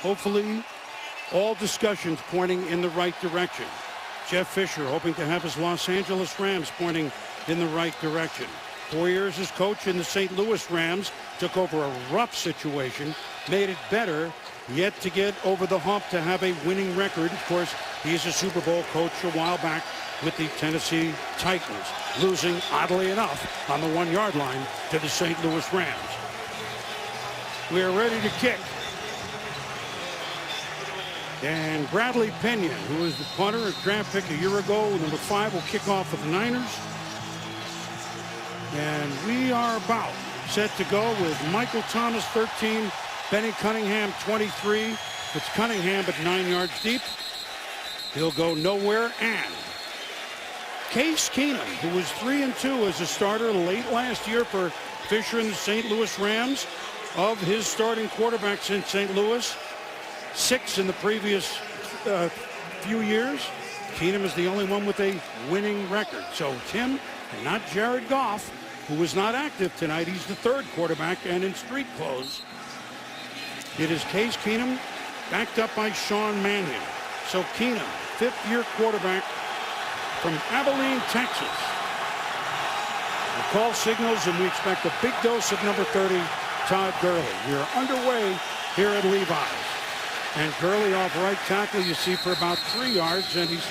hopefully all discussions pointing in the right direction. Jeff Fisher hoping to have his Los Angeles Rams pointing in the right direction. 4 years as coach in the St. Louis Rams, took over a rough situation, made it better, yet to get over the hump to have a winning record. Of course, he's a Super Bowl coach a while back with the Tennessee Titans, losing, oddly enough, on the 1-yard line to the St. Louis Rams. We are ready to kick. And Bradley Pinion, who was the punter, a draft pick a year ago, number 5, will kick off for the Niners. And we are about set to go with Michael Thomas 13, Benny Cunningham 23. It's Cunningham but 9 yards deep. He'll go nowhere. And Case Keenum, who was 3-2 as a starter late last year for Fisher and the St. Louis Rams, of his starting quarterbacks in St. Louis, 6 in the previous few years. Keenum is the only one with a winning record. So it's him and not Jared Goff, who was not active tonight. He's the third quarterback and in street clothes. It is Case Keenum backed up by Sean Mannion. So Keenum, 5th-year quarterback from Abilene, Texas. The call signals, and we expect a big dose of number 30, Todd Gurley. We are underway here at Levi's. And Gurley off right tackle, you see, for about 3 yards, and he's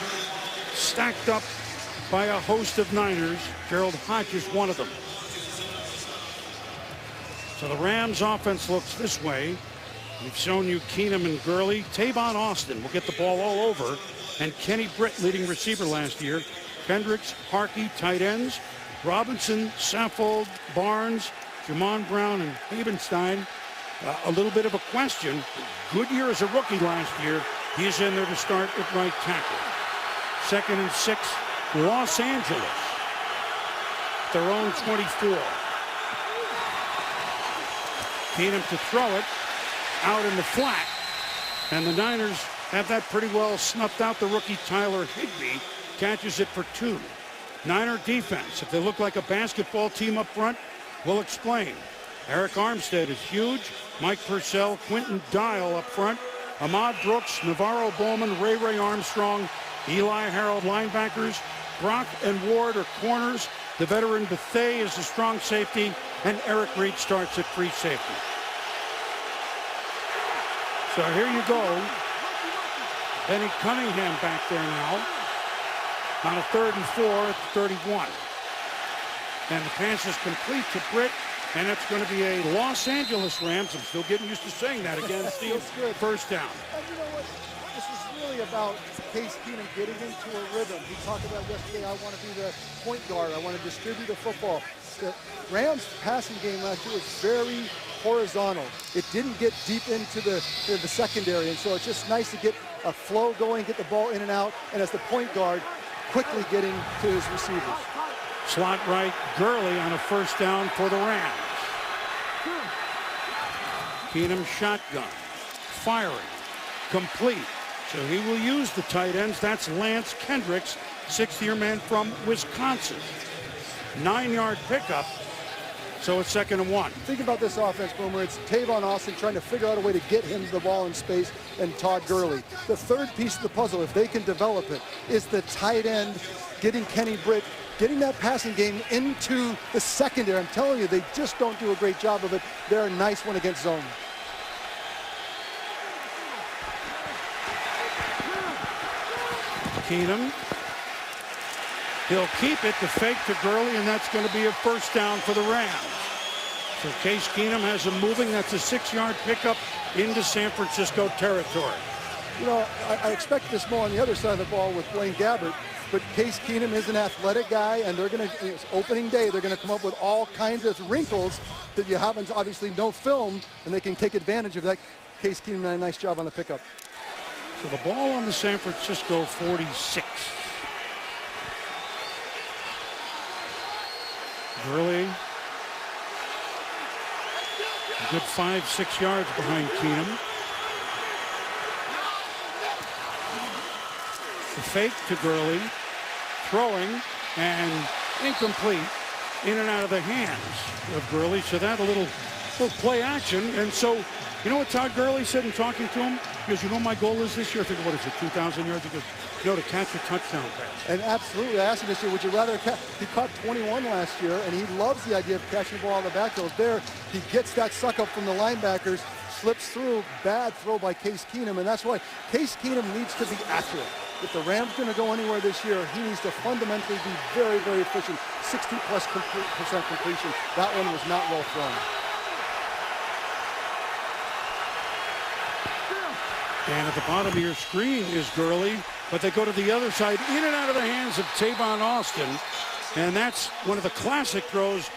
stacked up by a host of Niners. Gerald Hodges, one of them. So the Rams offense looks this way. We've shown you Keenum and Gurley. Tavon Austin will get the ball all over. And Kenny Britt, leading receiver last year. Kendricks, Harkey, tight ends. Robinson, Saffold, Barnes, Jamon Brown, and Havenstein. A little bit of a question. Goodyear as a rookie last year. He's in there to start at right tackle. 2nd and 6, Los Angeles. Their own 24. Keenum to throw it out in the flat. And the Niners have that pretty well snuffed out. The rookie Tyler Higbee catches it for 2. Niner defense, if they look like a basketball team up front, we'll explain. Eric Armstead is huge. Mike Purcell, Quentin Dial up front. Ahmad Brooks, Navarro Bowman, Ray Armstrong, Eli Harold linebackers. Brock and Ward are corners. The veteran Bethea is the strong safety. And Eric Reed starts at free safety. So here you go. Benny Cunningham back there now. On a 3rd and 4 at the 31. And the pass is complete to Britt. And it's going to be a Los Angeles Rams. I'm still getting used to saying that again. Steve, first down. And you know what? This is really about Case Keenum getting into a rhythm. He talked about yesterday, I want to be the point guard. I want to distribute the football. The Rams passing game last year was very horizontal. It didn't get deep into the secondary. And so it's just nice to get a flow going, get the ball in and out. And as the point guard, quickly getting to his receivers. Slot right, Gurley on a first down for the Rams. Keenum shotgun, firing, complete. So he will use the tight ends. That's Lance Kendricks, 6th-year man from Wisconsin. 9-yard pickup. So it's 2nd and 1. Think about this offense, Boomer. It's Tavon Austin trying to figure out a way to get him the ball in space, and Todd Gurley. The third piece of the puzzle, if they can develop it, is the tight end getting Kenny Britt, getting that passing game into the secondary. I'm telling you, they just don't do a great job of it. They're a nice one against zone. Keenum. He'll keep it to fake to Gurley, and that's going to be a first down for the Rams. So Case Keenum has him moving. That's a 6-yard pickup into San Francisco territory. You know, I expect this more on the other side of the ball with Blaine Gabbert, but Case Keenum is an athletic guy, and they're going to, it's opening day, they're going to come up with all kinds of wrinkles that you haven't, obviously, no film, and they can take advantage of that. Case Keenum did a nice job on the pickup. So the ball on the San Francisco 46. Gurley. A good 5-6 yards behind Keenum. The fake to Gurley. Throwing and incomplete. In and out of the hands of Gurley. So that a little play action. And so You know what Todd Gurley said in talking to him? He goes, you know my goal is this year? I think, what is it, 2,000 yards? He goes, no, to catch a touchdown pass. And absolutely, I asked him this year, would you rather catch? He caught 21 last year, and he loves the idea of catching the ball out of the backfield. There, he gets that suck up from the linebackers, slips through, bad throw by Case Keenum, and that's why Case Keenum needs to be accurate. If the Rams are going to go anywhere this year, he needs to fundamentally be very, very efficient. 60+% completion. That one was not well thrown. And at the bottom of your screen is Gurley, but they go to the other side, in and out of the hands of Tavon Austin. And that's one of the classic throws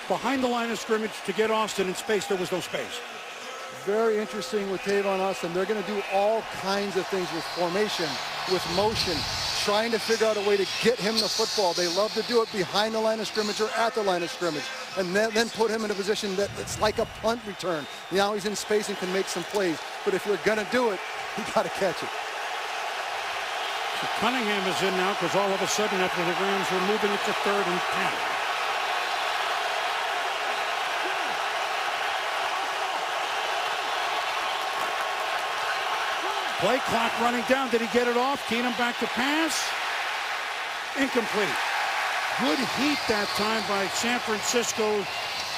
behind the line of scrimmage to get Austin in space. There was no space. Very interesting with Tavon Austin. They're going to do all kinds of things with formation, with motion, trying to figure out a way to get him the football. They love to do it behind the line of scrimmage or at the line of scrimmage, and then put him in a position that it's like a punt return. Now he's in space and can make some plays. But if you're going to do it, you got to catch it. So Cunningham is in now because all of a sudden after the Rams were moving it to 3rd and 10. Play clock running down. Did he get it off? Keenum back to pass. Incomplete. Good heat that time by San Francisco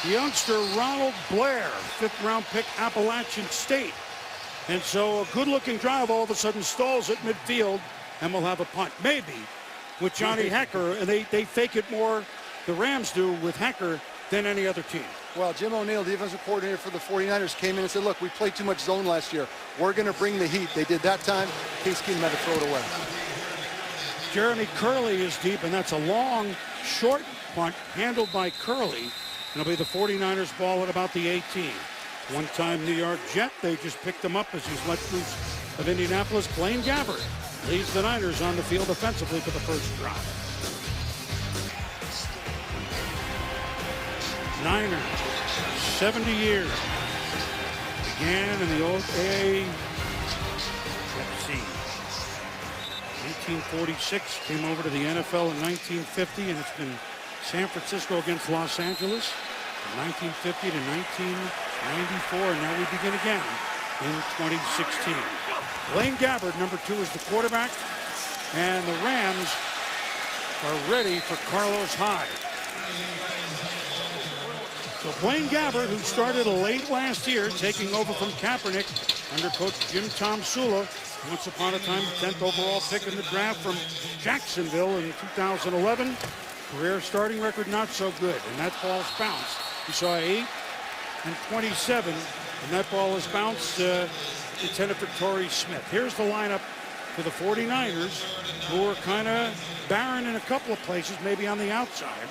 youngster Ronald Blair, 5th-round pick, Appalachian State. And so a good-looking drive all of a sudden stalls at midfield, and we'll have a punt. Maybe with Johnny Hekker, and they fake it more, the Rams do, with Hekker than any other team. Well, Jim O'Neill, defensive coordinator for the 49ers, came in and said, look, we played too much zone last year. We're going to bring the heat. They did that time. Case Keenum had to throw it away. Jeremy Curley is deep, and that's a long, short punt handled by Curley. And it'll be the 49ers ball at about the 18. One-time New York Jet. They just picked him up as he's let loose of Indianapolis. Blaine Gabbert leads the Niners on the field offensively for the first drive. Niners, 70 years. Began in the old A. Let's see. 1946, came over to the NFL in 1950, and it's been San Francisco against Los Angeles from 1950 to 1994, and now we begin again in 2016. Blaine Gabbert, number 2, is the quarterback, and the Rams are ready for Carlos Hyde. So Blaine Gabbert, who started late last year, taking over from Kaepernick under coach Jim Tomsula, once upon a time, the 10th overall pick in the draft from Jacksonville in 2011. Career starting record not so good, and that ball's bounced. You saw 8 and 27, and that ball is bounced intended for Torrey Smith. Here's the lineup for the 49ers, who are kind of barren in a couple of places, maybe on the outside.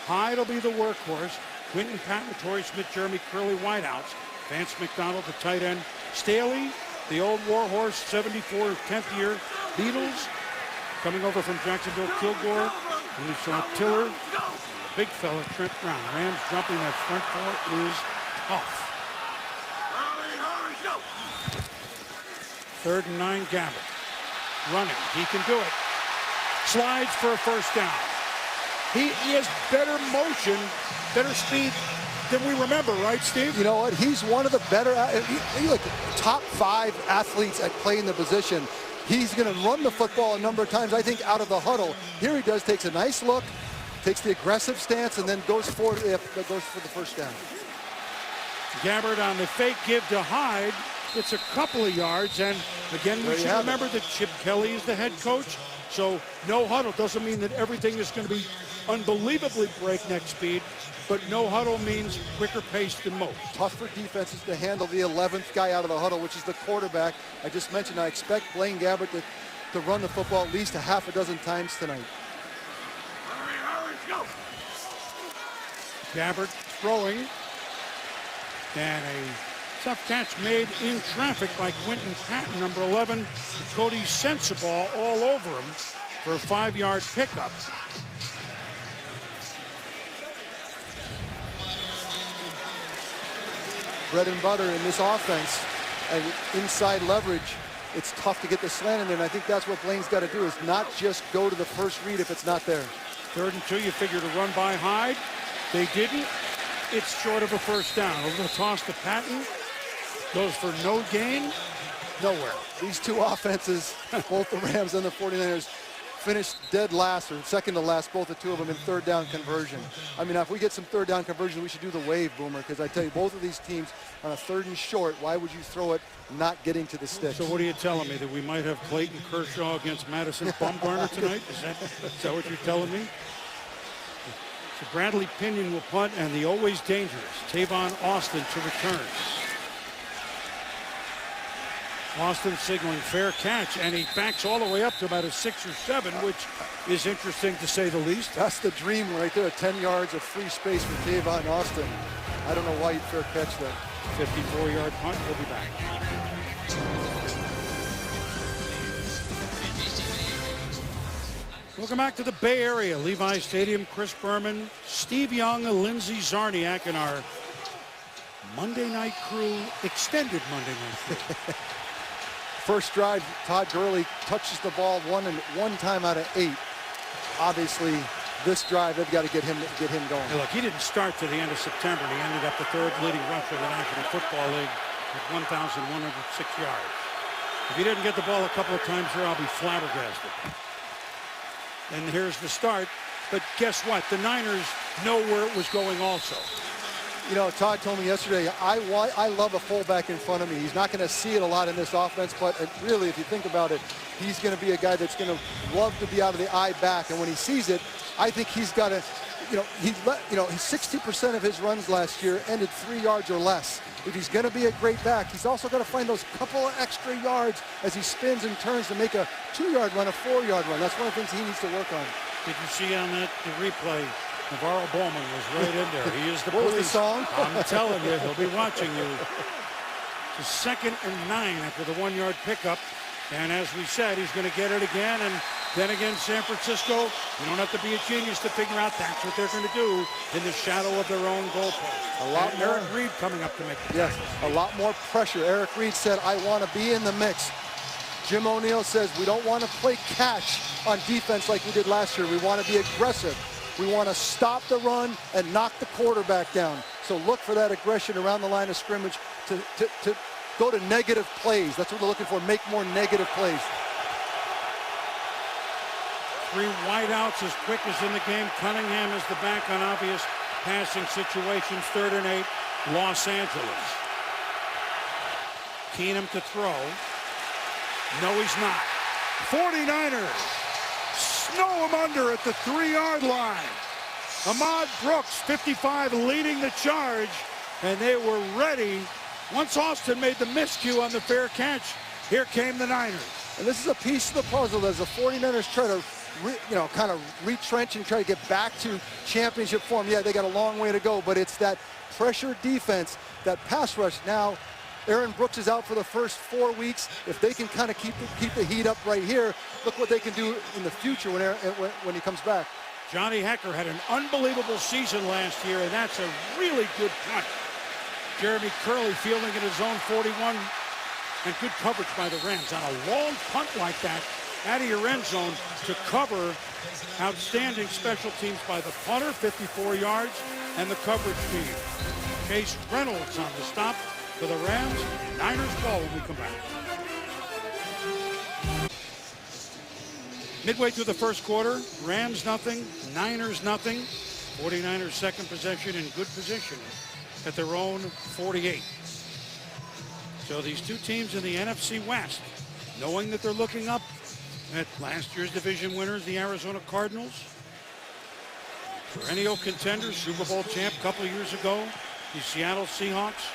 Hyde will be the workhorse. Quentin Patton, Torrey Smith, Jeremy Curley, wideouts. Vance McDonald, the tight end. Staley, the old warhorse, 74, 10th year. Beatles, coming over from Jacksonville, Kilgore. And we saw Tiller, the big fella, Trent Brown. Rams jumping that front four is off. 3rd and 9, Gabbert. Running, he can do it. Slides for a first down. He has better motion, better speed than we remember, right, Steve? You know what? He's one of the better, he's like top 5 athletes at playing the position. He's going to run the football a number of times, I think, out of the huddle. Here he does, takes a nice look, takes the aggressive stance, and then goes for the first down. Gabbert on the fake give to Hyde. It's a couple of yards, and again, we should remember that Chip Kelly is the head coach. So no huddle doesn't mean that everything is going to be unbelievably breakneck speed, but no huddle means quicker pace than most. Tough for defenses to handle the 11th guy out of the huddle, which is the quarterback. I just mentioned I expect Blaine Gabbert to run the football at least a half a dozen times tonight. Gabbert throwing, and a tough catch made in traffic by Quentin Patton, number 11. Cody Sensabaugh all over him for a 5-yard pickup. Bread and butter in this offense, and inside leverage, it's tough to get the slant in there, and I think that's what Blaine's got to do, is not just go to the first read if it's not there. 3rd and 2, you figure to run by Hyde. They didn't. It's short of a first down. Over the toss to Patton. Goes for no gain. Nowhere. These two offenses, both the Rams and the 49ers, finished dead last or second to last, both the two of them in third down conversion. I mean, if we get some third down conversion, we should do the wave, Boomer, because I tell you, both of these teams on a 3rd and short, why would you throw it not getting to the sticks? So what are you telling me, that we might have Clayton Kershaw against Madison Bumgarner tonight? Is that what you're telling me? So Bradley Pinion will punt, and the always dangerous Tavon Austin to return. Austin signaling fair catch, and he backs all the way up to about a 6 or 7, which is interesting to say the least. That's the dream right there, 10 yards of free space for Tavon Austin. I don't know why you'd fair catch that. 54-yard punt. We'll be back. Welcome back to the Bay Area, Levi Stadium. Chris Berman, Steve Young, Lindsey Czarniak, and our Monday Night Crew, extended Monday Night Crew. First drive, Todd Gurley touches the ball one time out of 8. Obviously, this drive, they've got to get him going. Hey, look, he didn't start to the end of September, and he ended up the 3rd leading rusher in the National Football League with 1,106 yards. If he didn't get the ball a couple of times here, I'll be flabbergasted. And here's the start. But guess what? The Niners know where it was going also. You know, Todd told me yesterday, I love a fullback in front of me. He's not going to see it a lot in this offense, but really, if you think about it, he's going to be a guy that's going to love to be out of the eye back. And when he sees it, I think he's got to, he's 60% of his runs last year ended 3 yards or less. If he's going to be a great back, he's also got to find those couple of extra yards as he spins and turns to make a 2-yard run, a 4-yard run. That's one of the things he needs to work on. Did you see on the replay? Navarro Bowman was right in there. He is the police. What was the song? I'm telling you, he'll be watching you. It's 2nd and 9 after the 1-yard pickup. And as we said, he's going to get it again. And then again, San Francisco, you don't have to be a genius to figure out that's what they're going to do in the shadow of their own goalpost. A lot more. Eric Reed coming up to make the Yes, a lot more pressure. Eric Reed said, I want to be in the mix. Jim O'Neill says, we don't want to play catch on defense like we did last year. We want to be aggressive. We want to stop the run and knock the quarterback down. So look for that aggression around the line of scrimmage to go to negative plays. That's what they're looking for, make more negative plays. 3 wideouts as quick as in the game. Cunningham is the back on obvious passing situations. 3rd and 8, Los Angeles. Keenum to throw. No, he's not. 49ers snow him under at the 3-yard line. Ahmad Brooks, 55, leading the charge, and they were ready. Once Austin made the miscue on the fair catch, here came the Niners. And this is a piece of the puzzle as the 49ers try to kind of retrench and try to get back to championship form. Yeah, they got a long way to go, but it's that pressure defense, that pass rush. Now, Aaron Brooks is out for the first 4 weeks. If they can kind of keep the heat up right here, look what they can do in the future when he comes back. Johnny Hekker had an unbelievable season last year, and that's a really good punt. Jeremy Curley fielding in his own 41, and good coverage by the Rams. On a long punt like that, out of your end zone to cover, outstanding special teams by the punter, 54 yards, and the coverage team. Chase Reynolds on the stop for the Rams. Niners ball when we come back. Midway through the first quarter, Rams nothing, Niners nothing. 49ers second possession in good position at their own 48. So these two teams in the NFC West, knowing that they're looking up at last year's division winners, the Arizona Cardinals, perennial contenders, Super Bowl champ a couple of years ago, the Seattle Seahawks.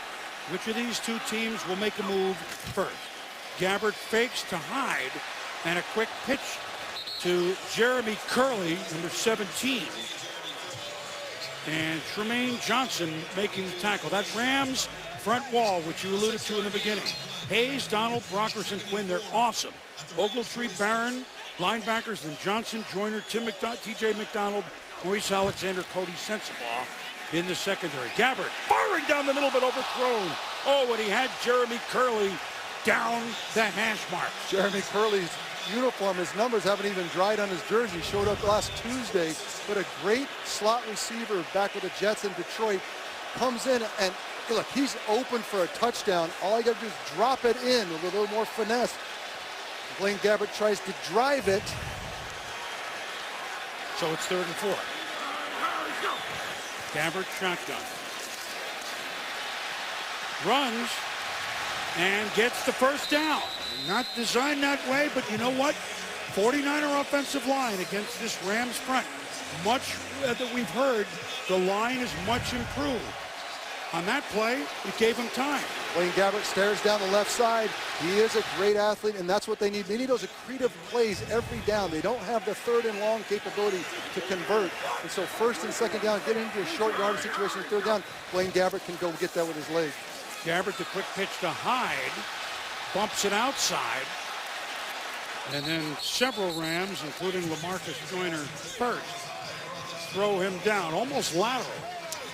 Which of these two teams will make a move first? Gabbert fakes to Hyde, and a quick pitch to Jeremy Curley, number 17. And Tremaine Johnson making the tackle. That Rams front wall, which you alluded to in the beginning. Hayes, Donald, Brockers, and Quinn, they're awesome. Ogletree, Barron, linebackers, then Johnson, Joyner, TJ McDonald, Maurice Alexander, Cody Sensabaugh in the secondary. Gabbert firing down the middle, but overthrown. Oh, and he had Jeremy Curley down the hash marks. Jeremy Curley's uniform, his numbers haven't even dried on his jersey. Showed up last Tuesday, but a great slot receiver back with the Jets in Detroit. Comes in, and look, he's open for a touchdown. All I got to do is drop it in with a little more finesse. Blaine Gabbert tries to drive it. So it's 3rd and 4. Gabbert shotgun. Runs and gets the first down. Not designed that way, but you know what? 49er offensive line against this Rams front. Much that we've heard, the line is much improved. On that play, it gave him time. Blaine Gabbert stares down the left side. He is a great athlete, and that's what they need. They need those accretive plays every down. They don't have the 3rd and long capability to convert. And so 1st and 2nd down, get into a short yardage situation, 3rd down, Blaine Gabbert can go get that with his leg. Gabbert, the quick pitch to Hyde, bumps it outside. And then several Rams, including LaMarcus Joyner first, throw him down, almost lateral.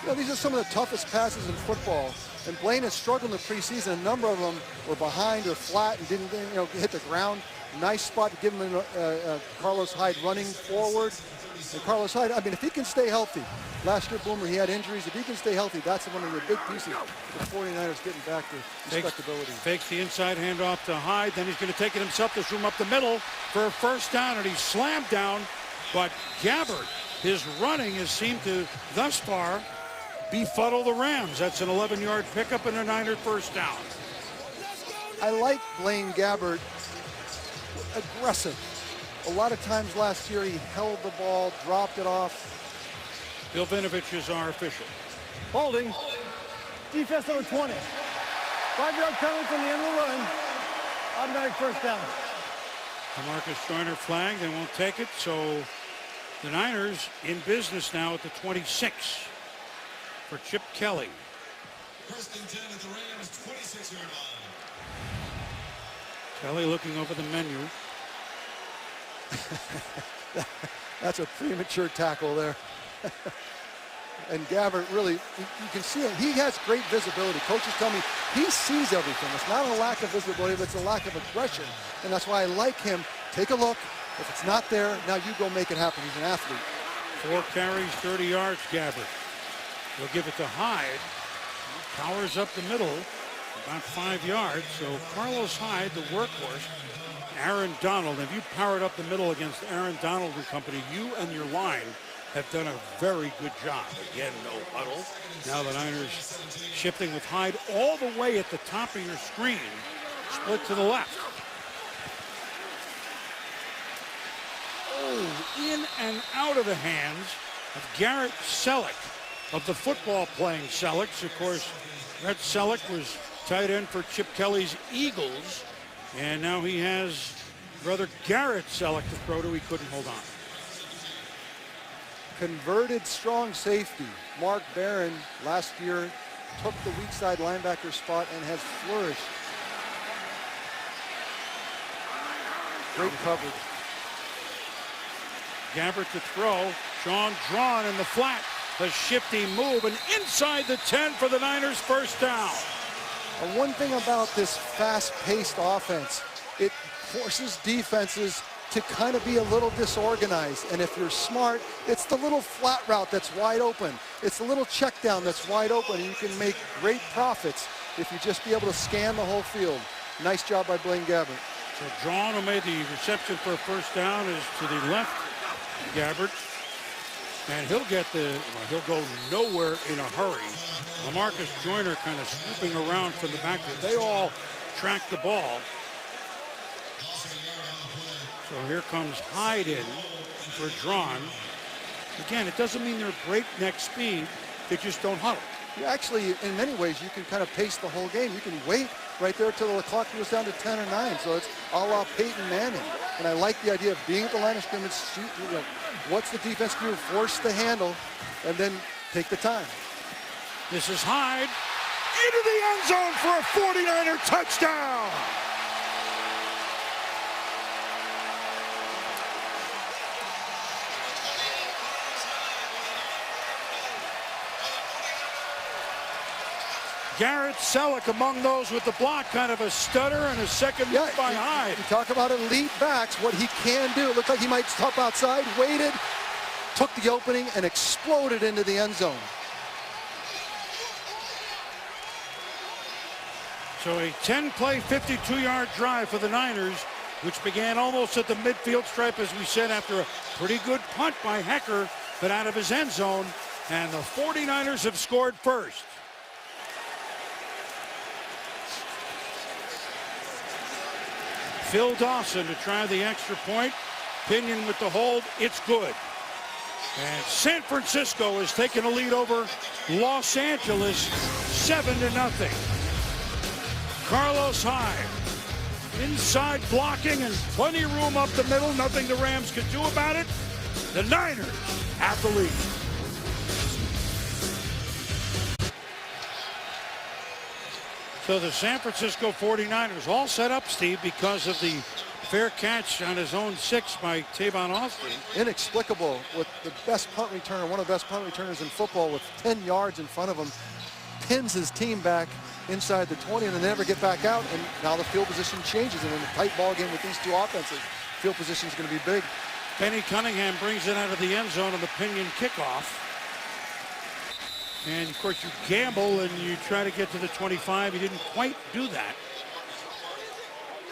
You know, these are some of the toughest passes in football. And Blaine has struggled in the preseason. A number of them were behind or flat and didn't hit the ground. Nice spot to give him Carlos Hyde running forward. And Carlos Hyde, I mean, if he can stay healthy, last year, Boomer, he had injuries. If he can stay healthy, that's one of the big pieces of the 49ers getting back to respectability. Fakes the inside handoff to Hyde. Then he's going to take it himself to zoom up the middle for a first down, and he's slammed down. But Gabbert, his running has seemed to, thus far, befuddle the Rams. That's an 11-yard pickup and a Niner first down. I like Blaine Gabbert, aggressive. A lot of times last year he held the ball, dropped it off. Bill Vinovich is our official. Holding. Defense number 20. 5-yard penalty from the end of the run. Automatic first down. LaMarcus Joyner flagged. They won't take it. So the Niners in business now at the 26 for Chip Kelly. 1st and 10 at the Rams 26-yard line. Kelly looking over the menu. That's a premature tackle there. And Gabbert really, you can see it. He has great visibility. Coaches tell me he sees everything. It's not a lack of visibility, but it's a lack of aggression. And that's why I like him. Take a look. If it's not there, now you go make it happen. He's an athlete. 4 carries, 30 yards, Gabbert. He'll give it to Hyde. Powers up the middle, about 5 yards. So Carlos Hyde, the workhorse. Aaron Donald, if you powered up the middle against Aaron Donald and company, you and your line have done a very good job. Again, no huddle. Now the Niners shifting with Hyde all the way at the top of your screen. Split to the left. Oh, in and out of the hands of Garrett Selleck of the football-playing Sellecks. Of course, Brett Selleck was tight end for Chip Kelly's Eagles. And now he has brother Garrett Selleck to throw to. He couldn't hold on. Converted strong safety. Mark Barron last year took the weak side linebacker spot and has flourished. Great coverage. Gabbert to throw. Sean drawn in the flat. A shifty move and inside the 10 for the Niners first down. And one thing about this fast-paced offense, it forces defenses to kind of be a little disorganized. And if you're smart, it's the little flat route that's wide open. It's the little check down that's wide open. And you can make great profits if you just be able to scan the whole field. Nice job by Blaine Gabbert. So John, who made the reception for a first down, is to the left. Gabbert. And he'll get he'll go nowhere in a hurry. LaMarcus Joyner kind of swooping around from the back. They all track the ball. So here comes Hyde in for Drawn. Again, it doesn't mean they're breakneck speed. They just don't huddle. You actually, in many ways, you can kind of pace the whole game. You can wait right there till the clock goes down to 10 or 9. So it's a la Peyton Manning. And I like the idea of being at the line of scrimmage, shoot, what's the defense do? Force the handle, and then take the time. This is Hyde into the end zone for a 49er touchdown. Garrett Selleck among those with the block, kind of a stutter and a second move by Hyde. You talk about elite backs, what he can do. It looked like he might stop outside, waited, took the opening, and exploded into the end zone. So a 10-play, 52-yard drive for the Niners, which began almost at the midfield stripe, as we said, after a pretty good punt by Hecker, but out of his end zone. And the 49ers have scored first. Phil Dawson to try the extra point. Pinion with the hold. It's good. And San Francisco has taken a lead over Los Angeles 7-0. Carlos Hyde inside blocking and plenty of room up the middle. Nothing the Rams can do about it. The Niners have the lead. So the San Francisco 49ers all set up, Steve, because of the fair catch on his own 6 by Tavon Austin. Inexplicable, with the best punt returner, one of the best punt returners in football, with 10 yards in front of him, pins his team back inside the 20, and they never get back out. And now the field position changes, and in a tight ball game with these two offenses, field position is going to be big. Benny Cunningham brings it out of the end zone on the Pinion kickoff. And of course you gamble and you try to get to the 25. He didn't quite do that.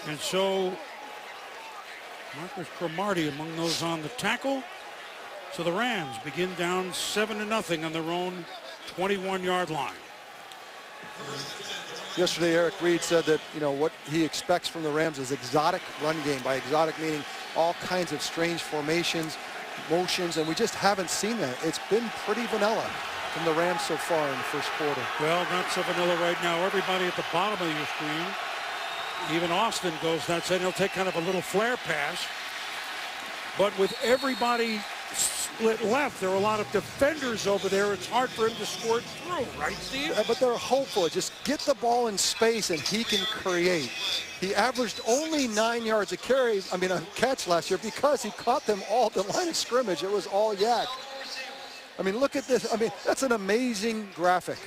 And so Marcus Cromartie among those on the tackle. So the Rams begin down 7-0 on their own 21-yard line. Yesterday, Eric Reed said that, what he expects from the Rams is exotic run game. By exotic, meaning all kinds of strange formations, motions, and we just haven't seen that. It's been pretty vanilla from the Rams so far in the first quarter. Well, not so vanilla right now. Everybody at the bottom of your screen, even Austin goes that side. He'll take kind of a little flare pass. But with everybody split left, there are a lot of defenders over there. It's hard for him to score through, right, Steve? But they're hopeful. Just get the ball in space and he can create. He averaged only 9 yards a catch last year because he caught them all at the line of scrimmage. It was all yak. Look at this. That's an amazing graphic.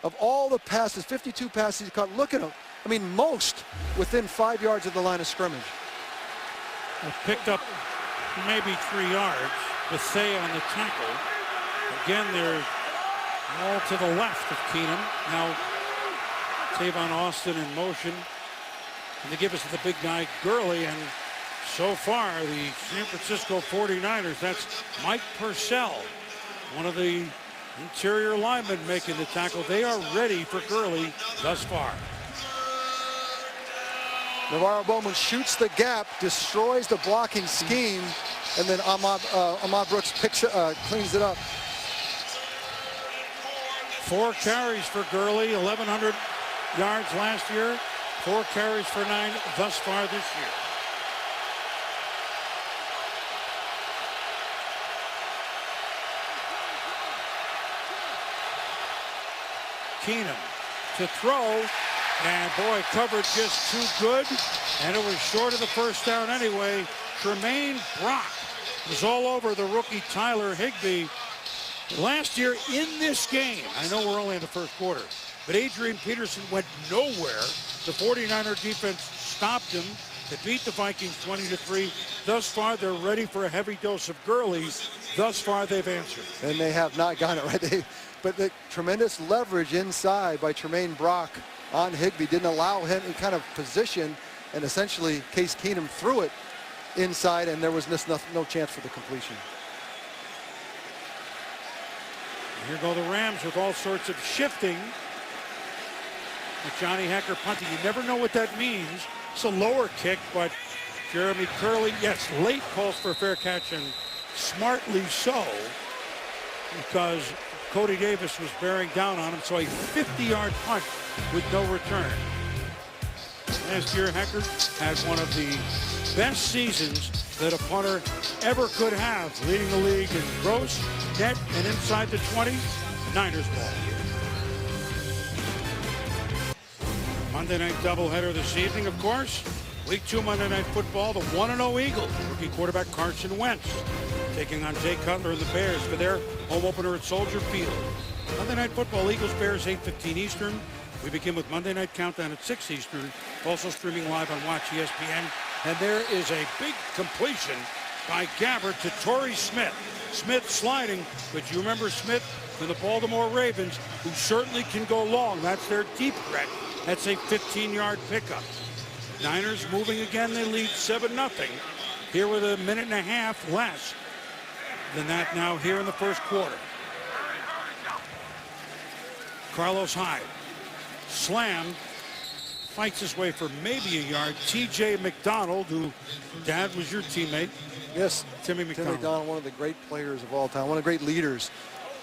Of all the passes, 52 passes he caught, look at them. Most within 5 yards of the line of scrimmage. Picked up maybe 3 yards. Bethea on the tackle. Again, they're all to the left of Keenum. Now, Tavon Austin in motion. And they give us the big guy, Gurley. And so far, the San Francisco 49ers, that's Mike Purcell, one of the interior linemen making the tackle. They are ready for Gurley thus far. Navarro Bowman shoots the gap, destroys the blocking scheme, and then Ahmad Brooks cleans it up. 4 carries for Gurley, 1,100 yards last year. 4 carries for 9 thus far this year. Keenum to throw, and boy, coverage just too good, and it was short of the first down anyway. Tremaine Brock was all over the rookie Tyler Higbee. Last year in this game, I know we're only in the first quarter, but Adrian Peterson went nowhere. The 49er defense stopped him. They beat the Vikings 20-3. Thus far, they're ready for a heavy dose of Gurley. Thus far, they've answered. And they have not gotten it right. But the tremendous leverage inside by Tremaine Brock on Higbee didn't allow him in kind of position, and essentially Case Keenum threw it inside, and there was no chance for the completion. Here go the Rams with all sorts of shifting. With Johnny Hecker punting. You never know what that means. It's a lower kick, but Jeremy Curley, yes, late calls for a fair catch, and smartly so, because Cody Davis was bearing down on him, so a 50-yard punt with no return. Last year, Hecker had one of the best seasons that a punter ever could have, leading the league in gross, net, and inside the 20. Niners ball. Monday night doubleheader this evening, of course. Week 2 Monday Night Football, the 1-0 Eagles, rookie quarterback Carson Wentz, taking on Jay Cutler and the Bears for their home opener at Soldier Field. Monday Night Football, Eagles-Bears, 8:15 Eastern. We begin with Monday Night Countdown at 6 Eastern, also streaming live on Watch ESPN. And there is a big completion by Gabbert to Torrey Smith. Smith sliding, but you remember Smith from the Baltimore Ravens, who certainly can go long. That's their deep threat That's a 15-yard pickup. Niners moving again. They lead 7-0. Here with a minute and a half less than that now here in the first quarter. Carlos Hyde slammed, fights his way for maybe a yard. T.J. McDonald, who, Dad, was your teammate. Yes, Timmy McDonald. Tim McDonald, one of the great players of all time, one of the great leaders.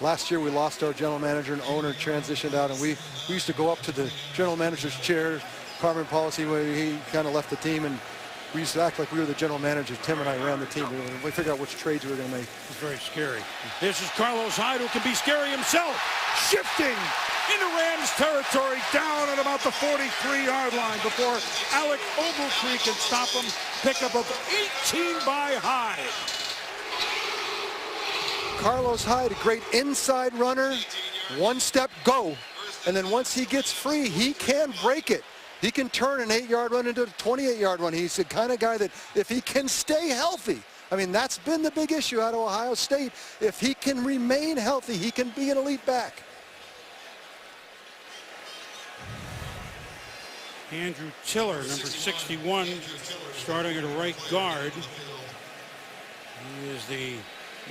Last year we lost our general manager and owner, transitioned out, and we used to go up to the general manager's chair, Carmen Policy, where he kind of left the team, and we used to act like we were the general manager. Tim and I ran the team. We figured out which trades we were going to make. It's very scary. This is Carlos Hyde, who can be scary himself. Shifting into Rams territory, down at about the 43-yard line before Alec Ogletree can stop him. Pickup of 18 by Hyde. Carlos Hyde, a great inside runner, one step go, and then once he gets free, he can break it. He can turn an 8-yard run into a 28-yard run. He's the kind of guy that if he can stay healthy, I mean, that's been the big issue out of Ohio State. If he can remain healthy, he can be an elite back. Andrew Tiller, number 61, starting at a right guard. He is the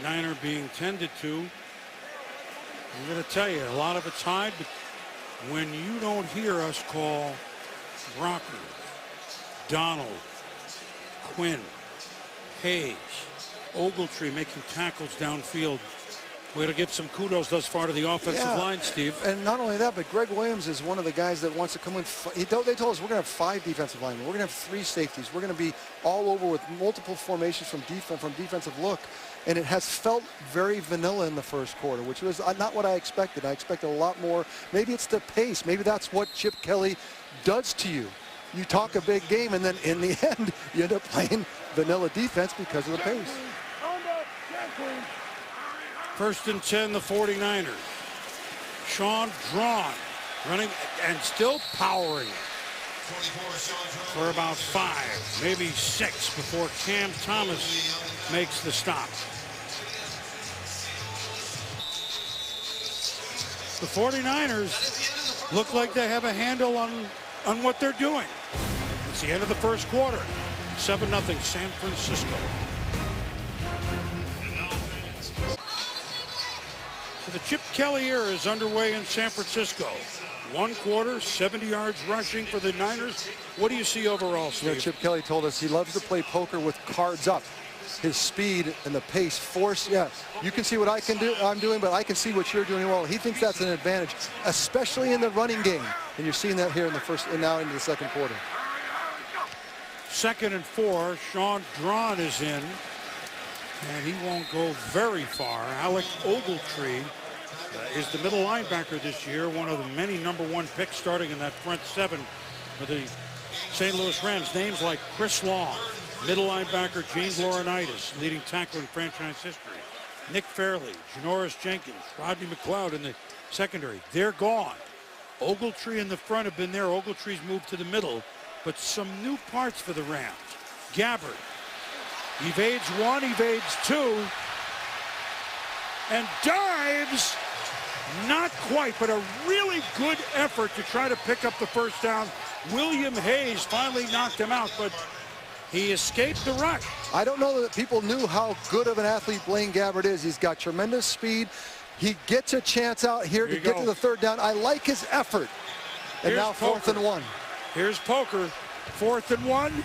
Niner being tended to. I'm going to tell you, a lot of it's Hyde, but when you don't hear us call Rocker, Donald, Quinn, Hayes, Ogletree making tackles downfield, we're going to give some kudos thus far to the offensive line, Steve. And not only that, but Greg Williams is one of the guys that wants to come in. They told us we're going to have 5 defensive linemen. We're going to have 3 safeties. We're going to be all over with multiple formations from defensive look. And it has felt very vanilla in the first quarter, which was not what I expected. I expected a lot more. Maybe it's the pace. Maybe that's what Chip Kelly does to you. You talk a big game, and then in the end, you end up playing vanilla defense because of the pace. First and 10, the 49ers. Sean Drawn running and still powering for about 5, maybe 6 before Cam Thomas makes the stop. The 49ers look like they have a handle on what they're doing. It's the end of the first quarter. 7-0 San Francisco. So the Chip Kelly era is underway in San Francisco. 1 quarter, 70 yards rushing for the Niners. What do you see overall, Steve? You know, Chip Kelly told us he loves to play poker with cards up. His speed and the pace, force, you can see what I'm doing, but I can see what you're doing well. He thinks that's an advantage, especially in the running game. And you're seeing that here in the first and now into the second quarter. 2nd and 4, Sean Drawn is in, and he won't go very far. Alec Ogletree is the middle linebacker this year, one of the many #1 picks starting in that front 7 for the St. Louis Rams. Names like Chris Long, middle linebacker James Laurinaitis, leading tackler in franchise history. Nick Fairley, Janoris Jenkins, Rodney McLeod in the secondary. They're gone. Ogletree in the front have been there. Ogletree's moved to the middle, but some new parts for the Rams. Gabbard evades 1, evades 2, and dives. Not quite, but a really good effort to try to pick up the first down. William Hayes finally knocked him out, but he escaped the rush. I don't know that people knew how good of an athlete Blaine Gabbert is. He's got tremendous speed. He gets a chance out here to get to the 3rd down. I like his effort. And now 4th and 1. Here's Poker, 4th and 1,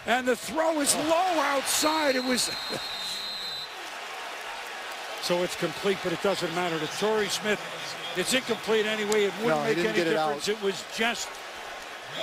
and the throw is low outside. It was... So it's complete, but it doesn't matter to Torrey Smith. It's incomplete anyway. It wouldn't make any difference. It was just...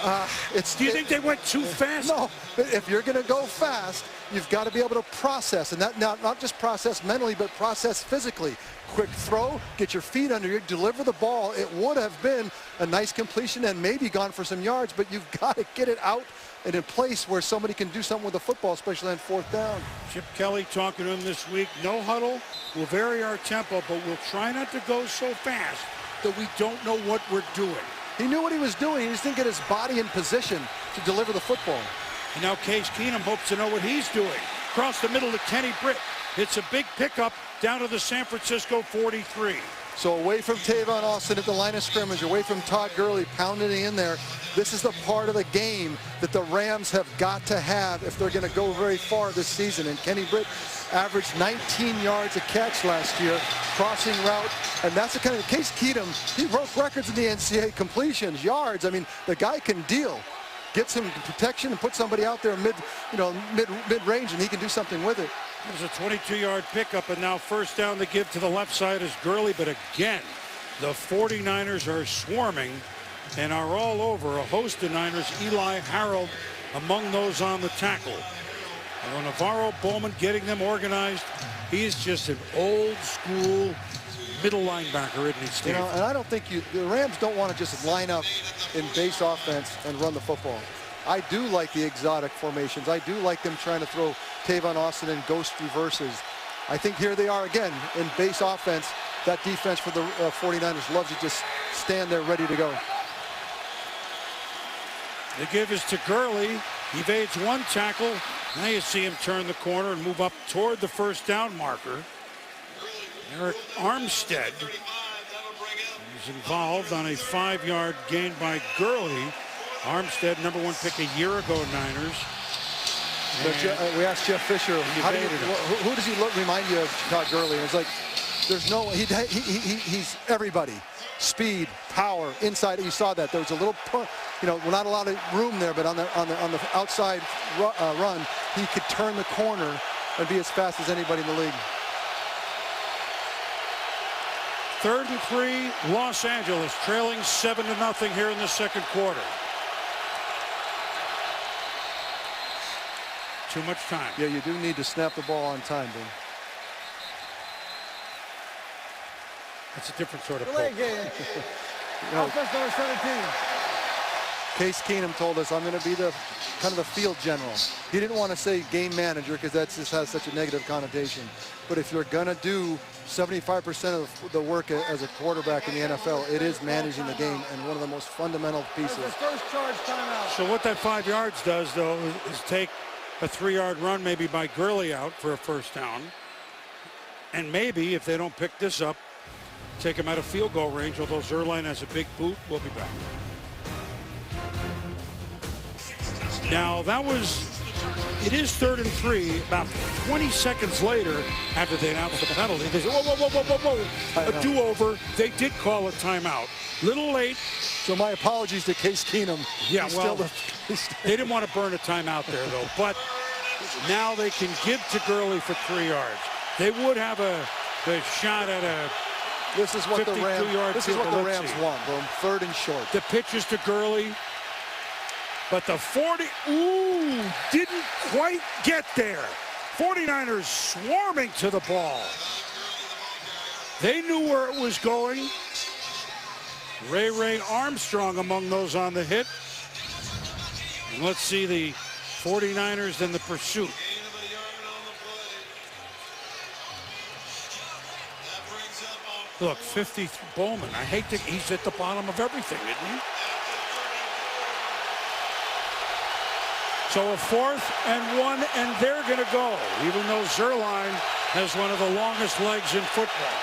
Do you think they went too fast? No, but if you're going to go fast, you've got to be able to process, and that not just process mentally, but process physically. Quick throw, get your feet under you, deliver the ball. It would have been a nice completion and maybe gone for some yards, but you've got to get it out and in place where somebody can do something with the football, especially on 4th down. Chip Kelly talking to him this week. No huddle. We'll vary our tempo, but we'll try not to go so fast that we don't know what we're doing. He knew what he was doing. He just didn't get his body in position to deliver the football. And now Case Keenum hopes to know what he's doing. Across the middle to Kenny Britt. It's a big pickup down to the San Francisco 43. So away from Tavon Austin at the line of scrimmage, away from Todd Gurley pounding in there. This is the part of the game that the Rams have got to have if they're going to go very far this season. And Kenny Britt averaged 19 yards a catch last year, crossing route. And that's the kind of Case Keenum, he broke records in the NCAA completions, yards. I mean, the guy can deal. Get some protection and put somebody out there mid-range, and he can do something with it. There's a 22-yard pickup, and now first down to give to the left side is Gurley. But again, the 49ers are swarming and are all over a host of Niners. Eli Harold among those on the tackle. And Navarro Bowman getting them organized. He's just an old-school middle linebacker, isn't he, Steve? You know, and I don't think the Rams don't want to just line up in base offense and run the football. I do like the exotic formations. I do like them trying to throw Tavon Austin in ghost reverses. I think here they are again in base offense. That defense for the 49ers loves to just stand there ready to go. The give is to Gurley. Evades one tackle. Now you see him turn the corner and move up toward the first down marker. Eric Armstead is involved on a 5-yard gain by Gurley. Armstead, #1 pick a year ago, Niners. We asked Jeff Fisher, who does he remind you of, Todd Gurley? And it's like, there's no, he's everybody. Speed, power, inside. You saw that. There was a little, not a lot of room there, but on the outside run, he could turn the corner and be as fast as anybody in the league. 3rd and 3, Los Angeles trailing 7-0 here in the second quarter. Too much time. Yeah, you do need to snap the ball on time, Boone. That's a different sort of delay pull. game. Offense number 17. Case Keenum told us, I'm going to be the kind of the field general. He didn't want to say game manager because that just has such a negative connotation. But if you're going to do 75% of the work as a quarterback in the NFL, it is managing the game, and one of the most fundamental pieces. First charge timeout. So what that 5 yards does, though, is take a 3-yard run maybe by Gurley out for a first down. And maybe if they don't pick this up, take him out of field goal range, although Zuerlein has a big boot. We'll be back. Now it is 3rd and 3. About 20 seconds later, after they announced the penalty, they said, whoa, a do-over. They did call a timeout. Little late. So my apologies to Case Keenum. Yeah, well, they didn't want to burn a timeout there, though. But now they can give to Gurley for 3 yards. They would have a shot at a This is what the Rams want, Boom. 3rd and short. The pitch is to Gurley. But the didn't quite get there. 49ers swarming to the ball. They knew where it was going. Ray Armstrong among those on the hit. And let's see the 49ers in the pursuit. Look, 50 Bowman. I hate that he's at the bottom of everything, isn't he? So a 4th and 1, and they're going to go, even though Zuerlein has one of the longest legs in football.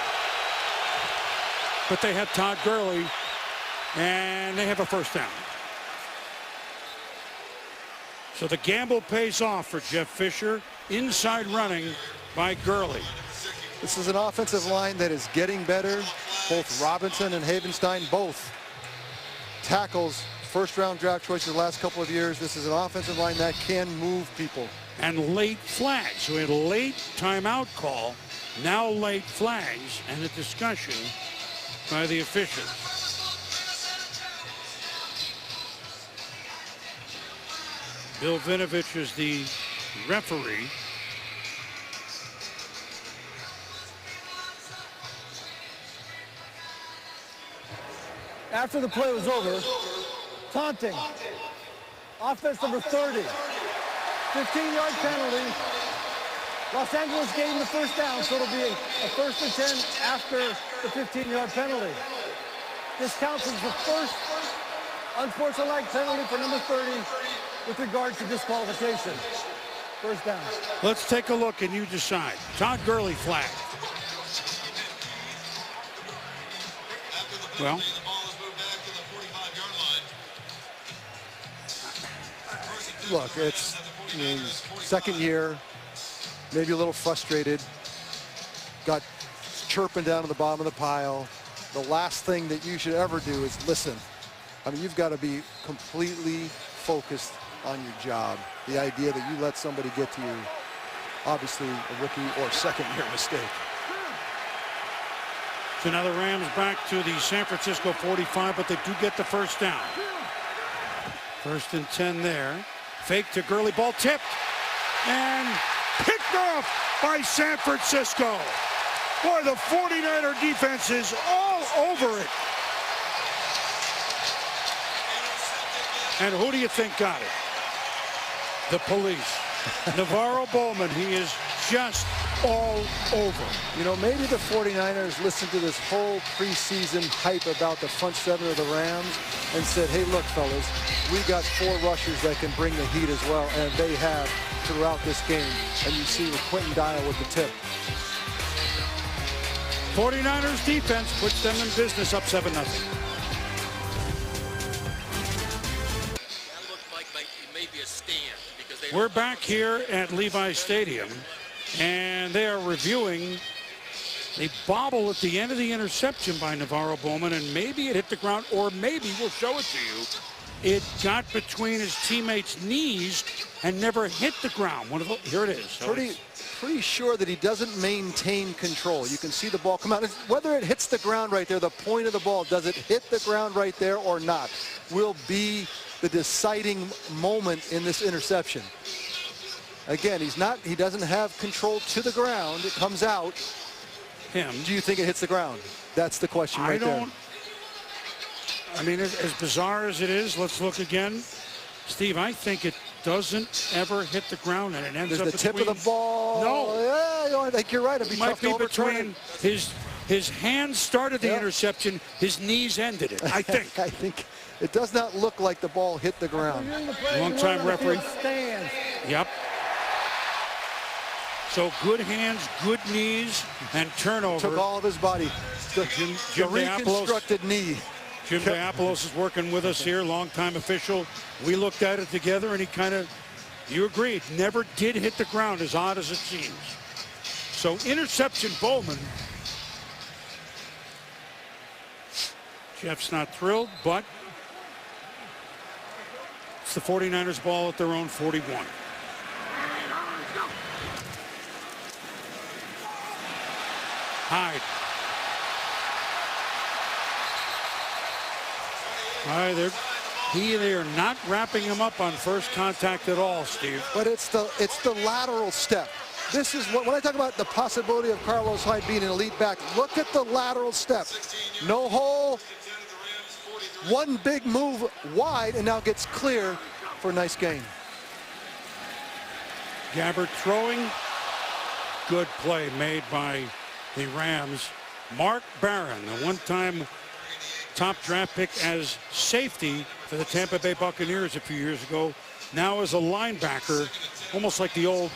But they have Todd Gurley, and they have a first down. So the gamble pays off for Jeff Fisher. Inside running by Gurley. This is an offensive line that is getting better. Both Robinson and Havenstein, both tackles, first-round draft choices the last couple of years. This is an offensive line that can move people. And late flags. So we had a late timeout call, now late flags, and a discussion by the officials. Bill Vinovich is the referee. After the play was over, taunting. Offense number 30. 15-yard penalty. Los Angeles gave him the first down, so it'll be a 1st and 10 after the 15-yard penalty. This counts as the first unsportsmanlike penalty for number 30 with regard to disqualification. First down. Let's take a look and you decide. Todd Gurley flag. Well, The ball is moved back to the 45-yard line. Look, it's second year, maybe a little frustrated. Got chirping down to the bottom of the pile. The last thing that you should ever do is listen. I mean, you've got to be completely focused on your job. The idea that you let somebody get to you, obviously a rookie or second-year mistake. so now the Rams back to the San Francisco 45, but they do get the first down. 1st and 10 there. Fake to Gurley, ball tipped and picked off by San Francisco. Boy, the 49er defense is all over it. And who do you think got it? The police. Navarro Bowman, he is just all over. You know, maybe the 49ers listened to this whole preseason hype about the front seven of the Rams and said, hey, look, fellas, we got 4 rushers that can bring the heat as well, and they have throughout this game. And you see with Quentin Dial with the tip. 49ers defense puts them in business, up 7-0. That looked like maybe a stand because they We're back here at Levi Stadium, and they are reviewing the bobble at the end of the interception by Navarro Bowman, and maybe it hit the ground, or maybe, we'll show it to you, it got between his teammates' knees and never hit the ground. Here it is. So Pretty sure that he doesn't maintain control. You can see the ball come out. Whether it hits the ground right there, the point of the ball, does it hit the ground right there or not, will be the deciding moment in this interception. Again, he doesn't have control to the ground. It comes out. him. Do you think it hits the ground? That's the question right there. I mean, as bizarre as it is, let's look again. Steve, I think it doesn't ever hit the ground, and it ends up the tip of the ball. No. Yeah, I think you're right. It'd be It might tough be to overturn between his hands started the interception, his knees ended it, I think. I think it does not look like the ball hit the ground. Long-time referee. Stand. Yep. So good hands, good knees, and turnover. Took all of his body. The Jim reconstructed knee. Jim Diapolos is working with us here, longtime official. We looked at it together, and you agreed, never did hit the ground, as odd as it seems. So interception, Bowman. Jeff's not thrilled, but it's the 49ers ball at their own 41. Hyde. All right, they are not wrapping him up on first contact at all, Steve. But it's the lateral step. This is when I talk about the possibility of Carlos Hyde being an elite back. Look at the lateral step. No hole. One big move wide, and now gets clear for a nice gain. Gabbert throwing. Good play made by the Rams. Mark Barron, a one-time top draft pick as safety for the Tampa Bay Buccaneers a few years ago. Now as a linebacker, almost like the old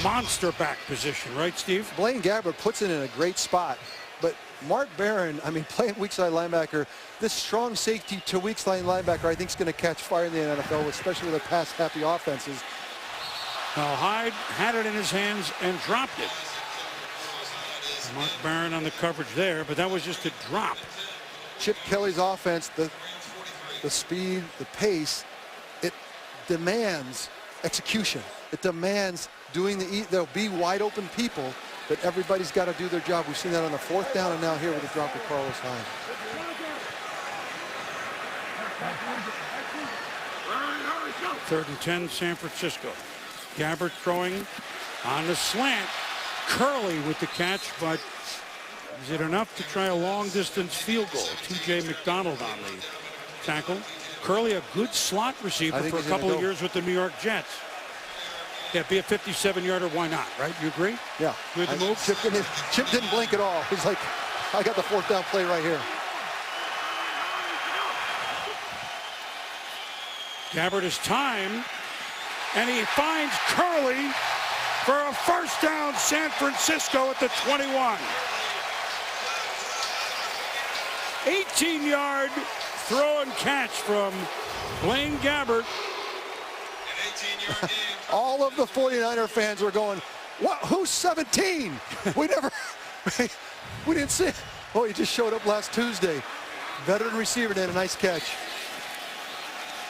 monster back position, right, Steve? Blaine Gabbert puts it in a great spot. But Mark Barron, I mean, playing weak side linebacker, this strong safety to weak side linebacker, I think is going to catch fire in the NFL, especially with the pass-happy offenses. Now Hyde had it in his hands and dropped it. Mark Barron on the coverage there, but that was just a drop. Chip Kelly's offense, the speed, the pace, it demands execution. It demands there'll be wide open people, but everybody's got to do their job. We've seen that on the fourth down and now here with the drop of Carlos Hyde. Third and 10, San Francisco. Gabbert throwing on the slant. Curley with the catch, but is it enough to try a long-distance field goal? T.J. McDonald on the tackle. Curley, a good slot receiver for a couple of years with the New York Jets. Yeah, be a 57-yarder, why not, right? You agree? Yeah. With the move? Chip didn't blink at all. He's like, I got the fourth down play right here. Gabbert is time, and he finds Curley for a first down, San Francisco at the 21. 18-yard throw and catch from Blaine Gabbert. An 18-yard game. All of the 49er fans were going, "What? Who's 17? We didn't see it." Oh, he just showed up last Tuesday. Veteran receiver did a nice catch.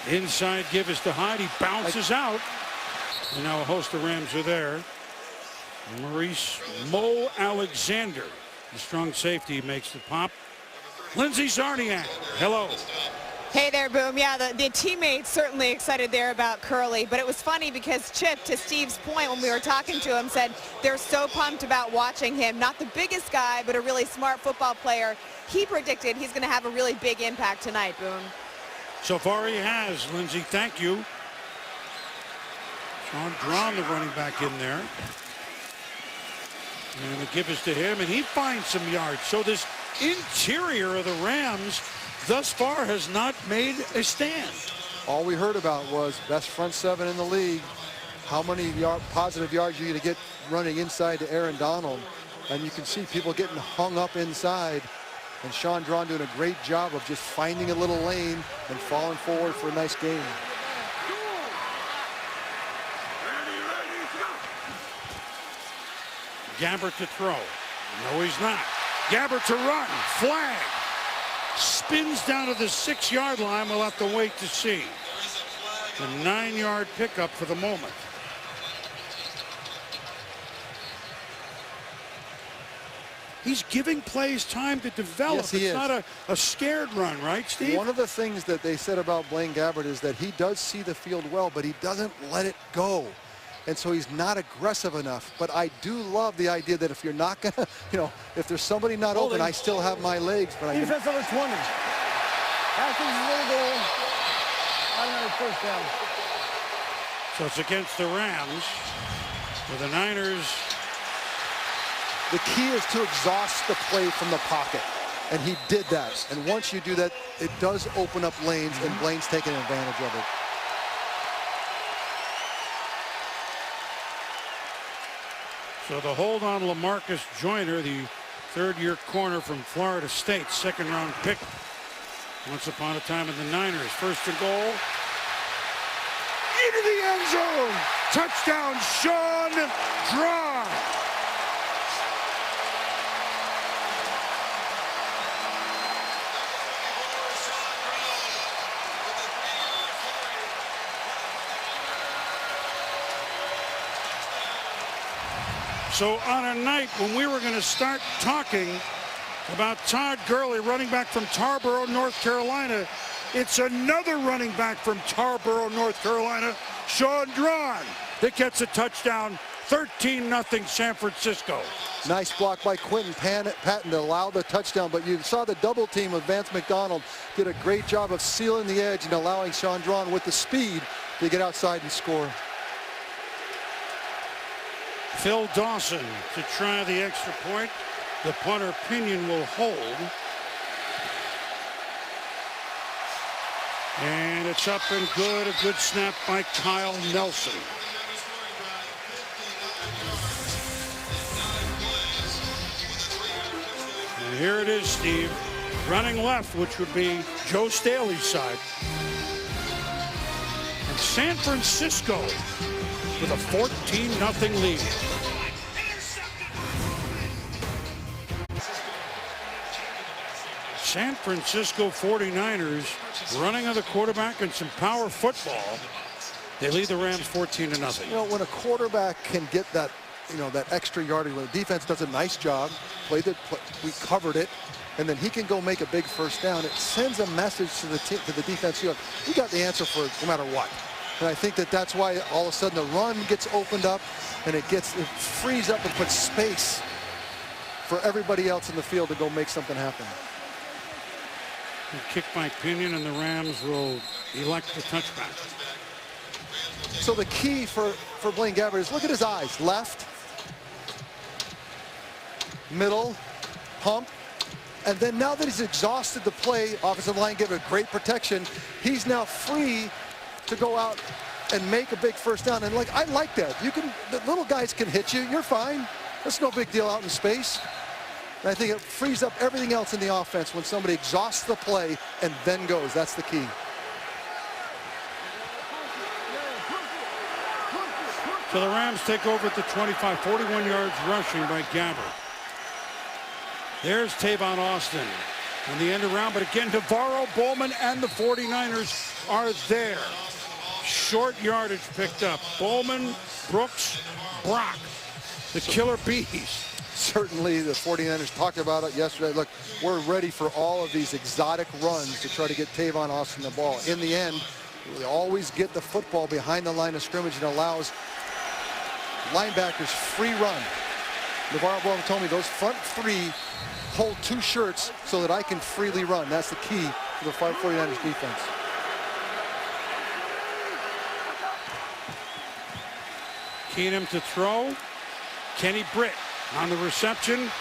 Inside give is to Hyde. He bounces out. And now a host of Rams are there. Maurice Mo Alexander, the strong safety, makes the pop. Lindsey Czarniak, hello. Hey there, Boom. Yeah, the teammates certainly excited there about Curley, but it was funny because Chip, to Steve's point when we were talking to him, said they're so pumped about watching him. Not the biggest guy, but a really smart football player. He predicted he's going to have a really big impact tonight, Boom. So far he has, Lindsey, thank you. Sean Drawn, the running back, in there. And the give is to him, and he finds some yards. So this interior of the Rams thus far has not made a stand. All we heard about was best front seven in the league. How many positive yards you're going to get running inside to Aaron Donald. And you can see people getting hung up inside. And Sean Drawn doing a great job of just finding a little lane and falling forward for a nice game. Gabbert to throw. No, he's not. Gabbert to run. Flag. Spins down to the 6-yard line. We'll have to wait to see. The 9-yard pickup for the moment. He's giving plays time to develop. Yes, he it's is. not a scared run, right, Steve? One of the things that they said about Blaine Gabbert is that he does see the field well, but he doesn't let it go. And so he's not aggressive enough. But I do love the idea that if you're not going to, if there's somebody not open, I still have my legs. But Defense over 20. After the little goal, automatic first down. So it's against the Rams. For the Niners, the key is to exhaust the play from the pocket. And he did that. And once you do that, it does open up lanes, and Blaine's taking advantage of it. so the hold on LaMarcus Joyner, the third-year corner from Florida State, second-round pick once upon a time in the Niners. First and goal. Into the end zone. Touchdown, Sean Drawn. So on a night when we were going to start talking about Todd Gurley, running back from Tarboro, North Carolina, it's another running back from Tarboro, North Carolina, Sean Drawn, that gets a touchdown. 13-0 San Francisco. Nice block by Quentin Patton to allow the touchdown, but you saw the double team of Vance McDonald did a great job of sealing the edge and allowing Sean Drawn with the speed to get outside and score. Phil Dawson to try the extra point. The punter Pinion will hold. And it's up and good. A good snap by Kyle Nelson. And here it is, Steve. Running left, which would be Joe Staley's side. And San Francisco with a 14-0 lead. San Francisco 49ers running on the quarterback and some power football. They lead the Rams 14-0. When a quarterback can get that, that extra yardage, when the defense does a nice job, we covered it, and then he can go make a big first down. It sends a message to the defense. We got the answer for it no matter what. And I think that's why all of a sudden the run gets opened up, and it frees up and puts space for everybody else in the field to go make something happen. Kick by Pinion, and the Rams will elect the touchback. So the key for Blaine Gabbert is look at his eyes. Left, middle, pump, and then now that he's exhausted the play, offensive line gave it great protection. He's now free to go out and make a big first down. And I like that. The little guys can hit you. You're fine. That's no big deal out in space. And I think it frees up everything else in the offense when somebody exhausts the play and then goes. That's the key. So the Rams take over at the 25, 41 yards rushing by Gabbert. There's Tavon Austin on the end around, but again, Navarro, Bowman, and the 49ers are there. Short yardage picked up. Bowman, Brooks, Brock, the killer bees. Certainly the 49ers talked about it yesterday. Look, we're ready for all of these exotic runs to try to get Tavon Austin the ball. In the end, we always get the football behind the line of scrimmage and allows linebackers free run. Navarro Bowman told me those front three hold two shirts so that I can freely run. That's the key to the 49ers defense. Keenum to throw. Kenny Britt on the reception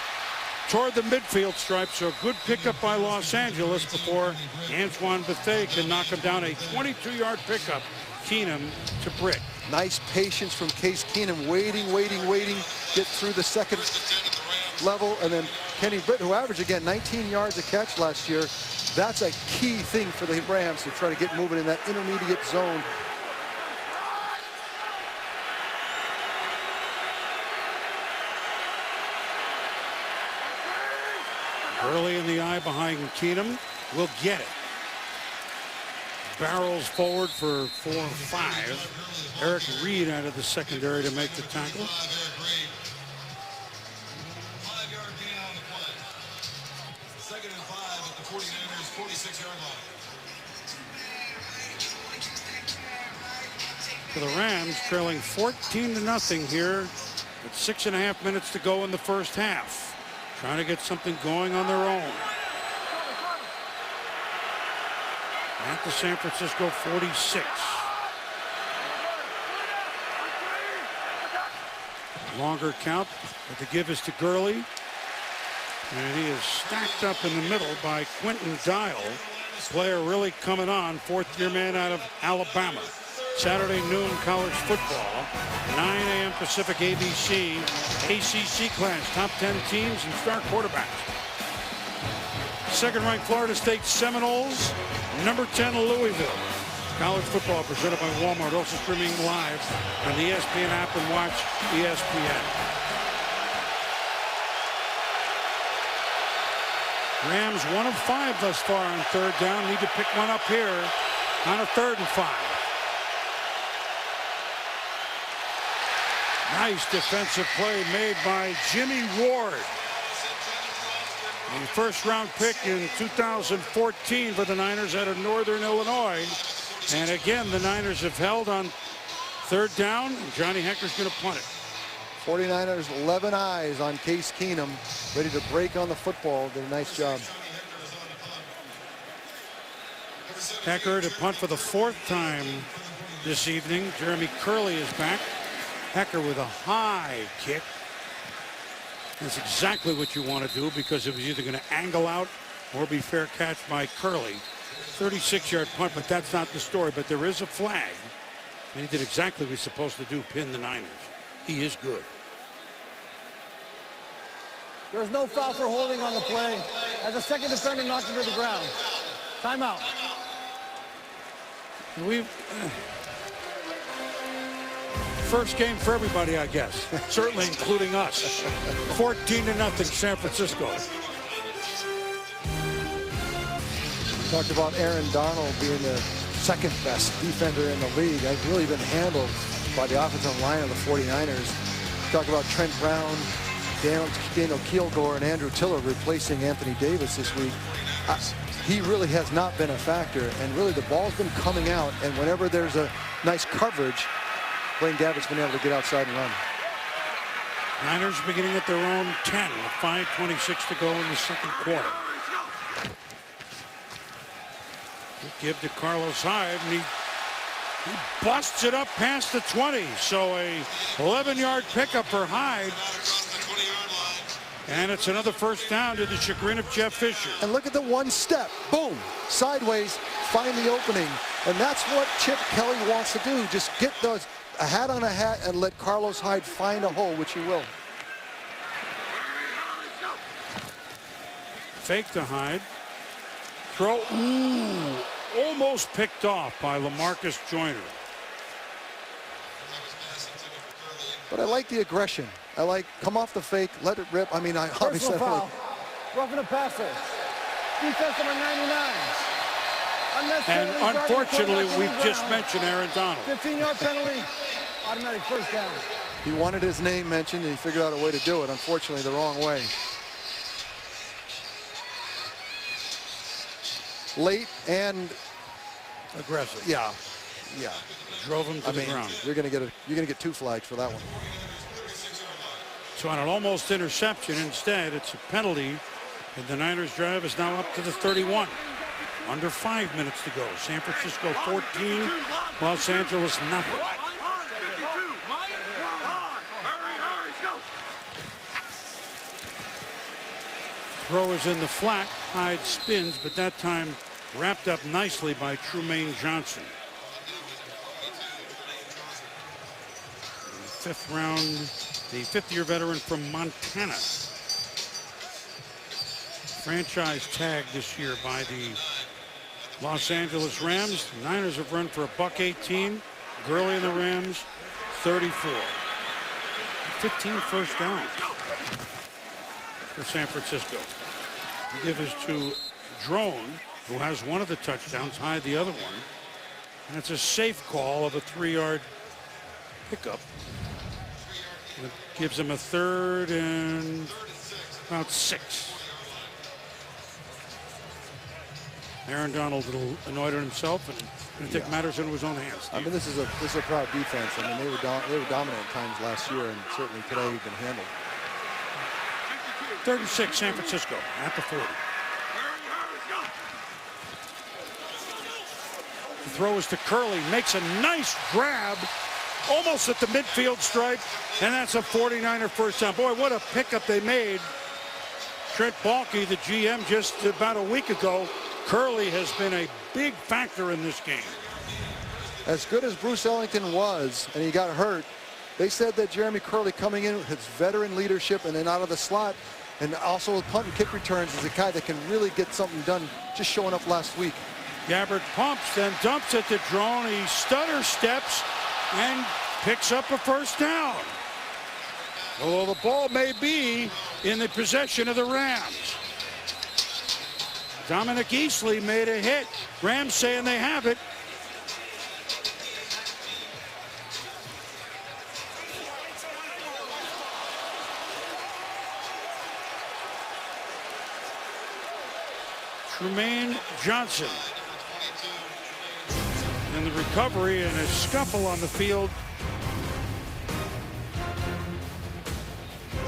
toward the midfield stripe. So a good pickup by Los Angeles before Antoine Bethea can knock him down. A 22-yard pickup. Keenum to Britt. Nice patience from Case Keenum, waiting, get through the second level, and then Kenny Britt, who averaged, again, 19 yards a catch last year. That's a key thing for the Rams to try to get moving in that intermediate zone. Early in the eye behind Keenum. Will get it. Barrels forward for 4 or 5. Eric Reed out of the secondary to make the tackle. 5-yard gain on the play. 2nd and 5 at the 49ers 46-yard line. For the Rams, trailing 14-0 here with 6.5 minutes to go in the first half. Trying to get something going on their own. At the San Francisco 46. Longer count, but the give is to Gurley. And he is stacked up in the middle by Quentin Dial. Player really coming on, 4th-year man out of Alabama. Saturday noon college football, 9 a.m. Pacific ABC, ACC class, top 10 teams and star quarterbacks. 2nd-ranked Florida State Seminoles, number 10 Louisville. College football presented by Walmart, also streaming live on the ESPN app and watch ESPN. Rams 1 of 5 thus far on 3rd down. Need to pick one up here on a 3rd and 5. Nice defensive play made by Jimmy Ward. A 1st-round pick in 2014 for the Niners out of Northern Illinois. And again, the Niners have held on 3rd down. And Johnny Hector's going to punt it. 49ers, 11 eyes on Case Keenum, ready to break on the football. Did a nice job. Hecker to punt for the 4th time this evening. Jeremy Curley is back. Hecker with a high kick. That's exactly what you want to do because it was either going to angle out or be fair catch by Curley. 36-yard punt, but that's not the story. But there is a flag. And he did exactly what he's supposed to do, pin the Niners. He is good. There's no foul for holding on the play as a 2nd defender knocked him to the ground. Timeout. First game for everybody, I guess. Certainly including us. 14-0 San Francisco. We talked about Aaron Donald being the 2nd best defender in the league. I've really been handled by the offensive line of the 49ers. We talked about Trent Brown, Daniel Kilgore, and Andrew Tiller replacing Anthony Davis this week. He really has not been a factor, and really the ball's been coming out, and whenever there's a nice coverage, Blaine Gabbert's been able to get outside and run. Niners beginning at their own 10 with 5:26 to go in the 2nd quarter. Give to Carlos Hyde, and he busts it up past the 20. So a 11-yard pickup for Hyde. And it's another 1st down to the chagrin of Jeff Fisher. And look at the 1 step. Boom. Sideways, find the opening. And that's what Chip Kelly wants to do. Just get those a hat on a hat and let Carlos Hyde find a hole, which he will. Fake to Hyde. Throw. Ooh. Almost picked off by LaMarcus Joyner. But I like the aggression. I like come off the fake, let it rip. I mean, I obviously Personal foul. Roughing the passer. Defense number 99. And unfortunately, we've just mentioned Aaron Donald. 15-yard penalty. Automatic first down. He wanted his name mentioned, and he figured out a way to do it. Unfortunately, the wrong way. Late and aggressive. Yeah. Drove him to the ground. You're gonna get 2 flags for that one. So on an almost interception, instead, it's a penalty, and the Niners drive is now up to the 31. Under 5 minutes to go. San Francisco 14, Los Angeles nothing. Throw is in the flat. Hyde spins, but that time wrapped up nicely by Trumaine Johnson. Fifth round, the fifth-year veteran from Montana. Franchise tag this year by the Los Angeles Rams. The Niners have run for $118. Gurley and the Rams, 34. 15 first downs for San Francisco. The give is to Drone, who has one of the touchdowns, Hyde the other one. And it's a safe call of a 3-yard pickup. It gives him a 3rd and about 6. Aaron Donald a little annoyed at himself and going to take matters into his own hands. Steve. I mean, this is a proud defense. I mean, they were dominant at times last year, and certainly today have been handled. 36 San Francisco at the 40. The throw is to Curley, makes a nice grab almost at the midfield stripe, and that's a 49er first down. Boy, what a pickup they made. Trent Baalke, the GM, just about a week ago. Curley has been a big factor in this game. As good as Bruce Ellington was, and he got hurt, they said that Jeremy Curley coming in with his veteran leadership and then out of the slot, and also with punt and kick returns, is a guy that can really get something done, just showing up last week. Gabbert pumps, then dumps it to Drone. He stutter steps and picks up a first down. Although the ball may be in the possession of the Rams. Dominic Easley made a hit. Rams saying they have it. Trumaine Johnson. And the recovery and a scuffle on the field.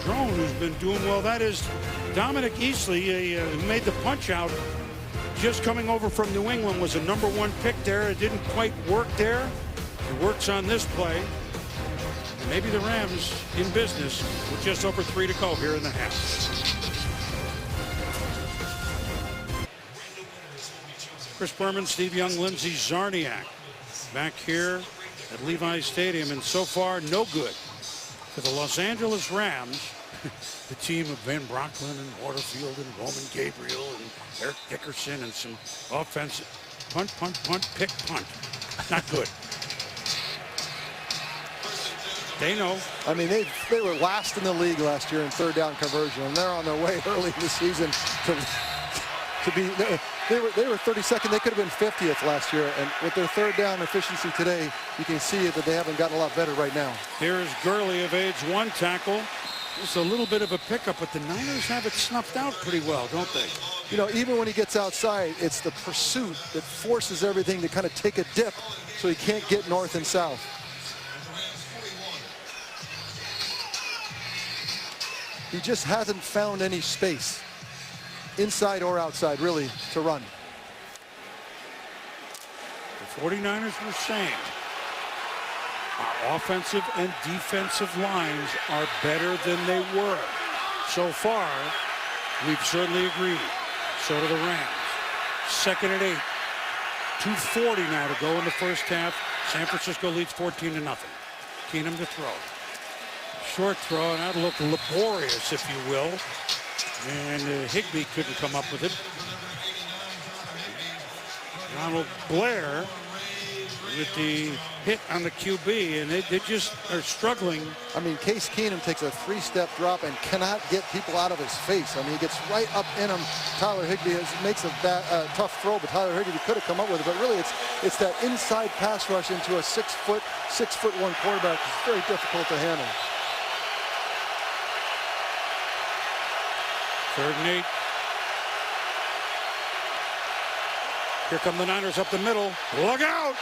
Drone, who's been doing well, that is Dominic Easley, who made the punch out, just coming over from New England, was a #1 pick there. It didn't quite work there. It works on this play. And maybe the Rams in business with just over 3 to go here in the half. Chris Berman, Steve Young, Lindsey Czarniak back here at Levi's Stadium, and so far no good for the Los Angeles Rams. The team of Van Brocklin and Waterfield and Roman Gabriel and Eric Dickerson and some offensive punt, pick, punt. Not good. They know. I mean, they were last in the league last year in 3rd down conversion, and they're on their way early in the season to be. They were 32nd. They could have been 50th last year, and with their 3rd down efficiency today, you can see that they haven't gotten a lot better right now. Here's Gurley evades 1 tackle. Just a little bit of a pickup, but the Niners have it snuffed out pretty well, don't they? You know, even when he gets outside, it's the pursuit that forces everything to kind of take a dip so he can't get north and south. He just hasn't found any space, inside or outside, really, to run. The 49ers were saying our offensive and defensive lines are better than they were. So far, we've certainly agreed. So do the Rams. 2nd and 8. 2:40 now to go in the first half. San Francisco leads 14-0. Keenum to throw. Short throw, and that'll look laborious, if you will. And Higbee couldn't come up with it. Ronald Blair with the hit on the QB, and they just are struggling. I mean, Case Keenum takes a 3-step drop and cannot get people out of his face. I mean, he gets right up in him. Tyler Higbee makes a tough throw, but Tyler Higbee could have come up with it. But really, it's that inside pass rush into a 6'1" quarterback. It's very difficult to handle. 3rd and 8. Here come the Niners up the middle. Look out!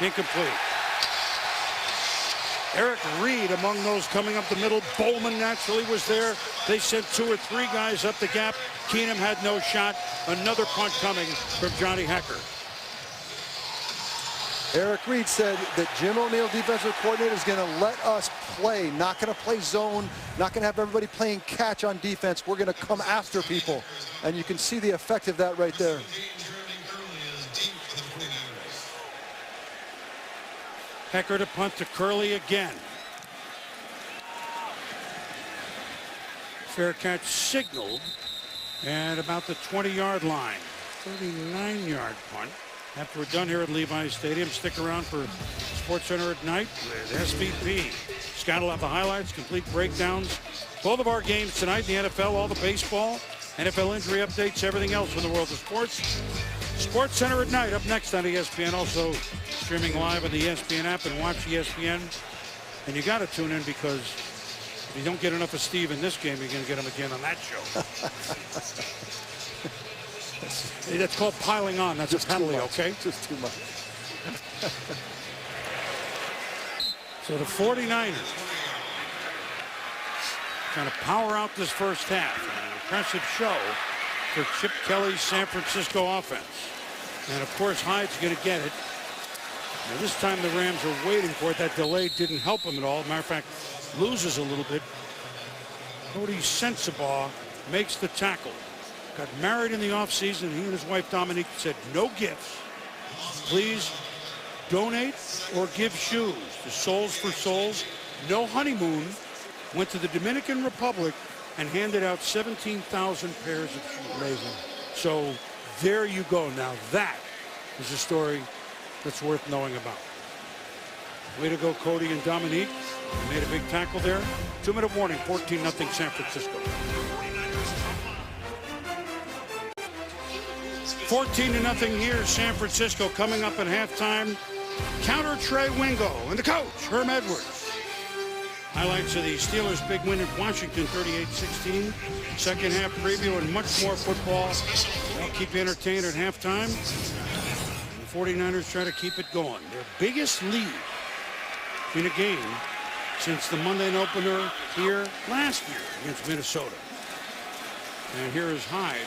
Incomplete. Eric Reed among those coming up the middle. Bowman naturally was there. They sent 2 or 3 guys up the gap. Keenum had no shot. Another punt coming from Johnny Hecker. Eric Reed said that Jim O'Neill, defensive coordinator, is going to let us play. Not going to play zone. Not going to have everybody playing catch on defense. We're going to come after people. And you can see the effect of that right there. Hecker to punt to Curley again. Fair catch signaled. And about the 20-yard line. 39-yard punt. After we're done here at Levi's Stadium, stick around for SportsCenter at Night with SVP. Scott will have the highlights, complete breakdowns. Both of our games tonight in the NFL, all the baseball, NFL injury updates, everything else from the world of sports. SportsCenter at Night up next on ESPN. Also streaming live on the ESPN app and watch ESPN. And you got to tune in because if you don't get enough of Steve in this game, you're going to get him again on that show. That's called piling on. That's just a penalty, okay? Just too much. So the 49ers kind of power out this first half. An impressive show for Chip Kelly's San Francisco offense. And of course, Hyde's going to get it. Now, this time the Rams are waiting for it. That delay didn't help him at all. Matter of fact, loses a little bit. Cody Sensabaugh makes the tackle. Got married in the offseason. He and his wife Dominique said no gifts. Please donate or give shoes to Souls for Souls. No honeymoon. Went to the Dominican Republic and handed out 17,000 pairs of shoes. Amazing. So there you go. Now that is a story that's worth knowing about. Way to go, Cody and Dominique. They made a big tackle there. 2-minute warning, 14-0 San Francisco. 14-0 here, San Francisco coming up at halftime. Counter Trey Wingo and the coach, Herm Edwards. Highlights of the Steelers' big win at Washington, 38-16. Second half preview and much more football. They'll keep you entertained at halftime. The 49ers try to keep it going. Their biggest lead in a game since the Monday night opener here last year against Minnesota. And here is Hyde.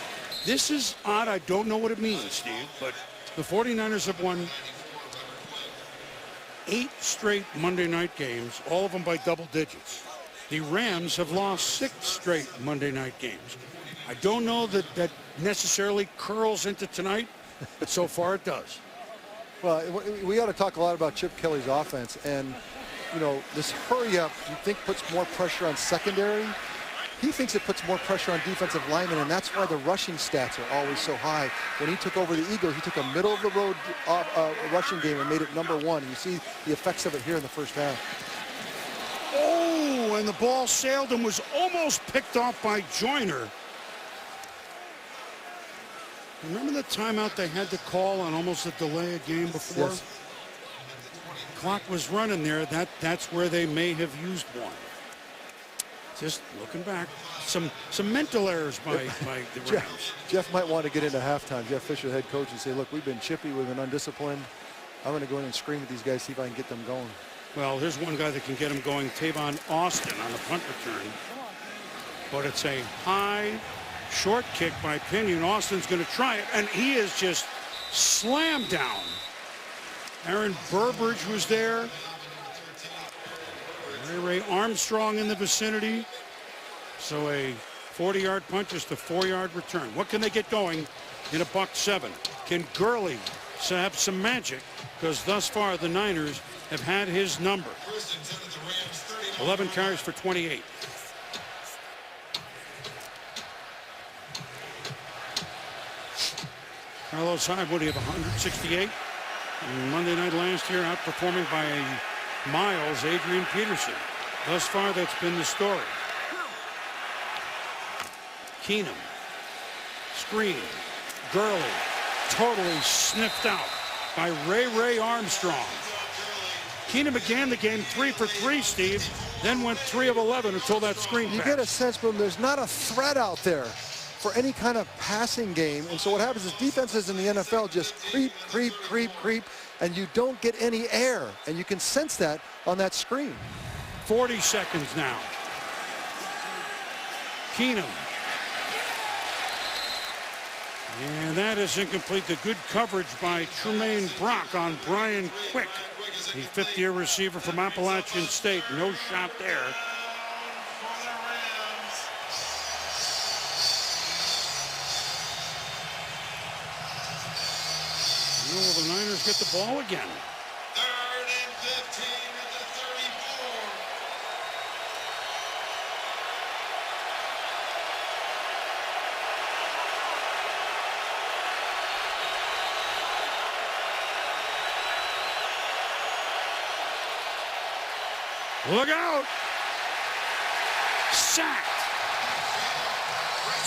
This is odd. I don't know what it means, Steve, but the 49ers have won 8 straight Monday night games, all of them by double digits. The Rams have lost 6 straight Monday night games. I don't know that that necessarily curls into tonight, but so far it does. Well, we ought to talk a lot about Chip Kelly's offense, and you know, this hurry up you think puts more pressure on secondary. He thinks it puts more pressure on defensive linemen, and that's why the rushing stats are always so high. When he took over the Eagles, he took a middle-of-the-road rushing game and made it #1. And you see the effects of it here in the first half. Oh, and the ball sailed and was almost picked off by Joyner. Remember the timeout they had to call on almost a delay a game before? Yes. Clock was running there. That's where they may have used one. Just looking back, some mental errors by the Rams. Jeff might want to get into halftime. Jeff Fisher, head coach, and say, look, we've been chippy, we've been undisciplined. I'm going to go in and scream at these guys, see if I can get them going. Well, here's one guy that can get them going, Tavon Austin on the punt return. But it's a high, short kick by Pinion. Austin's going to try it, and he is just slammed down. Aaron Burbridge was there. Ray Armstrong in the vicinity. So a 40-yard punt, just a 4-yard return. What can they get going in a $7? Can Gurley have some magic? Because thus far the Niners have had his number. 11 carries for 28. Carlos Hyde, what do you have, 168? And Monday night last year, outperforming by miles Adrian Peterson. Thus far, that's been the story. Keenum. Screen. Gurley. Totally sniffed out by Ray Armstrong. Keenum began the game 3 for 3, Steve, then went 3 of 11 until that screen pass. You get a sense from there's not a threat out there for any kind of passing game. And so what happens is defenses in the NFL just creep, and you don't get any air. And you can sense that on that screen. 40 seconds now. Keenum. And that is incomplete. The good coverage by Trumaine Brock on Brian Quick, the fifth-year receiver from Appalachian State. No shot there. Will the Niners get the ball again? 3rd and 15 at the 34. Look out! Sacked.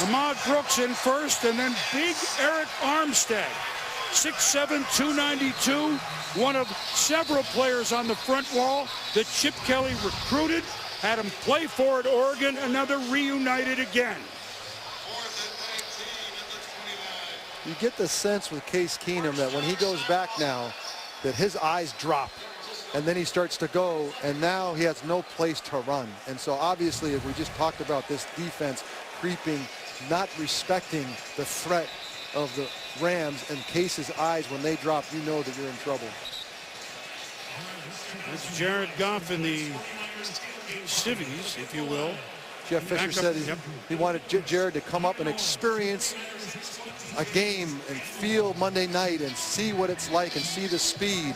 Ahmad Brooks in first, and then big Eric Armstead. 6'7", 292, one of several players on the front wall that Chip Kelly recruited, had him play for at Oregon, and now they're reunited again. 4th and 19 at the 29. You get the sense with Case Keenum that when he goes back now, that his eyes drop. And then he starts to go, and now he has no place to run. And so obviously, as we just talked about, this defense creeping, not respecting the threat of the Rams, and Case's eyes, when they drop, you know that you're in trouble. That's Jared Goff in the civvies, if you will. Jeff Fisher said he wanted Jared to come up and experience a game and feel Monday night and see what it's like and see the speed.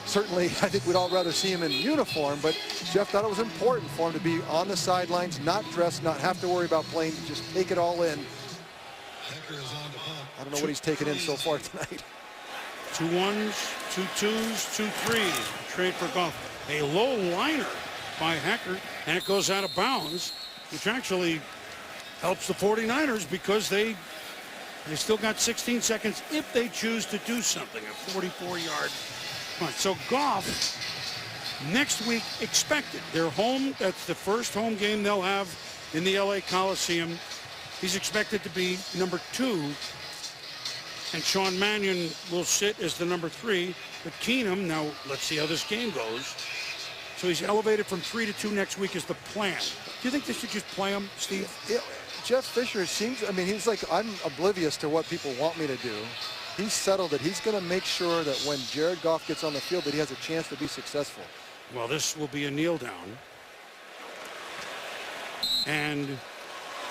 Certainly, I think we'd all rather see him in uniform, but Jeff thought it was important for him to be on the sidelines, not dressed, not have to worry about playing, just take it all in. I don't know what he's taken in so far tonight. 2 1s, 2 2s, 2 3s. Trade for Goff. A low liner by Hacker, and it goes out of bounds, which actually helps the 49ers because they still got 16 seconds if they choose to do something. A 44-yard punt. So Goff, next week expected. They're home. That's the first home game they'll have in the LA Coliseum. He's expected to be number 2. And Sean Mannion will sit as the number 3. But Keenum, now let's see how this game goes. So he's elevated from 3 to 2 next week is the plan. Do you think they should just play him, Steve? Yeah, Jeff Fisher seems, I mean, he's like, I'm oblivious to what people want me to do. He's settled that he's going to make sure that when Jared Goff gets on the field that he has a chance to be successful. Well, this will be a kneel down. And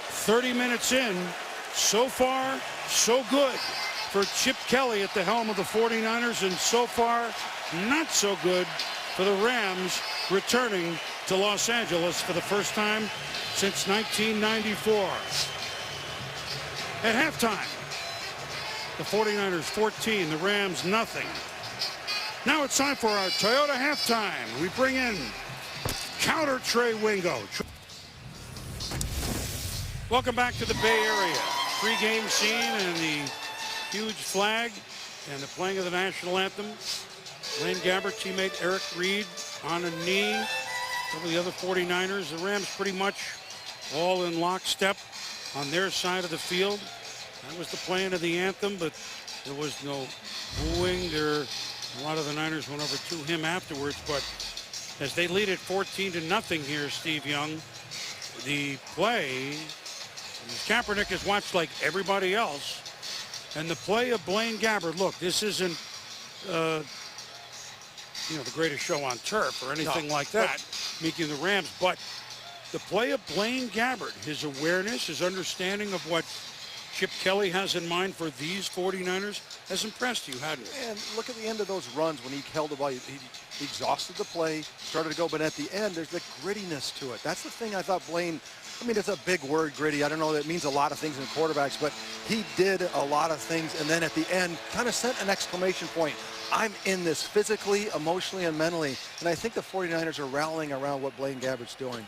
30 minutes in, so far, so good for Chip Kelly at the helm of the 49ers, and so far, not so good for the Rams returning to Los Angeles for the first time since 1994. At halftime, the 49ers 14, the Rams nothing. Now it's time for our Toyota halftime. We bring in counter Trey Wingo. Welcome back to the Bay Area. Pre-game scene and the huge flag and the playing of the national anthem. Blaine Gabbert, teammate Eric Reed on a knee. Some of the other 49ers. The Rams pretty much all in lockstep on their side of the field. That was the playing of the anthem, but there was no booing. A lot of the Niners went over to him afterwards, but as they lead it 14-0 here, Steve Young, the play, Kaepernick has watched like everybody else, and the play of Blaine Gabbert, look, this isn't, the greatest show on turf or anything like that, making the Rams, but the play of Blaine Gabbert, his awareness, his understanding of what Chip Kelly has in mind for these 49ers has impressed you, hadn't it? And look at the end of those runs when he held the ball. He exhausted the play, started to go, but at the end, there's the grittiness to it. That's the thing I thought Blaine, I mean, it's a big word, gritty. I don't know, that means a lot of things in quarterbacks, but he did a lot of things, and then at the end, kind of sent an exclamation point. I'm in this physically, emotionally, and mentally, and I think the 49ers are rallying around what Blaine Gabbert's doing.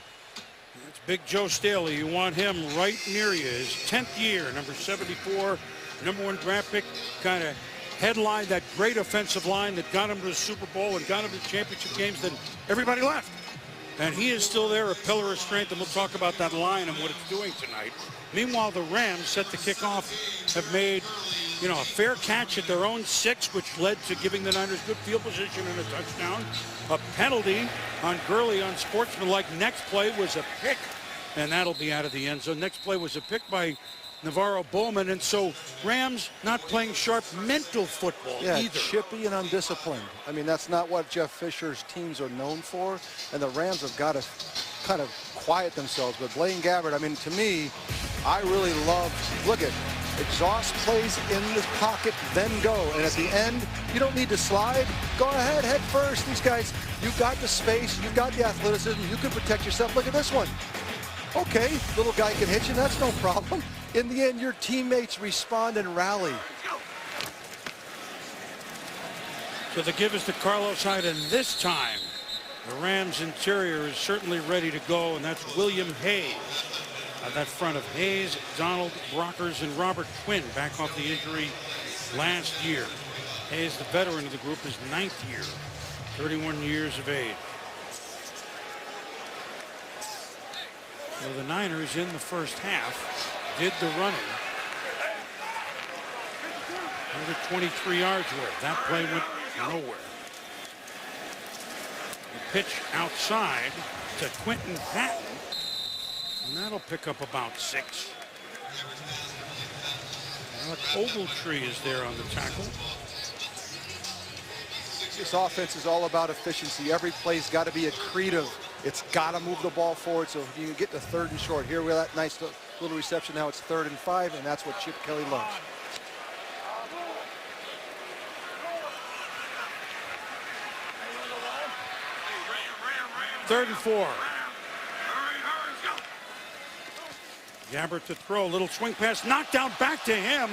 It's Big Joe Staley. You want him right near you. His 10th year, number 74, number 1 draft pick, kind of headlined that great offensive line that got him to the Super Bowl and got him to championship games. Then everybody left. And he is still there, a pillar of strength, and we'll talk about that line and what it's doing tonight. Meanwhile, the Rams, set to kick off, have made, you know, a fair catch at their own 6, which led to giving the Niners good field position and a touchdown. A penalty on Gurley on sportsmanlike. Next play was a pick, and that'll be out of the end zone. Next play was a pick by Navarro Bowman, and so Rams not playing sharp mental football either. Chippy and undisciplined. I mean, that's not what Jeff Fisher's teams are known for, and the Rams have got to kind of quiet themselves. But Blaine Gabbert, I mean, to me, I really love, look at, exhaust plays in the pocket, then go. And at the end, you don't need to slide. Go ahead, head first. These guys, you've got the space, you've got the athleticism, you can protect yourself. Look at this one. Okay, little guy can hit you, that's no problem. In the end, your teammates respond and rally. So the give is to Carlos Hyde, and this time the Rams interior is certainly ready to go, and that's William Hayes. That front of Hayes, Donald Brockers, and Robert Quinn back off the injury last year. Hayes, the veteran of the group, is 9th year, 31 years of age. So the Niners in the first half did the running. Under 23 yards worth. That play went nowhere. The pitch outside to Quentin Patton. And that'll pick up about 6. Ogletree is there on the tackle. This offense is all about efficiency. Every play's got to be accretive. It's got to move the ball forward so you can get to 3rd and short. Here we have that nice little reception. Now it's 3rd and 5, and that's what Chip Kelly loves. Third and 4. Gabbert to throw, a little swing pass, knocked down back to him.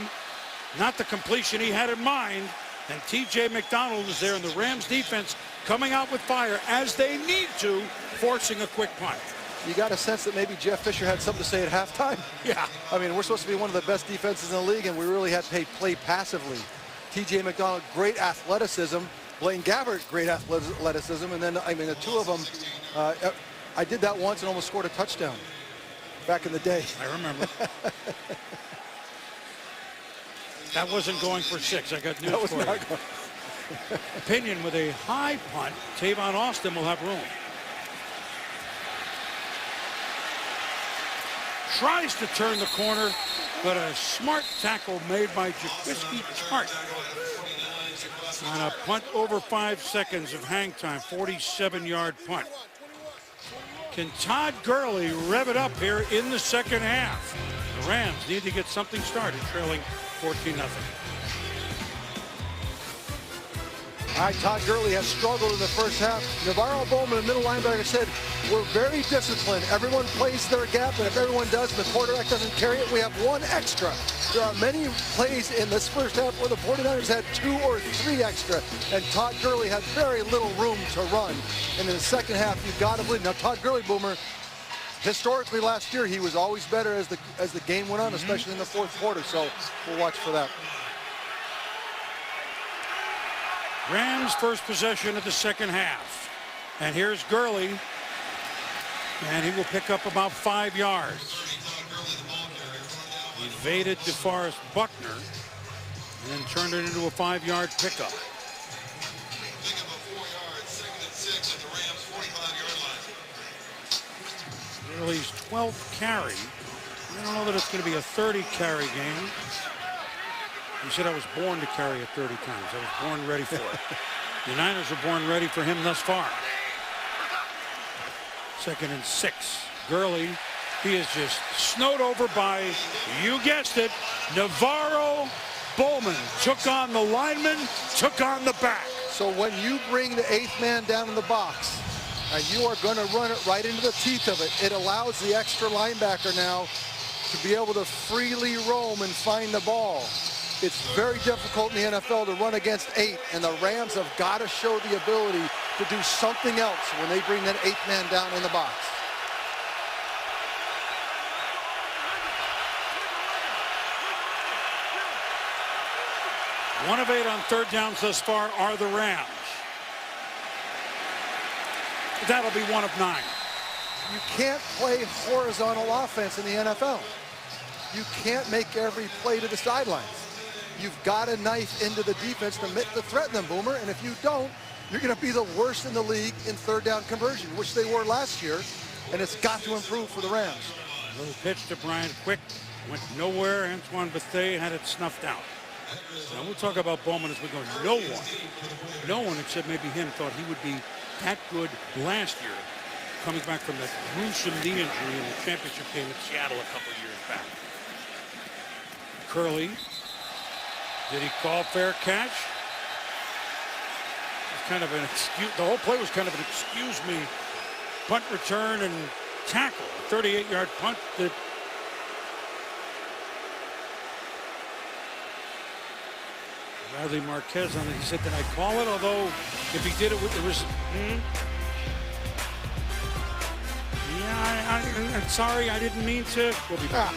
Not the completion he had in mind. And T.J. McDonald is there in the Rams defense coming out with fire as they need to, forcing a quick punt. You got a sense that maybe Jeff Fisher had something to say at halftime? Yeah. I mean, we're supposed to be one of the best defenses in the league, and we really had to play passively. T.J. McDonald, great athleticism. Blaine Gabbert, great athleticism. And then, I mean, the two of them, I did that once and almost scored a touchdown back in the day. I remember. That wasn't going for 6. I got news for you. Opinion with a high punt. Tavon Austin will have room. Tries to turn the corner, but a smart tackle made by Jaquiski Tartt. On a punt over 5 seconds of hang time, 47-yard punt. Can Todd Gurley rev it up here in the second half? The Rams need to get something started, trailing 14-0. All right, Todd Gurley has struggled in the first half. Navarro Bowman, the middle linebacker, said, we're very disciplined. Everyone plays their gap, and if everyone does and the quarterback doesn't carry it, we have 1 extra. There are many plays in this first half where the 49ers had 2 or 3 extra, and Todd Gurley had very little room to run. And in the second half, you've got to believe. Now, Todd Gurley, Boomer, historically last year, he was always better as the game went on, especially in the fourth quarter, so we'll watch for that. Rams first possession of the second half. And here's Gurley. And he will pick up about 5 yards. Evaded DeForest Buckner. And then turned it into a 5-yard pickup. Gurley's 12th carry. I don't know that it's going to be a 30-carry game. He said, I was born to carry it 30 times. I was born ready for it. The Niners are born ready for him thus far. 2nd and 6. Gurley He is just snowed over by, you guessed it, Navarro Bowman. Took on the lineman, took on the back. So when you bring the 8th man down in the box, and you are going to run it right into the teeth of it, it allows the extra linebacker now to be able to freely roam and find the ball. It's very difficult in the NFL to run against 8, and the Rams have got to show the ability to do something else when they bring that 8th man down in the box. One of 8 on 3rd downs thus far are the Rams. That'll be 1 of 9. You can't play horizontal offense in the NFL. You can't make every play to the sidelines. You've got to knife into the defense to threaten them, Boomer, and if you don't, you're going to be the worst in the league in 3rd down conversion, which they were last year, and it's got to improve for the Rams. A little pitch to Brian Quick, went nowhere. Antoine Bethea had it snuffed out. Now we'll talk about Bowman as we go. No one except maybe him thought he would be that good last year, coming back from that gruesome knee injury in the championship game in Seattle a couple years back. Curley, did he call fair catch? It's kind of an excuse. The whole play was kind of an excuse me punt return and tackle. 38-yard punt that Bradley Marquez on it. He said, did I call it? Although, if he did it was, yeah, I'm sorry, I didn't mean to. We'll be back.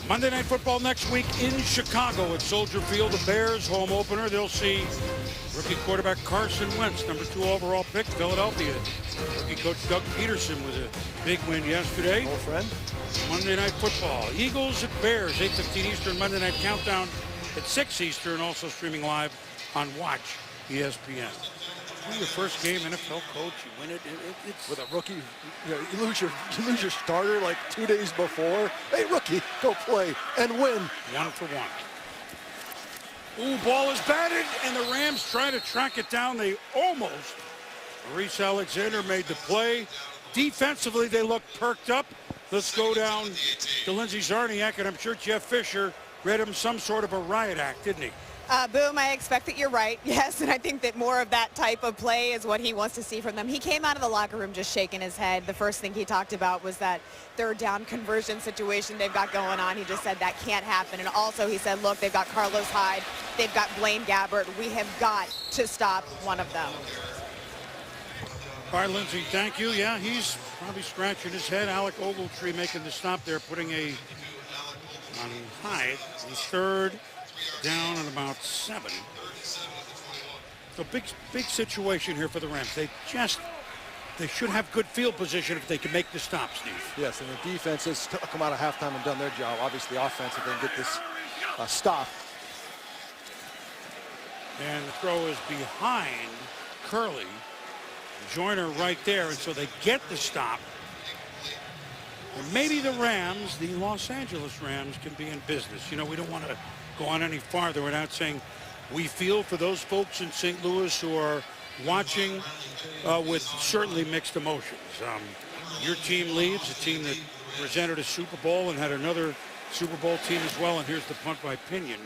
Monday Night Football next week in Chicago at Soldier Field. The Bears home opener. They'll see rookie quarterback Carson Wentz, number 2 overall pick, Philadelphia. Rookie coach Doug Peterson with a big win yesterday. Old friend. Monday Night Football. Eagles at Bears, 8:15 Eastern. Monday Night Countdown at 6 Eastern. Also streaming live on Watch ESPN. Your first game, NFL coach, you win it. It's with a rookie. You lose your starter like 2 days before. Hey, rookie, go play and win. 1 for 1. Ooh, ball is batted, and the Rams try to track it down. They almost. Maurice Alexander made the play. Defensively, they look perked up. Let's go down to Lindsey Czarniak, and I'm sure Jeff Fisher read him some sort of a riot act, didn't he? Boom, I expect that you're right. Yes, and I think that more of that type of play is what he wants to see from them. He came out of the locker room just shaking his head. The first thing he talked about was that 3rd down conversion situation they've got going on. He just said that can't happen. And also he said, look, they've got Carlos Hyde. They've got Blaine Gabbert. We have got to stop one of them. All right, Lindsey, thank you. Yeah, he's probably scratching his head. Alec Ogletree making the stop there, putting a on Hyde. He's 3rd down on about 7. So big situation here for the Rams. They should have good field position if they can make the stop, Steve. Yes, and the defense has come out of halftime and done their job. Obviously, offense, if they can get this stop. And the throw is behind Curley. Joyner right there, and so they get the stop. And maybe the Rams, the Los Angeles Rams, can be in business. You know, we don't want to go on any farther without saying we feel for those folks in St. Louis who are watching with certainly mixed emotions. Your team leads, a team that presented a Super Bowl and had another Super Bowl team as well. And here's the punt by Pinion.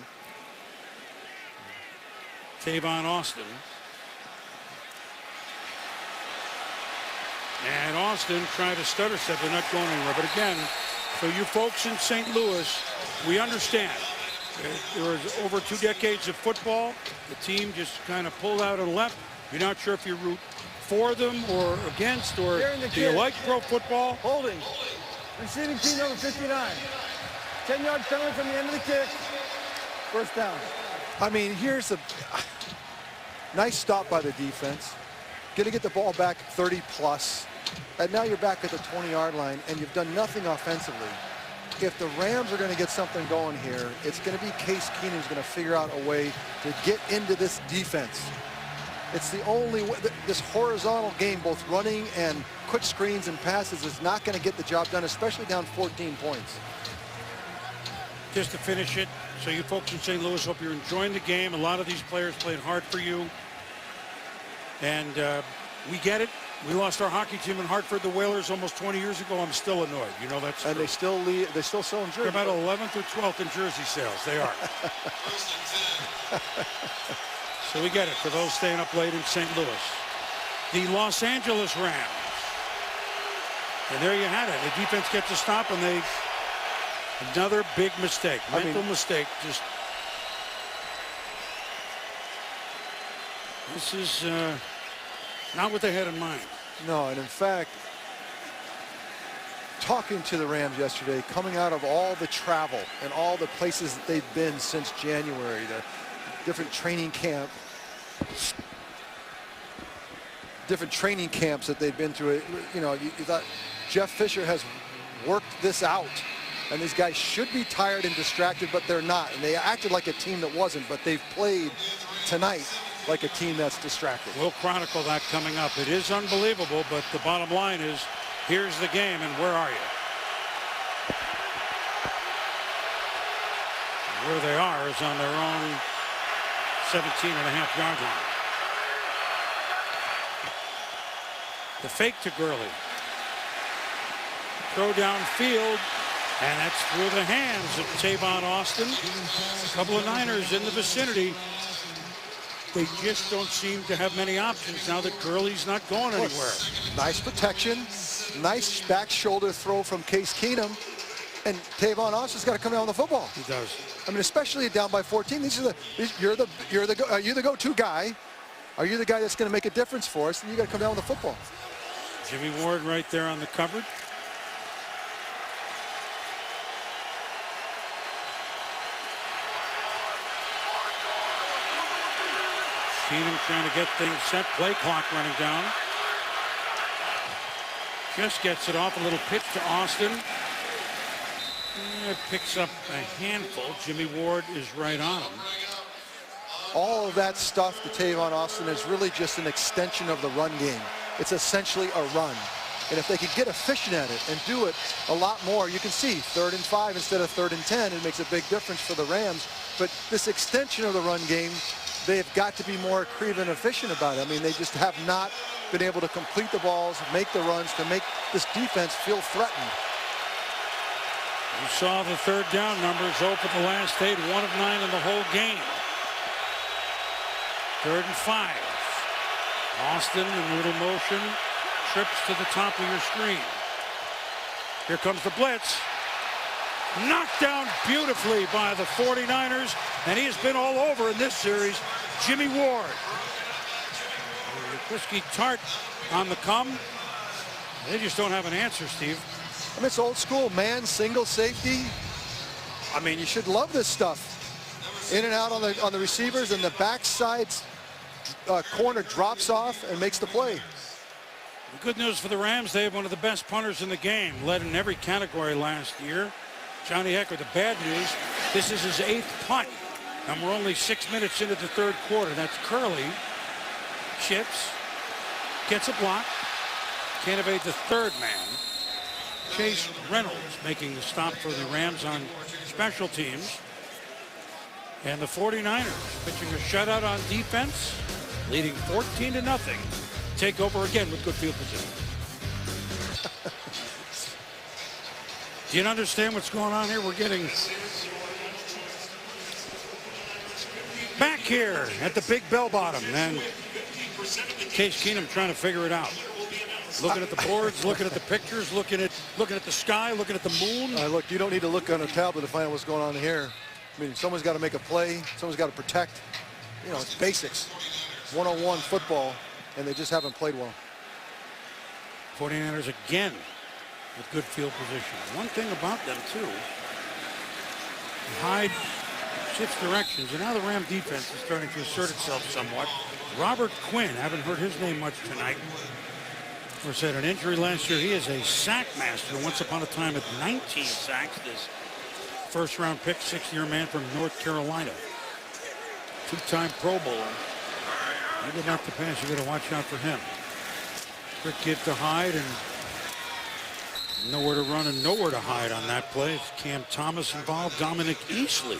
Tavon Austin. And Austin trying to stutter step. They're not going anywhere. But again, so you folks in St. Louis, we understand. There was over 2 decades of football. The team just kind of pulled out and left. You're not sure if you root for them or against, or do you like pro football? Holding. Receiving team number 59. 10-yard penalty from the end of the kick. 1st down. I mean, here's a nice stop by the defense. Going to get the ball back 30 plus. And now you're back at the 20-yard line, and you've done nothing offensively. If the Rams are going to get something going here, it's going to be Case Keenum who's going to figure out a way to get into this defense. It's the only way. This horizontal game, both running and quick screens and passes, is not going to get the job done, especially down 14 points. Just to finish it, so you folks in St. Louis, hope you're enjoying the game. A lot of these players playing hard for you. And we get it. We lost our hockey team in Hartford, the Whalers, almost 20 years ago. I'm still annoyed. You know that's And true. they still sell in They're jerseys. about 11th or 12th in jersey sales. They are. So we get it for those staying up late in St. Louis. The Los Angeles Rams. And there you had it. The defense gets a stop, and they another big mistake. Mental mistake. Just this is not what they had in mind. No, and in fact, talking to the Rams yesterday, coming out of all the travel and all the places that they've been since January, the different training camps that they've been through. You know, you thought Jeff Fisher has worked this out, and these guys should be tired and distracted, but they're not. And they acted like a team that wasn't, but they've played tonight like a team that's distracted. We'll chronicle that coming up. It is unbelievable, but the bottom line is, here's the game, and where are you? Where they are is on their own 17.5-yard line. The fake to Gurley. Throw downfield, and that's through the hands of Tavon Austin. A couple of Niners in the vicinity. They just don't seem to have many options now that Gurley's not going anywhere. Nice protection, nice back shoulder throw from Case Keenum, and Tavon Austin's got to come down with the football. He does. I mean, especially down by 14. You're the go-to guy. Are you the guy that's going to make a difference for us? And you got to come down with the football. Jimmy Ward right there on the cover. Keenum trying to get things set. Play clock running down. Just gets it off. A little pitch to Austin. It picks up a handful. Jimmy Ward is right on him. All of that stuff to Tavon Austin is really just an extension of the run game. It's essentially a run. And if they could get efficient at it and do it a lot more, you can see 3rd and 5 instead of 3rd and 10. It makes a big difference for the Rams. But this extension of the run game, they've got to be more creative and efficient about it. I mean, they just have not been able to complete the balls, make the runs, to make this defense feel threatened. You saw the 3rd down numbers open the last 8, 1 of 9 in the whole game. 3rd and 5. Austin in a little motion, trips to the top of your screen. Here comes the blitz. Knocked down beautifully by the 49ers, and he has been all over in this series. Jimmy Ward. Whiskey Tart on the come. They just don't have an answer, Steve. I mean, it's old school, man, single safety. I mean, you should love this stuff. In and out on the receivers, and the backside corner drops off and makes the play. The good news for the Rams, they have one of the best punters in the game, led in every category last year. Johnny Hekker. The bad news, this is his 8th punt, and we're only 6 minutes into the 3rd quarter. That's Curley. Chips, gets a block, can't evade the 3rd man. Chase Reynolds making the stop for the Rams on special teams. And the 49ers pitching a shutout on defense, leading 14-0. Take over again with good field position. Do you understand what's going on here? We're getting back here at the big bell bottom, and Case Keenum trying to figure it out. Looking at the boards, looking at the pictures, looking at the sky, looking at the moon. Look, you don't need to look on a tablet to find out what's going on here. I mean, someone's got to make a play. Someone's got to protect. You know, it's basics. 101 football, and they just haven't played well. 49ers again with good field position. One thing about them, too, Hyde shifts directions, and now the Ram defense is starting to assert itself somewhat. Robert Quinn, haven't heard his name much tonight. Of course, had an injury last year. He is a sack master. Once upon a time at 19 sacks. This first-round pick, 6-year man from North Carolina. 2-time Pro Bowler. You didn't have to pass. You got to watch out for him. Quick give to Hyde, and nowhere to run and nowhere to hide on that play. It's Cam Thomas involved. Dominic Easley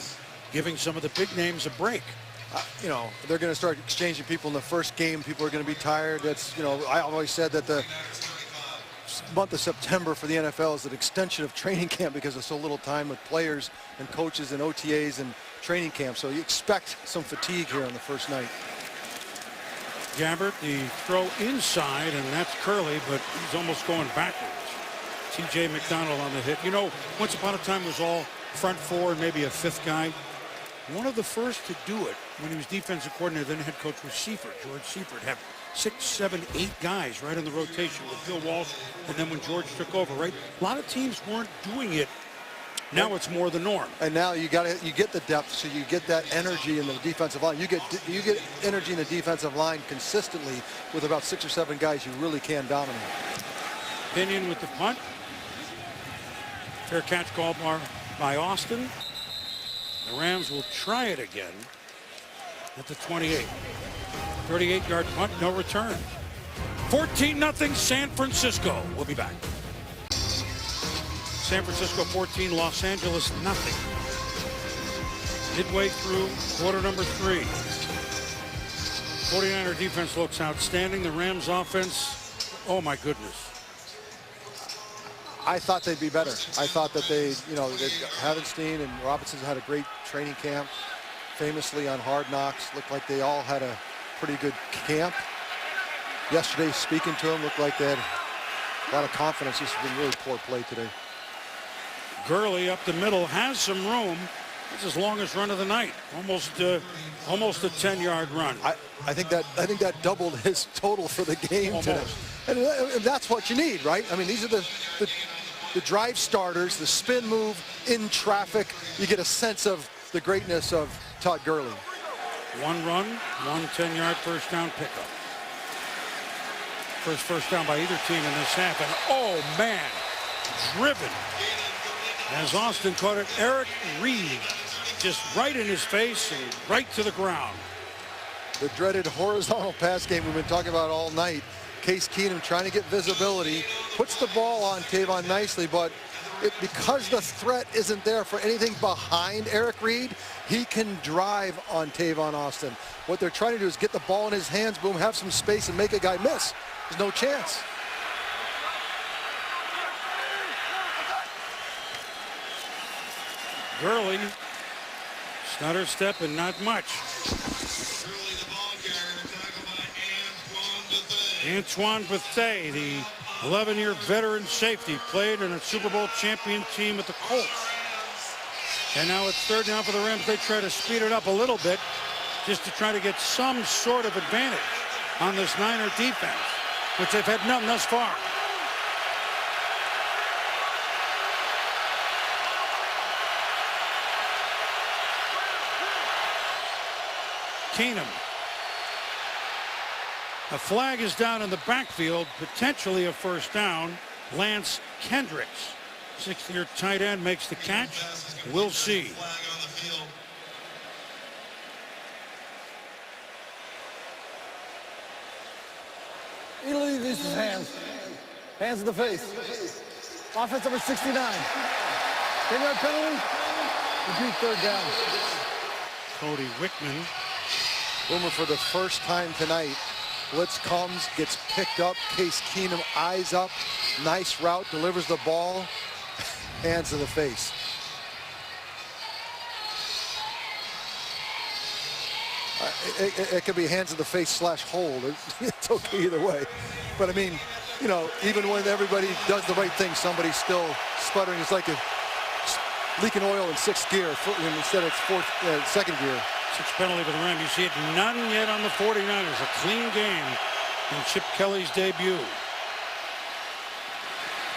giving some of the big names a break. You know, they're going to start exchanging people in the first game. People are going to be tired. That's, you know, I always said that the month of September for the NFL is an extension of training camp because there's so little time with players and coaches and OTAs and training camp. So you expect some fatigue here on the first night. Gabbert, the throw inside, and that's Curley, but he's almost going backwards. T.J. McDonald on the hit. You know, once upon a time it was all front four and maybe a fifth guy. One of the first to do it when he was defensive coordinator, then head coach was Seifert, George Seifert, have 6, 7, 8 guys right in the rotation with Bill Walsh, and then when George took over, right? A lot of teams weren't doing it. Now it's more the norm. And now you get the depth, so you get that energy in the defensive line. You get energy in the defensive line consistently with about 6 or 7 guys you really can dominate. Pinion with the punt. Fair catch called by Austin. The Rams will try it again at the 28. 38-yard punt, no return. 14-0 San Francisco. We'll be back. San Francisco 14, Los Angeles nothing. Midway through quarter number 3. 49er defense looks outstanding. The Rams offense, oh my goodness. I thought they'd be better. I thought that Havenstein and Robinson had a great training camp, famously on Hard Knocks. Looked like they all had a pretty good camp. Yesterday, speaking to them, looked like they had a lot of confidence. This has been really poor play today. Gurley up the middle has some room. It's his longest run of the night. Almost a 10-yard run. I think that doubled his total for the game today. And that's what you need, right? I mean, these are the drive starters, the spin move in traffic. You get a sense of the greatness of Todd Gurley. One run, one 10-yard first down pickup. First down by either team in this half. And oh man, driven. As Austin caught it, Eric Reed just right in his face and right to the ground. The dreaded horizontal pass game we've been talking about all night. Case Keenum trying to get visibility, puts the ball on Tavon nicely, but because the threat isn't there for anything behind Eric Reed, he can drive on Tavon Austin. What they're trying to do is get the ball in his hands, boom, have some space and make a guy miss. There's no chance. Gurley, stutter step and not much. Antoine Bethea, the 11-year veteran safety, played in a Super Bowl champion team with the Colts. And now it's third down for the Rams. They try to speed it up a little bit just to try to get some sort of advantage on this Niner defense, which they've had none thus far. Keenum. A flag is down in the backfield, potentially a first down. Lance Kendricks, 6th-year tight end, makes the catch. We'll see. Italy uses hands. Hands in the face. Offense number 69. 10-yard penalty. Repeat third down. Cody Wickman. Boomer for the first time tonight. Blitz comes, gets picked up. Case Keenum eyes up. Nice route, delivers the ball. Hands to the face. It could be hands to the face / hold. It's okay either way. But I mean, you know, even when everybody does the right thing, somebody's still sputtering. It's like leaking oil in 6th gear instead of second gear. 6th penalty for the Rams. You see it none yet on the 49ers. A clean game in Chip Kelly's debut.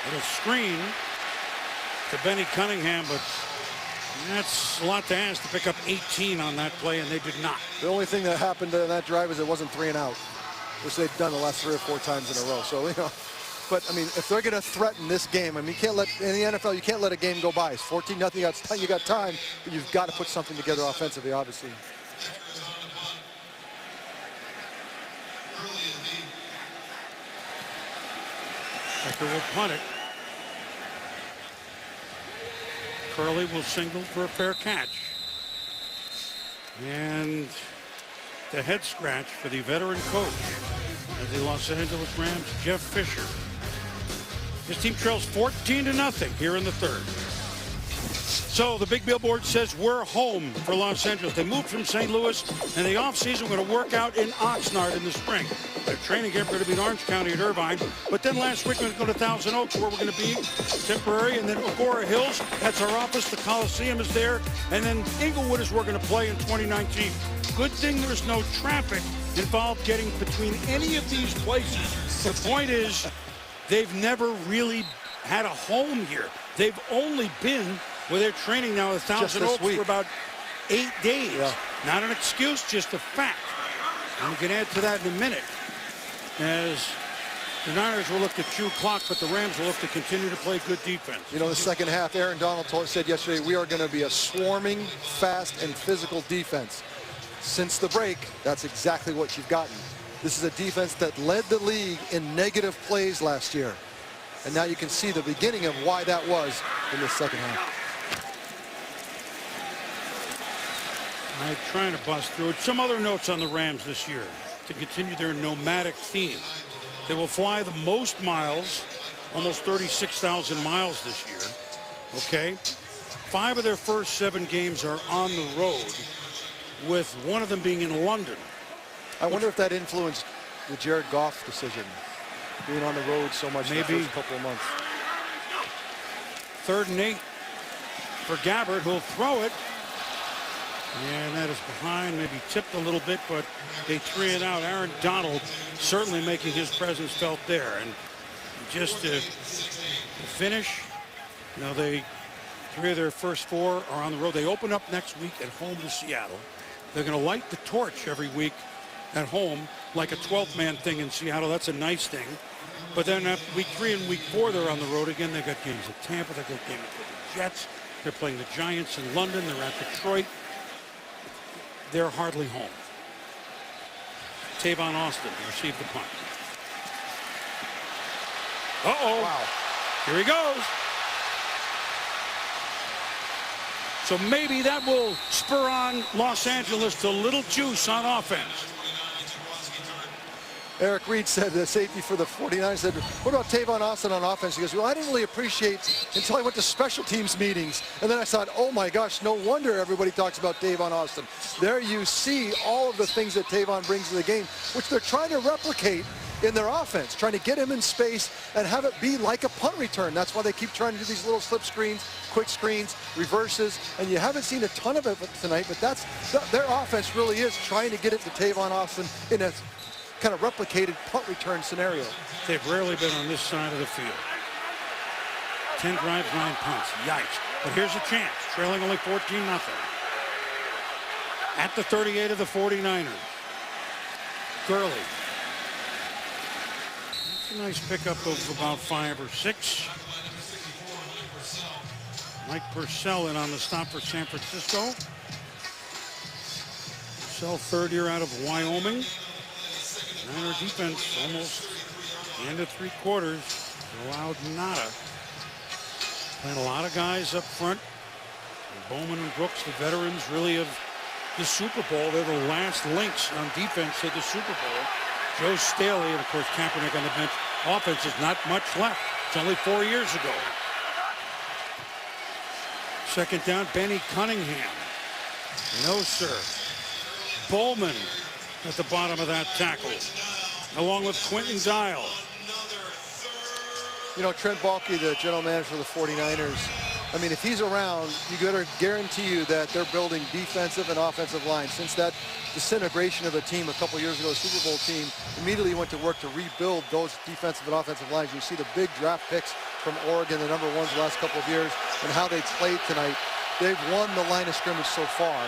Little screen to Benny Cunningham, but that's a lot to ask to pick up 18 on that play, and they did not. The only thing that happened in that drive is it wasn't 3 and out, which they've done the last 3 or 4 times in a row. So, you know, but I mean, if they're going to threaten this game, I mean, you can't let, in the NFL, you can't let a game go by. It's 14-0. You got time, but you've got to put something together offensively, obviously. Becker will punt it. Curley will single for a fair catch. And the head scratch for the veteran coach of the Los Angeles Rams, Jeff Fisher. His team trails 14-0 here in the third. So the big billboard says we're home for Los Angeles. They moved from St. Louis in the offseason. We're going to work out in Oxnard in the spring. Their training camp going to be in Orange County at Irvine. But then last week we're going to go to Thousand Oaks where we're going to be temporary. And then Agora Hills, that's our office. The Coliseum is there. And then Inglewood is where we're going to play in 2019. Good thing there's no traffic involved getting between any of these places. The point is they've never really had a home here. They've only been where they're training now at Thousand Oaks for about 8 days. Yeah. Not an excuse, just a fact. And we can add to that in a minute as the Niners will look to chew clock, but the Rams will look to continue to play good defense. You know, the second half, Aaron Donald said yesterday, we are going to be a swarming, fast, and physical defense. Since the break, that's exactly what you've gotten. This is a defense that led the league in negative plays last year. And now you can see the beginning of why that was in the second half. I'm trying to bust through it. Some other notes on the Rams this year to continue their nomadic theme. They will fly the most miles, almost 36,000 miles this year. Okay? 5 of their first 7 games are on the road, with one of them being in London. I wonder if that influenced the Jared Goff decision, being on the road so much maybe in the first couple of months. 3rd and 8 for Gabbert, who'll throw it. And that is behind, maybe tipped a little bit, but they 3 it out. Aaron Donald certainly making his presence felt there. And just to finish, you know, 3 of their first 4 are on the road. They open up next week at home to Seattle. They're going to light the torch every week at home, like a 12th man thing in Seattle. That's a nice thing. But then at week 3 and week 4, they're on the road again. They got games at Tampa. They got games with the Jets. They're playing the Giants in London. They're at Detroit. They're hardly home. Tavon Austin received the punt. Uh-oh. Wow. Here he goes. So maybe that will spur on Los Angeles to a little juice on offense. Eric Reed said, the safety for the 49ers, said, what about Tavon Austin on offense? He goes, well, I didn't really appreciate until I went to special teams meetings. And then I thought, oh my gosh, no wonder everybody talks about Tavon Austin. There you see all of the things that Tavon brings to the game, which they're trying to replicate in their offense, trying to get him in space and have it be like a punt return. That's why they keep trying to do these little slip screens, quick screens, reverses, and you haven't seen a ton of it tonight, but that's their offense really is trying to get it to Tavon Austin in a kind of replicated punt return scenario. They've rarely been on this side of the field. 10 drives, 9 punts. Yikes. But here's a chance, trailing only 14-0. At the 38 of the 49ers. Gurley. That's a nice pickup of about 5 or 6. Mike Purcell in on the stop for San Francisco. Purcell, 3rd year out of Wyoming. Niner defense almost the end of 3 quarters allowed nada. Playing a lot of guys up front. And Bowman and Brooks, the veterans really of the Super Bowl. They're the last links on defense to the Super Bowl. Joe Staley and of course Kaepernick on the bench. Offense is not much left. It's only 4 years ago. 2nd down, Benny Cunningham. No sir. Bowman at the bottom of that tackle, along with Quentin Dial. You know, Trent Baalke, the general manager for the 49ers, I mean, if he's around, you better guarantee you that they're building defensive and offensive lines. Since that disintegration of a team a couple years ago, a Super Bowl team, immediately went to work to rebuild those defensive and offensive lines. You see the big draft picks from Oregon, the number 1s the last couple of years, and how they played tonight. They've won the line of scrimmage so far,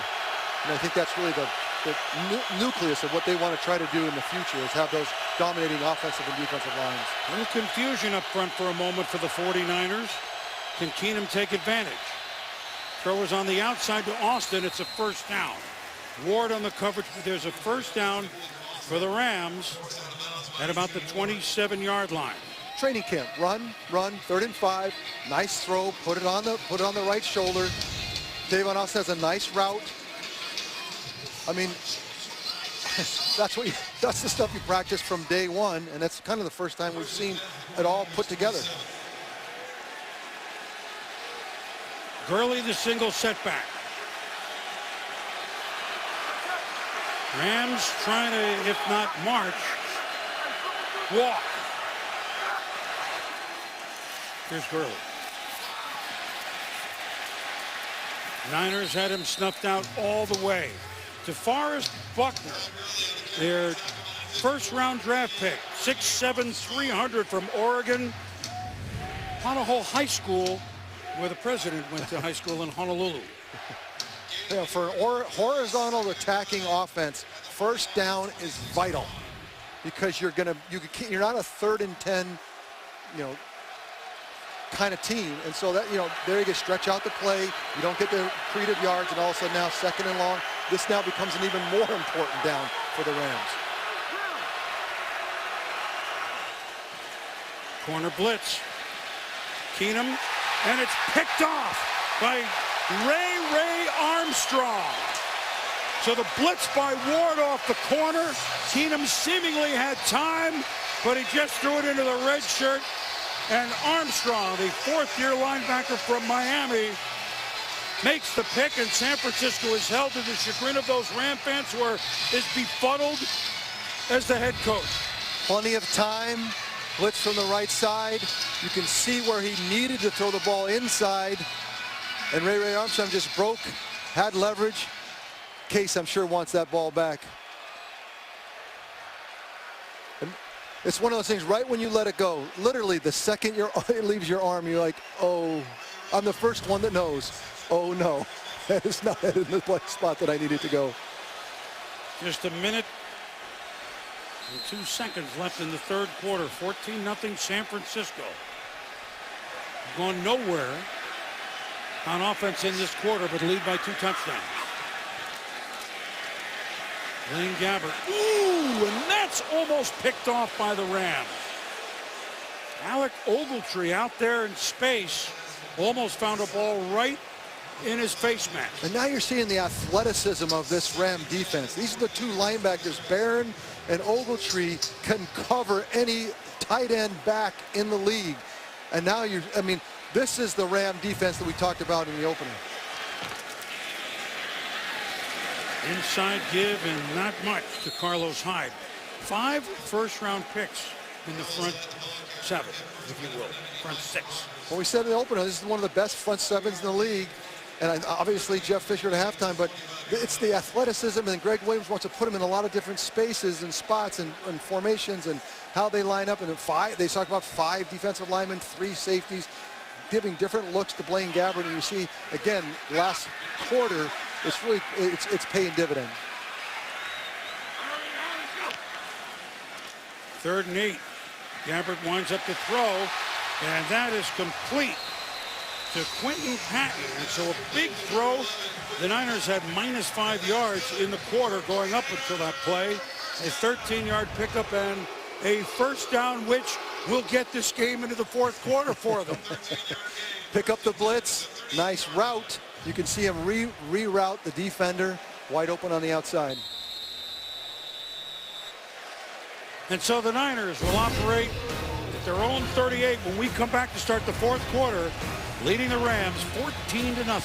and I think that's really the nucleus of what they want to try to do in the future is have those dominating offensive and defensive lines. A little confusion up front for a moment for the 49ers. Can Keenum take advantage? Throw is on the outside to Austin. It's a 1st down. Ward on the coverage, but there's a 1st down for the Rams at about the 27-yard line. Training camp, run, 3rd and 5, nice throw, put it on the right shoulder. Tavon Austin has a nice route. I mean, that's the stuff you practice from day one, and that's kind of the first time we've seen it all put together. Gurley the single setback. Rams trying to, if not march, walk. Here's Gurley. Niners had him snuffed out all the way. DeForest Buckner, their first-round draft pick, 6'7", 300 from Oregon. Honolulu High School, where the president went to high school in Honolulu. Yeah, for an horizontal attacking offense, first down is vital because you're not a 3rd and 10, kind of team, and so that there you get stretch out the play. You don't get the creative yards, and all of a sudden now 2nd and long. This now becomes an even more important down for the Rams. Corner blitz. Keenum, and it's picked off by Ray Armstrong. So the blitz by Ward off the corner. Keenum seemingly had time, but he just threw it into the red shirt. And Armstrong, the 4th-year linebacker from Miami, makes the pick, and San Francisco is held to the chagrin of those Ram fans who are as befuddled as the head coach. Plenty of time. Blitz from the right side. You can see where he needed to throw the ball inside. And Ray Armstrong just broke, had leverage. Case, I'm sure, wants that ball back. And it's one of those things, right when you let it go, literally the second it leaves your arm, you're like, oh, I'm the first one that knows. Oh, no, that is not in the spot that I needed to go. Just a minute and 2 seconds left in the 3rd quarter. 14-0 San Francisco. Going nowhere on offense in this quarter, but lead by 2 touchdowns. Blaine Gabbert. Ooh, and that's almost picked off by the Rams. Alec Ogletree out there in space almost found a ball right in his face mask. And now you're seeing the athleticism of this Ram defense. These are the 2 linebackers, Barron and Ogletree, can cover any tight end back in the league. And now this is the Ram defense that we talked about in the opening. Inside give and not much to Carlos Hyde. 5 first-round picks in the front 7, if you will, front 6. Well, we said in the opener, this is one of the best front 7s in the league. And obviously Jeff Fisher at halftime, but it's the athleticism, and Greg Williams wants to put him in a lot of different spaces and spots and formations and how they line up. And they talk about 5 defensive linemen, 3 safeties, giving different looks to Blaine Gabbert. And you see, again, last quarter, it's paying dividends. 3rd and 8. Gabbert winds up to throw, and that is complete to Quentin Patton. And so a big throw. The Niners had -5 yards in the quarter going up until that play. A 13-yard pickup and a first down, which will get this game into the 4th quarter for them. Pick up the blitz. Nice route. You can see him reroute the defender wide open on the outside. And so the Niners will operate at their own 38 when we come back to start the 4th quarter, leading the Rams 14-0.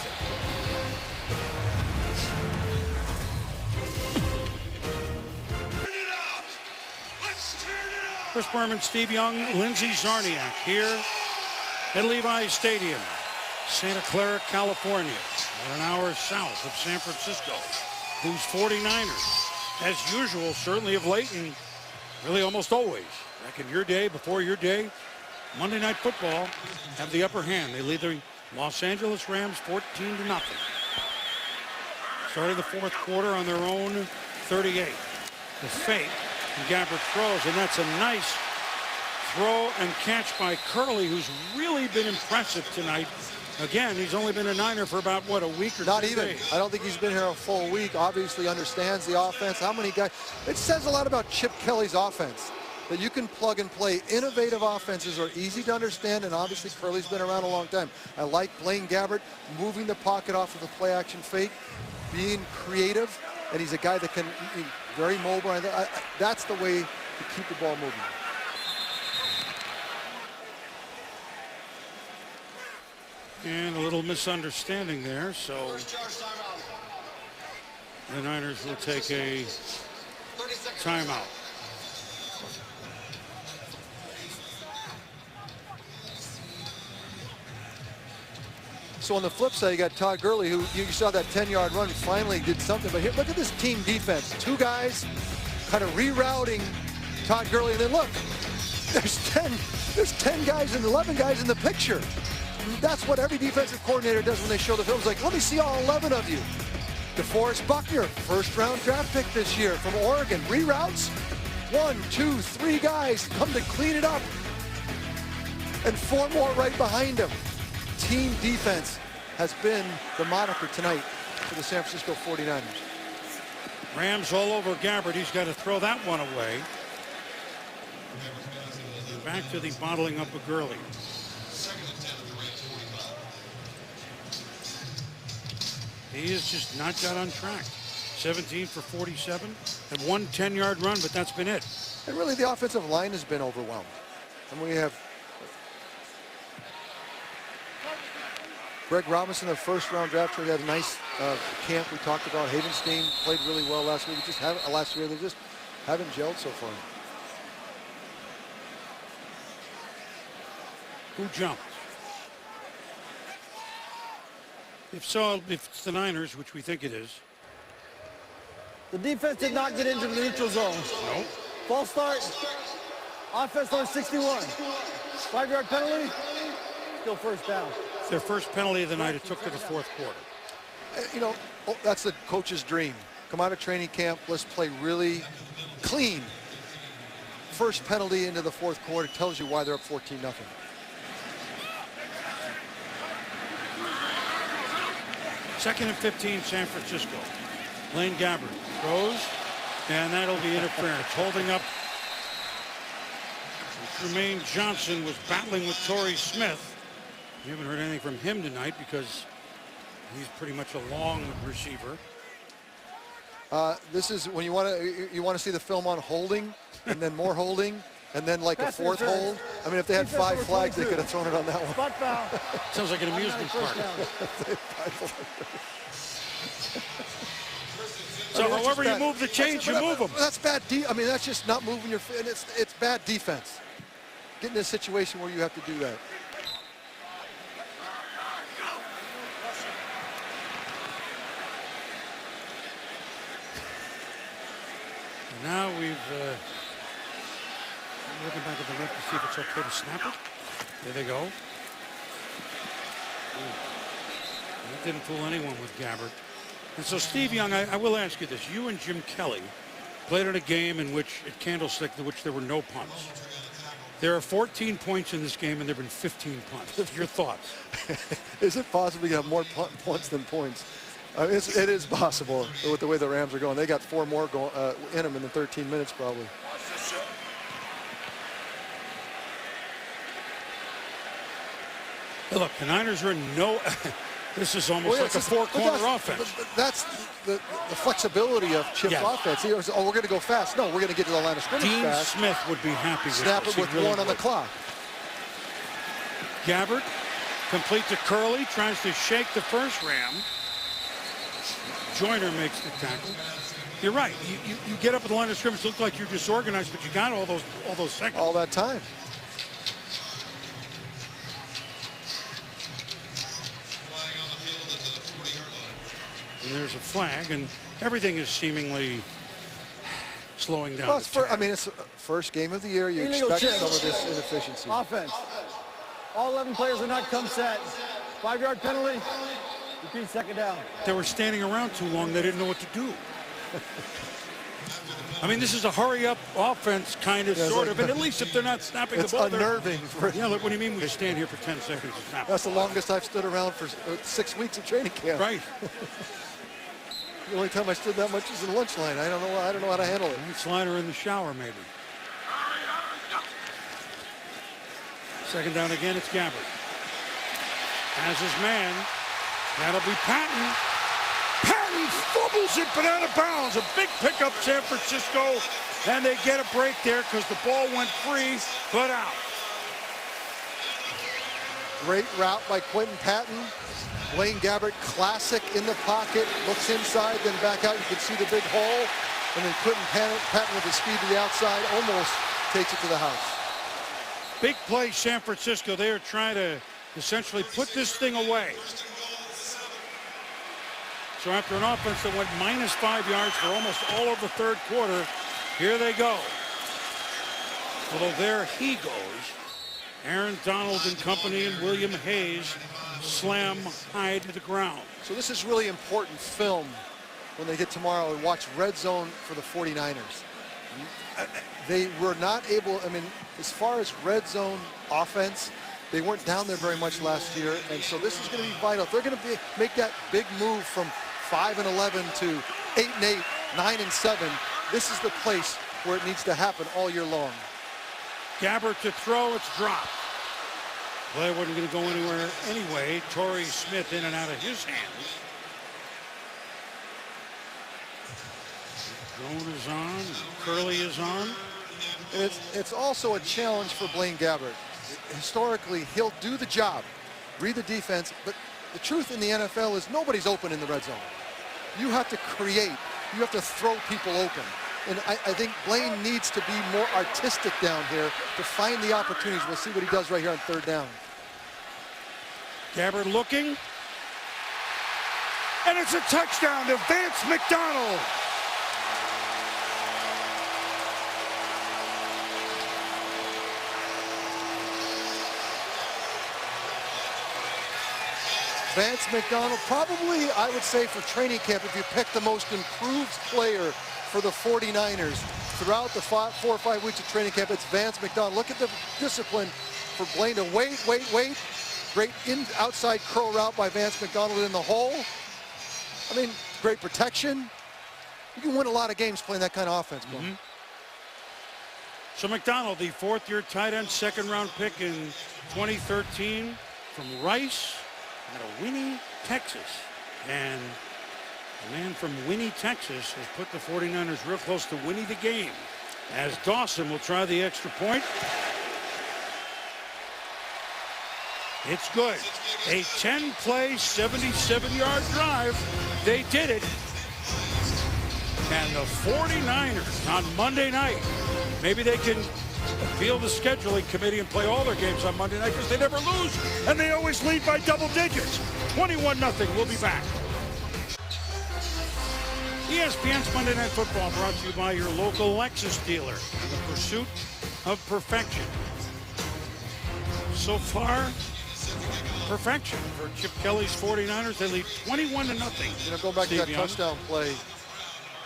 Chris Berman, Steve Young, Lindsey Czarniak here at Levi's Stadium, Santa Clara, California, about an hour south of San Francisco, whose 49ers, as usual, certainly of late and really almost always, back in your day, before your day, Monday Night Football have the upper hand. They lead the Los Angeles Rams 14-0. Starting the 4th quarter on their own 38. The fake, and Gabbert throws, and that's a nice throw and catch by Curley, who's really been impressive tonight. Again, he's only been a Niner for about, what, a week or 2 days? Not even. I don't think he's been here a full week. Obviously understands the offense. How many guys? It says a lot about Chip Kelly's offense, that you can plug and play. Innovative offenses are easy to understand, and obviously Curley's been around a long time. I like Blaine Gabbert moving the pocket off of the play-action fake, being creative, and he's a guy that can very mobile. That's the way to keep the ball moving. And a little misunderstanding there, so First charge timeout. the Niners will take a 30 seconds. timeout. So on the flip side, you got Todd Gurley, who you saw that 10-yard run, finally did something. But here, look at this team defense. 2 guys kind of rerouting Todd Gurley. And then look, there's 10 guys and 11 guys in the picture. That's what every defensive coordinator does when they show the film. It's like, let me see all 11 of you. DeForest Buckner, first-round draft pick this year from Oregon. Reroutes. 1, 2, 3 guys come to clean it up. And 4 more right behind him. Team defense has been the moniker tonight for the San Francisco 49ers. Rams all over Gabbert. He's got to throw that one away. And back to the bottling up of Gurley. Second and 10 at the Rams 45. He has just not got on track. 17 for 47 and 1 10-yard run, but that's been it. And really, the offensive line has been overwhelmed. And we have Greg Robinson, the first-round draft pick, had a nice camp. We talked about Havenstein played really well last week. Last year, they just haven't gelled so far. Who jumped? If so, if it's the Niners, which we think it is. The defense did not get into the neutral zone. No. False start. Offense on 61. 5-yard penalty. Still first down. Their first penalty of the night. It took to the fourth quarter. You know, that's the coach's dream. Come out of training camp, let's play really clean. First penalty into the fourth quarter tells you why they're up 14-0. Second and 15, San Francisco. Blaine Gabbert throws, and that'll be interference. Holding up. Jermaine Johnson was battling with Torrey Smith. We haven't heard anything from him tonight because he's pretty much a long receiver. This is when you want to see the film on holding, and then more holding, and then like a fourth hold. I mean, if they had 5 flags, they could have thrown it on that one. Spot foul. Sounds like an amusement park. So however you move the chains, you move them. That's bad. I mean, that's just not moving your feet. It's bad defense. Get in a situation where you have to do that. Now we've looking back at the left to see if it's okay to snap it. There they go. Ooh. That didn't fool anyone with Gabbert. And so, Steve Young, I will ask you this. You and Jim Kelly played in a game in which, at Candlestick, in which there were no punts. There are 14 points in this game, and there have been 15 punts. Your thoughts? Is it possible you have more punts than points? It is possible with the way the Rams are going. They got 4 more in them in the 13 minutes probably. Hey, look, the Niners are in no... This is almost like a 4-corner offense. That's the flexibility of Chip's offense. He goes, oh, we're going to go fast. No, we're going to get to the line of scrimmage Dean fast. Smith would be happy with Snap this. it with He really 1 on the would. clock. Gabbert, complete to Curley, tries to shake the first Ram. Joyner makes the tackle. You're right. You get up at the line of scrimmage, look like you're disorganized, but you got all those seconds. All that time. Flying on the field at the 40-yard line. And there's a flag, and everything is seemingly slowing down. Well, it's the first game of the year. You Illegal expect chip. some of this inefficiency. Offense. All 11 players are not come set. 5-yard penalty. Repeat second down. They were standing around too long. They didn't know what to do. I mean, this is a hurry-up offense, kind of, sort of, and at least if they're not snapping the It's ball, unnerving. yeah, look, what do you mean we stand here for 10 seconds to snap? That's the longest I've stood around for 6 weeks of training camp. Right. The only time I stood that much is in the lunch line. I don't know how to handle it. Slider in the shower, maybe. Second down again, it's Gabbert. Has his man. That'll be Patton. Patton Patton fumbles it, but out of bounds. A big pickup, San Francisco, and they get a break there because the ball went free, but out. Great route by Quentin Patton. Blaine Gabbert, classic in the pocket, looks inside, then back out. You can see the big hole. And then Quentin Patton with the speed to the outside almost takes it to the house. Big play, San Francisco. They are trying to essentially put this thing away. So after an offense that went -5 yards for almost all of the third quarter, here they go. Although there he goes. Aaron Donald and company and William Hayes slam Hyde to the ground. So this is really important film when they get tomorrow and watch red zone for the 49ers. They were not able, I mean, as far as red zone offense, they weren't down there very much last year, and so this is going to be vital. If they're going to make that big move from 5-11 to 8-8, 9-7, this is the place where it needs to happen all year long. Gabbert to throw, it's dropped. Play wasn't going to go anywhere anyway. Torrey Smith in and out of his hands. Drone is on, Curley is on. And it's also a challenge for Blaine Gabbert. Historically, he'll do the job, read the defense, but the truth in the NFL is nobody's open in the red zone. You have to create, you have to throw people open. And I think Blaine needs to be more artistic down here to find the opportunities. We'll see what he does right here on third down. Gabbert looking. And it's a touchdown to Vance McDonald. Vance McDonald, probably, I would say, for training camp, if you pick the most improved player for the 49ers throughout the 4 or 5 weeks of training camp, it's Vance McDonald. Look at the discipline for Blaine to wait. Great outside curl route by Vance McDonald in the hole. I mean, great protection. You can win a lot of games playing that kind of offense, Bill. So McDonald, the fourth-year tight end, second-round pick in 2013 from Rice out of Winnie, Texas. And the man from Winnie, Texas has put the 49ers real close to winning the game as Dawson will try the extra point. It's good. A 10-play, 77-yard drive. They did it. And the 49ers on Monday night, maybe they can appeal the scheduling committee and play all their games on Monday night because they never lose, and they always lead by double digits. 21-0. We'll be back. ESPN's Monday Night Football brought to you by your local Lexus dealer in the pursuit of perfection. So far, perfection for Chip Kelly's 49ers. They lead 21-0. You know, going back to that touchdown play,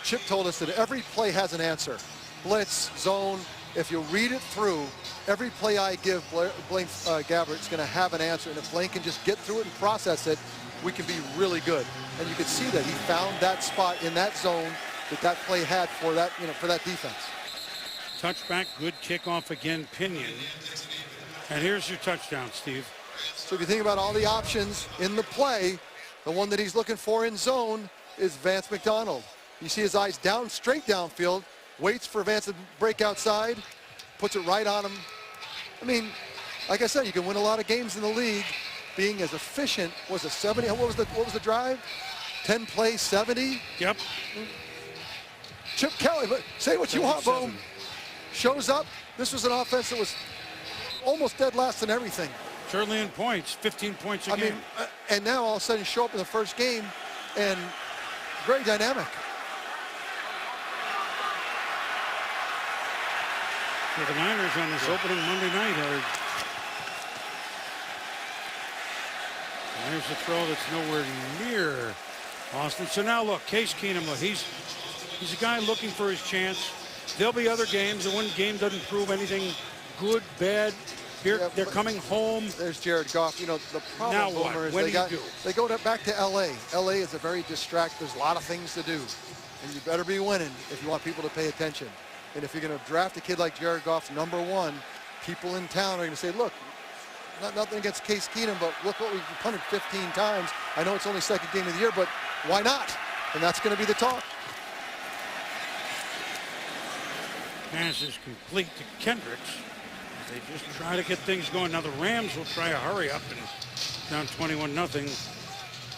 Chip told us that every play has an answer. Blitz, zone. If you read it through, every play I give Blaine Gabbert's going to have an answer. And if Blaine can just get through it and process it, we can be really good. And you can see that he found that spot in that zone that play had for that, for that defense. Touchback, good kickoff again, Pinion. And here's your touchdown, Steve. So if you think about all the options in the play, the one that he's looking for in zone is Vance McDonald. You see his eyes down, straight downfield, waits for Vance to break outside, puts it right on him. I mean, like I said, you can win a lot of games in the league being as efficient. Was it 70? What was the drive? 10 plays, 70? Yep. Chip Kelly, but say what you want, Boom. Shows up. This was an offense that was almost dead last in everything. Certainly in points, 15 points a game. And now all of a sudden show up in the first game and very dynamic. So the Niners on this opening Monday night are. And there's a throw that's nowhere near Austin. So now look, Case Keenum, look, he's a guy looking for his chance. There'll be other games, and when game doesn't prove anything good, bad. Here, they're coming home. There's Jared Goff. The problem, now Boomer, is they go back to L.A. L.A. is a very distracted. There's a lot of things to do, and you better be winning if you want people to pay attention. And if you're going to draft a kid like Jared Goff, #1, people in town are going to say, look, nothing against Case Keenum, but look what we've punted 15 times. I know it's only second game of the year, but why not? and that's going to be the talk. Pass is complete to Kendricks. They just try to get things going. Now the Rams will try to hurry up and down 21-0.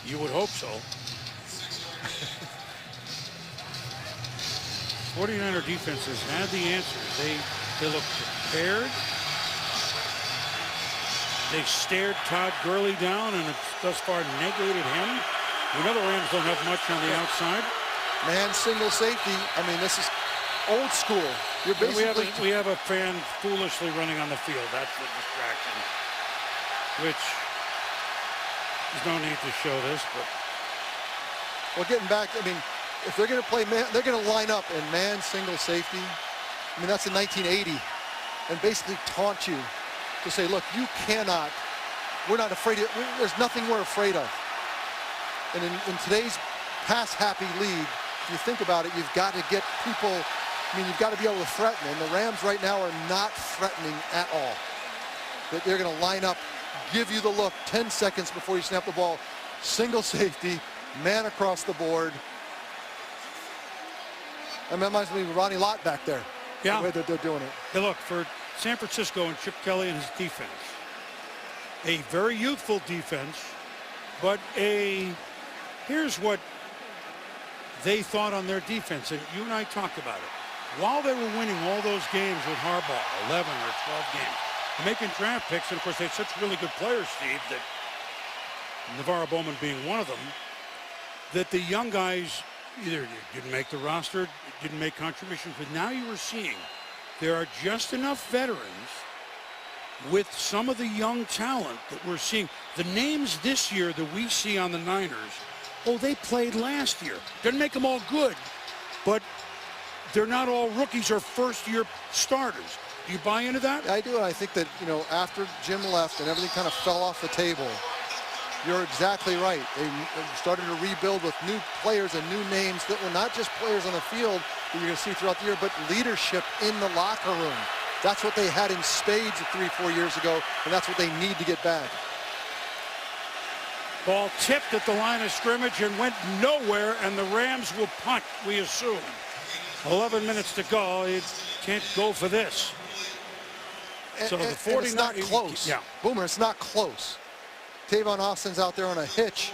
You would hope so. 49er defense has had the answers. They look prepared. They stared Todd Gurley down, and it's thus far negated him. We know the Rams don't have much on the outside. Man, single safety. I mean, this is old school. You're basically... We have a fan foolishly running on the field. That's the distraction. Which there's no need to show this, but... Well, getting back, I mean, if they're going to play man, they're going to line up in man single safety. I mean, that's in 1980. And basically taunt you to say, look, you cannot, we're not afraid of, there's nothing we're afraid of. And in today's pass-happy league, if you think about it, you've got to get people, I mean, you've got to be able to threaten. And the Rams right now are not threatening at all. That they're going to line up, give you the look 10 seconds before you snap the ball. Single safety, man across the board. I mean, that reminds me of Ronnie Lott back there. Yeah. The way that they're doing it. Hey, look, for San Francisco and Chip Kelly and his defense, a very youthful defense, but here's what they thought on their defense, and you and I talked about it. While they were winning all those games with Harbaugh, 11 or 12 games, making draft picks, and of course they had such really good players, Steve, that Navarro Bowman being one of them, that the young guys either didn't make the roster, didn't make contributions, but now you were seeing there are just enough veterans with some of the young talent that we're seeing. The names this year that we see on the Niners, oh, they played last year. Doesn't make them all good, but they're not all rookies or first-year starters. Do you buy into that? I do. I think that, you know, after Jim left and everything kind of fell off the table, you're exactly right. They started to rebuild with new players and new names that were not just players on the field that you're going to see throughout the year, but leadership in the locker room. That's what they had in spades 3-4 years ago, and that's what they need to get back. Ball tipped at the line of scrimmage and went nowhere, and the Rams will punt, we assume. 11 minutes to go. You can't go for this. So the 49, it's not close. Yeah. Boomer, it's not close. Tavon Austin's out there on a hitch,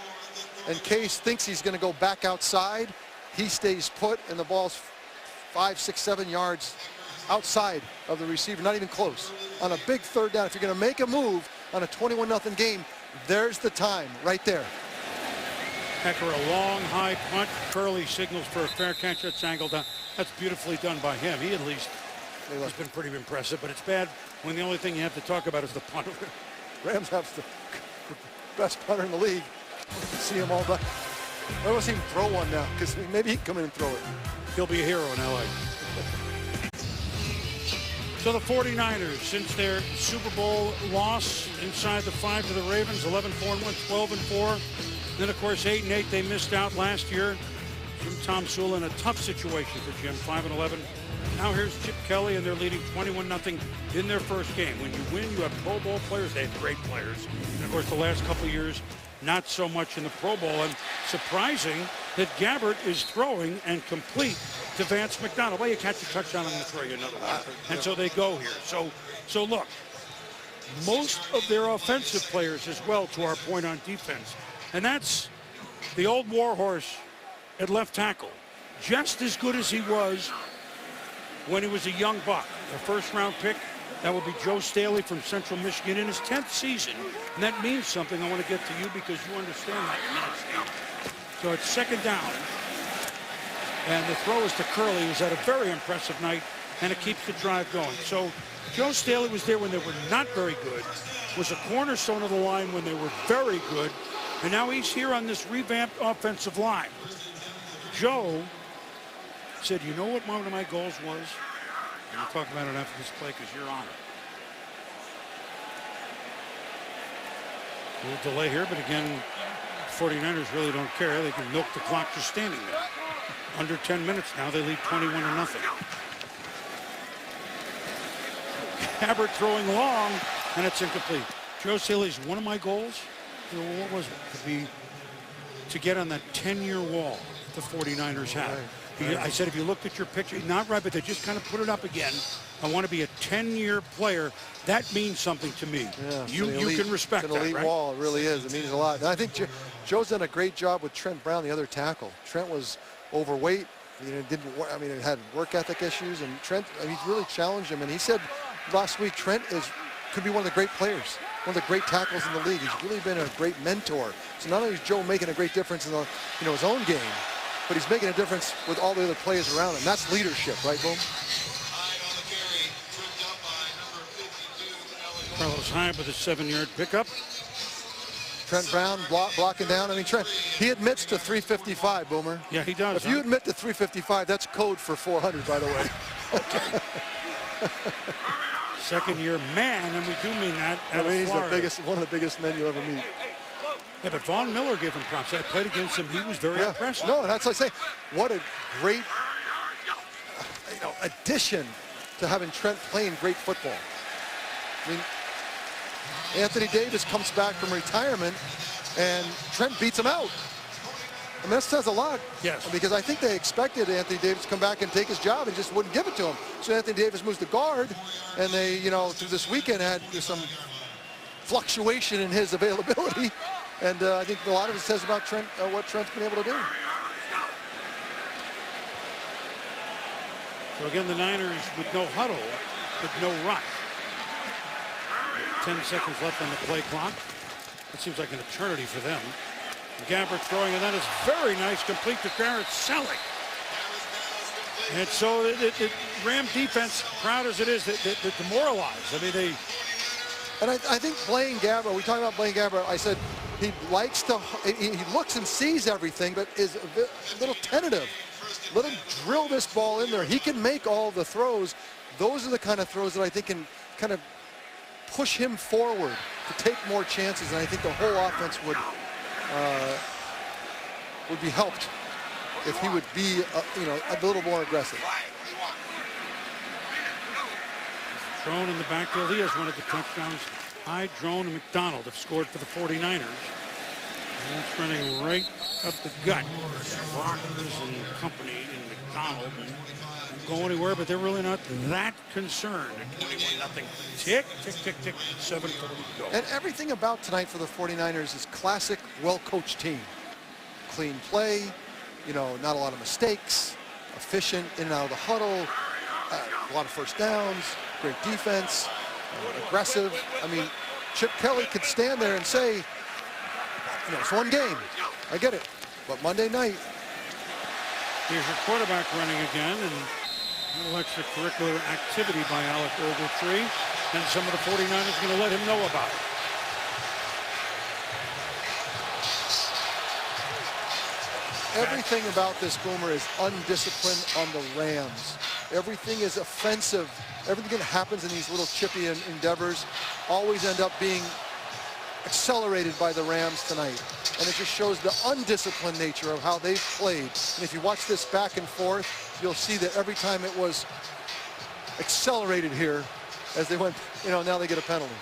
and Case thinks he's going to go back outside. He stays put, and the ball's 5, 6, 7 yards outside of the receiver, not even close. On a big third down, if you're going to make a move on a 21-0 game, there's the time right there. Hecker, a long, high punt. Curley signals for a fair catch. That's angled down. That's beautifully done by him. He at least has been pretty impressive, but it's bad when the only thing you have to talk about is the punter. Rams have the best punter in the league. See him all day. I want to see him throw one now, because maybe he can come in and throw it. He'll be a hero in L.A. So the 49ers, since their Super Bowl loss inside the 5 to the Ravens, 11-4-1, 12-4. Then, of course, 8-8, they missed out last year. Jim Tomsula in a tough situation for Jim, 5-11. Now here's Chip Kelly, and they're leading 21-0 in their first game. When you win, you have Pro Bowl players. They have great players. And, of course, the last couple of years, not so much in the Pro Bowl. And surprising that Gabbert is throwing and complete to Vance McDonald. Well, you catch a touchdown, I'm going to throw you another one. And so they go here. So look, most of their offensive players as well, to our point on defense. And that's the old warhorse at left tackle. Just as good as he was when he was a young buck. A first-round pick, that will be Joe Staley from Central Michigan in his 10th season. And that means something. I want to get to you because you understand that in a minute, Steve. So it's second down. And the throw is to Curley, who's had a very impressive night, and it keeps the drive going. So Joe Staley was there when they were not very good, was a cornerstone of the line when they were very good, and now he's here on this revamped offensive line. Joe said, you know what one of my goals was? And we'll talk about it after this play because you're on it. A little delay here, but again, 49ers really don't care. They can milk the clock just standing there. Under 10 minutes now, they lead 21-0. Gabbert throwing long, and it's incomplete. Joe Staley's one of my goals, you know, what was it? To get on that 10-year wall. the 49ers have. I said, if you looked at your picture, not right, but they just kind of put it up again. I want to be a 10-year player. That means something to me. Yeah, you can respect it's an elite that, right? wall. It really is. It means a lot. And I think Joe's done a great job with Trent Brown, the other tackle. Trent was overweight. It had work ethic issues, and Trent, he's really challenged him. And he said last week, Trent could be one of the great players, one of the great tackles in the league. He's really been a great mentor. So not only is Joe making a great difference in his own game, but he's making a difference with all the other players around him. That's leadership, right, Boom? Carlos Hyde with a 7-yard pickup. Trent Brown blocking down. I mean, Trent, he admits to 355, Boomer. Yeah, he does. If you admit to 355, that's code for 400, by the way. Okay. Second-year man, and we do mean that. He's one of the biggest men you'll ever meet. Yeah, but Von Miller gave him props. I played against him. He was very impressive. No, that's like I say, what a great addition to having Trent playing great football. I mean, Anthony Davis comes back from retirement, and Trent beats him out. I mean, that says a lot. Yes. Because I think they expected Anthony Davis to come back and take his job and just wouldn't give it to him. So Anthony Davis moves to guard, and they, through this weekend had some fluctuation in his availability. And I think a lot of it says about Trent, what Trent's been able to do. So again, the Niners with no huddle, with no rush. 10 seconds left on the play clock. It seems like an eternity for them. Gabbert throwing, and that is very nice, complete to Garrett Selleck. And so the Ram defense, proud as it is, they're demoralized. I mean, they... And I think Blaine Gabbert, we talked about Blaine Gabbert, I said he likes to, he looks and sees everything, but is a little tentative. Let him drill this ball in there. He can make all the throws. Those are the kind of throws that I think can kind of push him forward to take more chances, and I think the whole offense would be helped if he would be a little more aggressive. Drone in the backfield. He has one of the touchdowns. Hyde, Drone, and McDonald have scored for the 49ers. And that's running right up the gut. Rodgers and company and McDonald. And go anywhere, but they're really not that concerned. 21-0. Tick, tick, tick, tick. 7:40 to go. And everything about tonight for the 49ers is classic, well-coached team. Clean play, not a lot of mistakes, efficient in and out of the huddle, a lot of first downs, great defense, aggressive. I mean, Chip Kelly could stand there and say, it's one game. I get it. But Monday night. Here's your quarterback running again, and a little extracurricular activity by Alec Ogletree, and some of the 49ers going to let him know about it. Everything about this, Boomer, is undisciplined on the Rams. Everything is offensive. Everything that happens in these little chippy endeavors always end up being accelerated by the Rams tonight. And it just shows the undisciplined nature of how they've played. And if you watch this back and forth, you'll see that every time it was accelerated here as they went, now they get a penalty.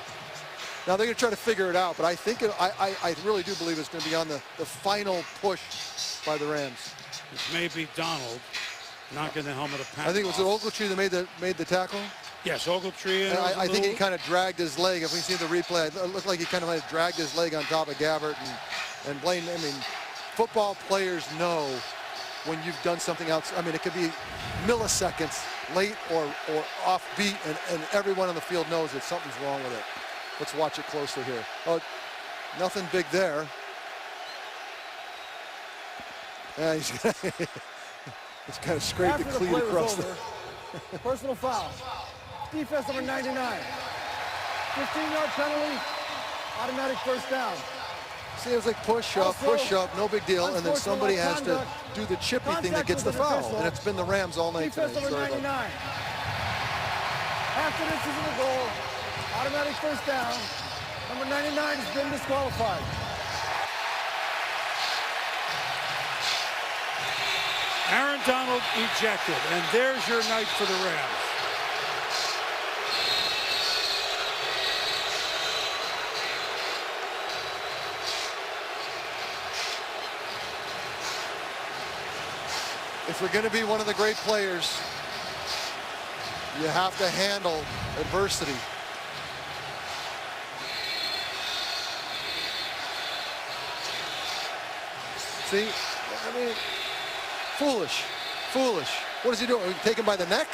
Now they're going to try to figure it out, but I think I really do believe it's going to be on the final push by the Rams. This may be Donald knocking the helmet of Pat. I think it was Ogletree that made the tackle. Yes, Ogletree. And I think he kind of dragged his leg. If we see the replay, it looked like he kind of dragged his leg on top of Gabbert and Blaine. I mean, football players know when you've done something else. I mean, it could be milliseconds late or off beat, and everyone on the field knows that something's wrong with it. Let's watch it closely here. Oh, nothing big there. Yeah, he's kind of scraped the cleat across the... Personal foul. Defense number 99. 15-yard penalty. Automatic first down. See, it was like push up, no big deal, and then somebody has to do the chippy thing that gets the foul, and it's been the Rams all night tonight. Defense number 99. After this is in the goal. Automatic first down. Number 99 has been disqualified. Aaron Donald ejected, and there's your night for the Rams. If you're going to be one of the great players, you have to handle adversity. See, I mean, foolish. What is he doing? Take him by the neck?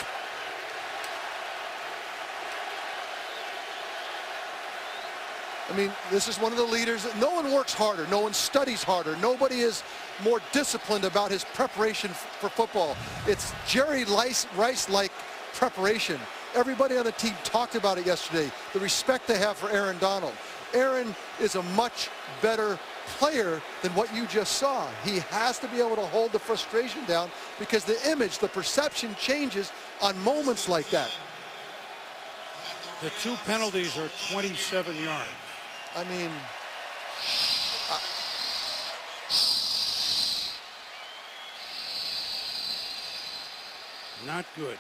I mean, this is one of the leaders. No one works harder. No one studies harder. Nobody is more disciplined about his preparation for football. It's Jerry Rice-like preparation. Everybody on the team talked about it yesterday, the respect they have for Aaron Donald. Aaron is a much better player than what you just saw. He has to be able to hold the frustration down because the image, the perception changes on moments like that. The 2 penalties are 27 yards. I mean, not good.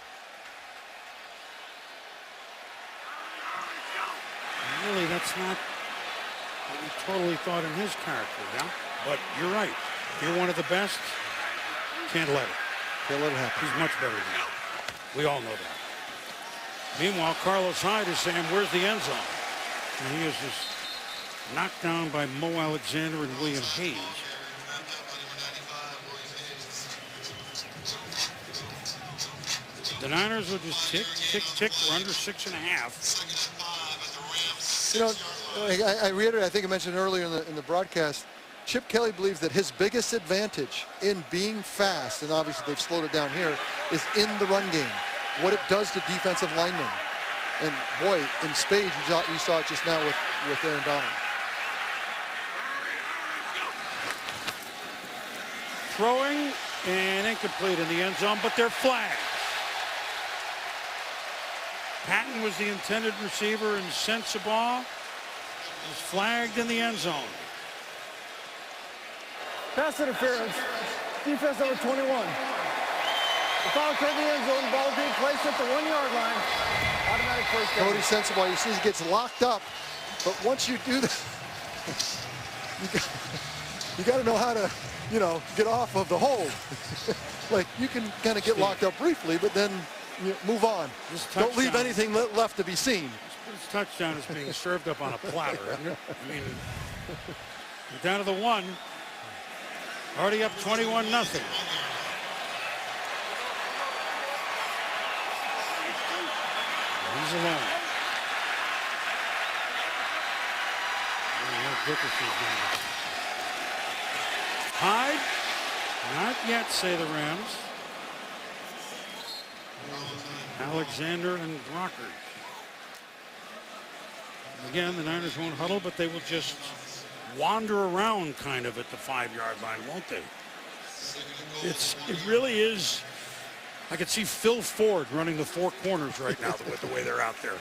Really, that's not what we totally thought in his character, yeah? But you're right. You're one of the best. Can't let it. Can't let it happen. He's much better than you. We all know that. Meanwhile, Carlos Hyde is saying, where's the end zone? And he is just knocked down by Mo Alexander and William Hayes. The Niners will just tick. We're under 6.5. You know, I reiterate, I think I mentioned earlier in the broadcast, Chip Kelly believes that his biggest advantage in being fast, and obviously they've slowed it down here, is in the run game. What it does to defensive linemen. And boy, in spades, you saw it just now with Aaron Donald. Throwing and incomplete in the end zone, but they're flagged. Patton was the intended receiver, and Sensabaugh was flagged in the end zone. Pass interference. Defense number 21. The foul occurred in the end zone. Ball being placed at the 1-yard line. Automatic first down. Cody Sensabaugh, you see he gets locked up, but once you do that, you got to know how to, you know, get off of the hold. Like, you can kind of get locked up briefly, but then you move on. Don't leave anything left to be seen. This touchdown is being served up on a platter, isn't it? I mean, we're down to the 1. Already up 21-0. He's alone. Hyde, not yet, say the Rams. Alexander and Brockert. Again, the Niners won't huddle, but they will just wander around kind of at the 5-yard line, won't they? It really is. I could see Phil Ford running the 4 corners right now with the way they're out there.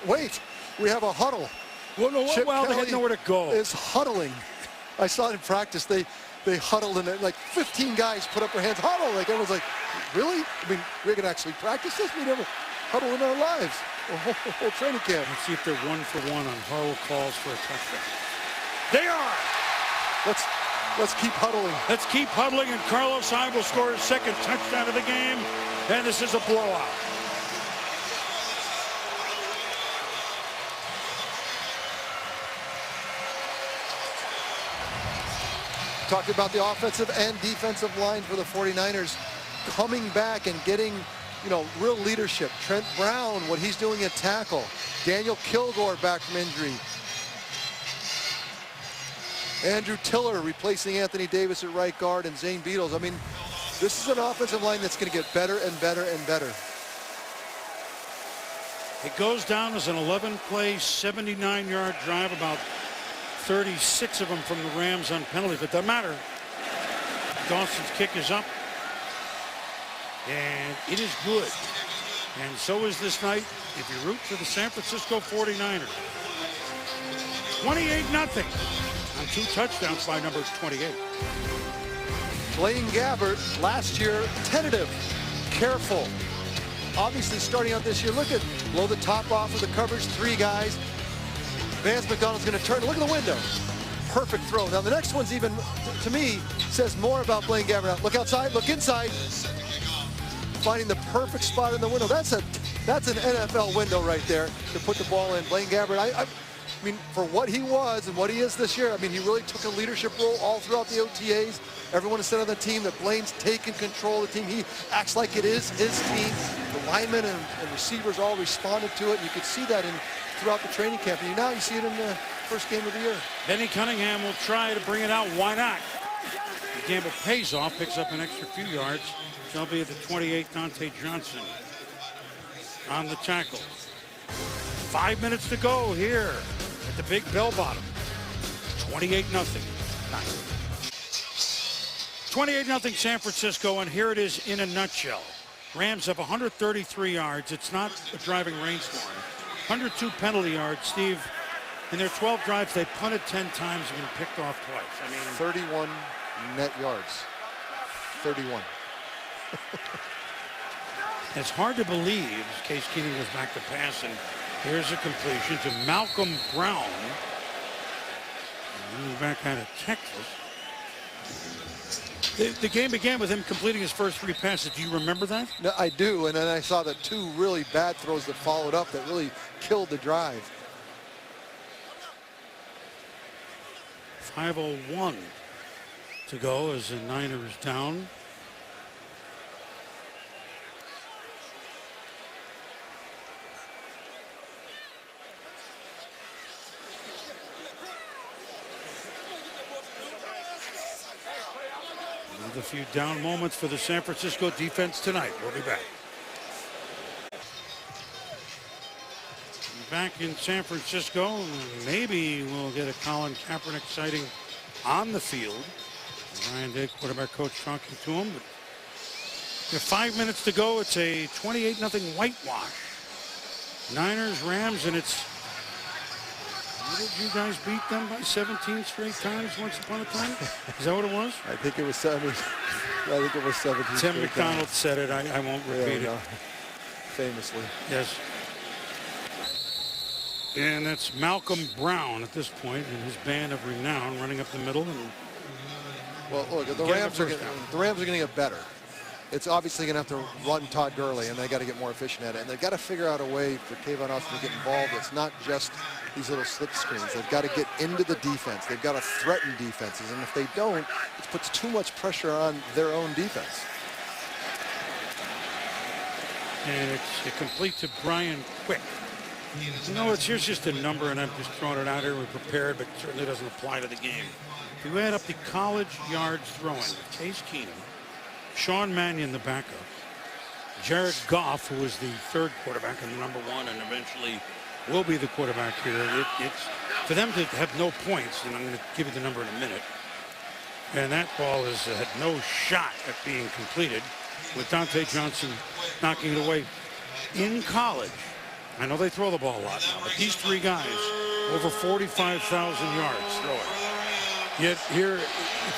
Wait, we have a huddle. Well, no, they had nowhere to go. Is huddling. I saw it in practice. They huddled in it. Like 15 guys put up their hands, huddle. Like everyone's like, really? I mean, we're going to actually practice this? We never huddle in our lives. Whole training camp. Let's see if they're 1-for-1 on huddle calls for a touchdown. They are. Let's keep huddling. Let's keep huddling, and Carlos Hyde will score his 2nd touchdown of the game, and this is a blowout. Talked about the offensive and defensive line for the 49ers coming back and getting, you know, real leadership. Trent Brown, what he's doing at tackle. Daniel Kilgore back from injury. Andrew Tiller replacing Anthony Davis at right guard, and Zane Beadles. I mean, this is an offensive line that's going to get better and better and better. It goes down as an 11-play, 79-yard drive, about 36 of them from the Rams on penalties. But doesn't matter. Dawson's kick is up, and it is good. And so is this night if you root for the San Francisco 49ers. 28-0. On 2 touchdowns by number 28. Blaine Gabbert, last year, tentative, careful. Obviously, starting out this year, look at, blow the top off of the coverage, 3 guys. Vance McDonald's going to turn, look at the window. Perfect throw. Now, the next one's even, to me, says more about Blaine Gabbert. Look outside, look inside. Finding the perfect spot in the window. That's an NFL window right there to put the ball in. Blaine Gabbert, I mean, for what he was and what he is this year, I mean, he really took a leadership role all throughout the OTAs. Everyone has said on the team that Blaine's taken control of the team. He acts like it is his team. The linemen and receivers all responded to it. You could see that throughout the training camp. And now you see it in the first game of the year. Benny Cunningham will try to bring it out. Why not? Gamble pays off, picks up an extra few yards. Shall be at the 28, Dante Johnson on the tackle. 5 minutes to go here at the big bell bottom. 28-0. 28-0 San Francisco, and here it is in a nutshell. Rams have 133 yards. It's not a driving rainstorm. 102 penalty yards. Steve, in their 12 drives, they punted 10 times and been picked off twice. I mean, 31 net yards. 31. It's hard to believe as Case Keenum goes back to pass, and here's a completion to Malcolm Brown. He's back out of Texas. The game began with him completing his first 3 passes. Do you remember that? No, I do, and then I saw the 2 really bad throws that followed up that really killed the drive. 5:01 to go as the Niners down. A few down moments for the San Francisco defense tonight. We'll be back. Back in San Francisco, maybe we'll get a Colin Kaepernick sighting on the field. Ryan Day, quarterback coach, talking to him. But 5 minutes to go. It's a 28-0 whitewash. Niners, Rams, and it's... Did you guys beat them by 17 straight times once upon a time? Is that what it was? I think it was 17. I think it was 17. Tim McDonald said it. I won't repeat it. Famously. Yes. And that's Malcolm Brown at this point and his band of renown running up the middle. And well, look, the Rams are going to get better. It's obviously going to have to run Todd Gurley, and they got to get more efficient at it. And they've got to figure out a way for Tavon Austin to get involved. It's not just these little slip screens. They've got to get into the defense. They've got to threaten defenses. And if they don't, it puts too much pressure on their own defense. And it's complete to Brian Quick. You know, here's just a number, and I'm just throwing it out here. We're prepared, but it certainly doesn't apply to the game. If you add up the college yards throwing, Case Keenum, Sean Mannion, the backup, Jared Goff, who was the third quarterback and the number 1 and eventually will be the quarterback here. It's for them to have no points, and I'm going to give you the number in a minute. And that ball has had no shot at being completed with Dante Johnson knocking it away. In college, I know they throw the ball a lot now, but these 3 guys, over 45,000 yards throwing. Yet here,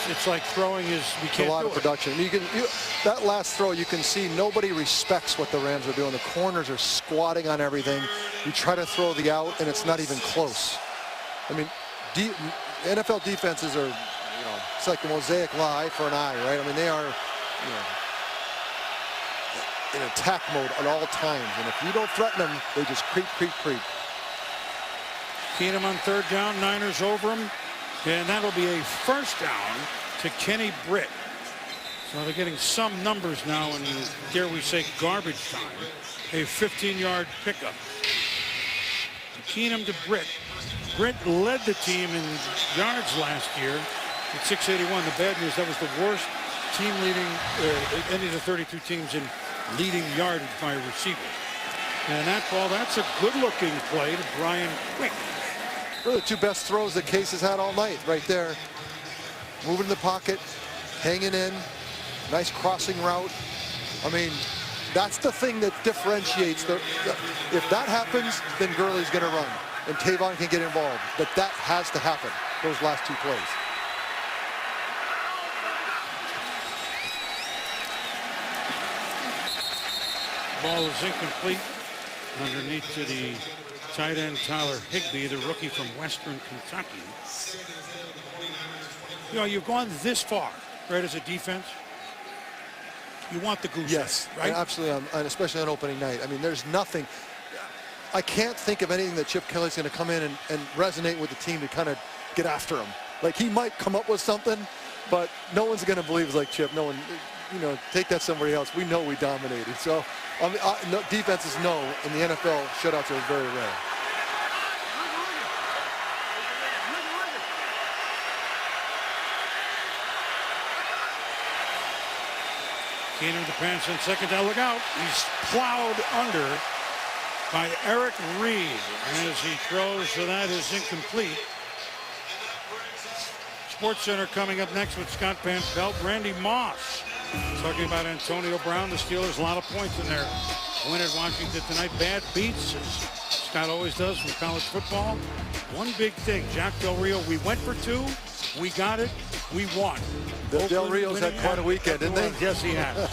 it's like throwing is, we can't do it. A lot of production. That last throw, you can see nobody respects what the Rams are doing. The corners are squatting on everything. You try to throw the out, and it's not even close. I mean, NFL defenses are, it's like the mosaic lie for an eye, right? I mean, they are, in attack mode at all times. And if you don't threaten them, they just creep. Keenum on 3rd down, Niners over him. And that'll be a first down to Kenny Britt. So they're getting some numbers now in, dare we say, garbage time. A 15-yard pickup. Keenum to Britt. Britt led the team in yards last year at 681. The bad news, that was the worst team leading, any of the 32 teams in leading yardage by a receiver. And that ball, that's a good-looking play to Brian Quick. Really the 2 best throws that Case has had all night right there. Moving in the pocket, hanging in, nice crossing route. I mean, that's the thing that differentiates. If that happens, then Gurley's going to run, and Tavon can get involved. But that has to happen, those last 2 plays. Ball is incomplete. Underneath to the tight end Tyler Higbee, the rookie from Western Kentucky. You've gone this far. right, as a defense? You want the goose Yes, egg, right? absolutely, and especially on opening night. I mean, there's nothing. I can't think of anything that Chip Kelly's going to come in and resonate with the team to kind of get after him. Like, he might come up with something, but no one's going to believe it's like Chip. No one, you know, take that somebody else. We know we dominated. So no, defenses know in the NFL, shutouts are very rare. Keenum to pass in second down. Look out. He's plowed under by Eric Reed as he throws, so that is incomplete. Sports Center coming up next with Scott Van Pelt. Randy Moss talking about Antonio Brown. The Steelers, a lot of points in there. Win at Washington tonight. Bad beats, as Scott always does from college football. One big thing, Jack Del Rio, we went for 2. We got it. We won. Del Rio's had quite a weekend, didn't they? Yes, he has.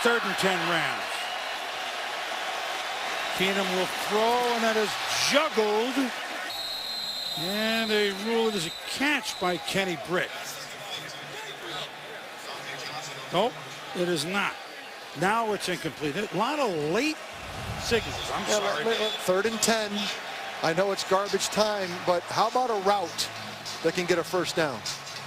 Third and 10 Rams. Keenum will throw, and that is juggled. And they rule it as a catch by Kenny Britt. Nope, it is not. Now it's incomplete. A lot of late signals. I'm sorry. Third and 10. I know it's garbage time, but how about a route that can get a first down?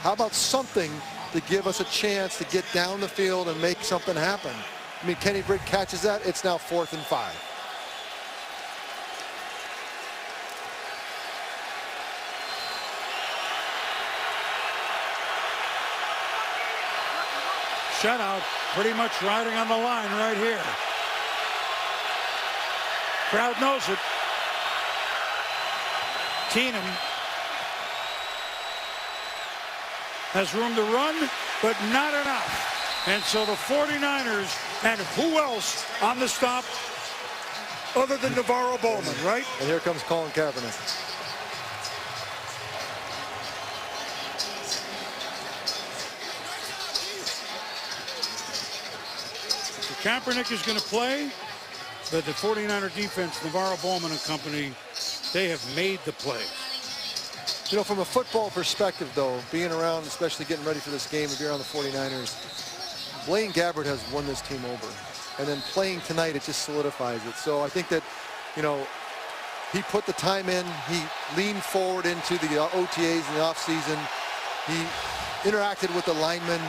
How about something to give us a chance to get down the field and make something happen? I mean, Kenny Britt catches that. It's now 4th and 5. Shutout pretty much riding on the line right here. Crowd knows it. Keenum has room to run, but not enough. And so the 49ers, and who else on the stop other than Navarro Bowman, right? And here comes Colin Kaepernick. Kaepernick is going to play, but the 49er defense, Navarro Bowman and company, they have made the plays. You know, from a football perspective, though, being around, especially getting ready for this game, if you're on the 49ers, Blaine Gabbert has won this team over. And then playing tonight, it just solidifies it. So I think that, you know, he put the time in. He leaned forward into the OTAs in the offseason. He interacted with the linemen,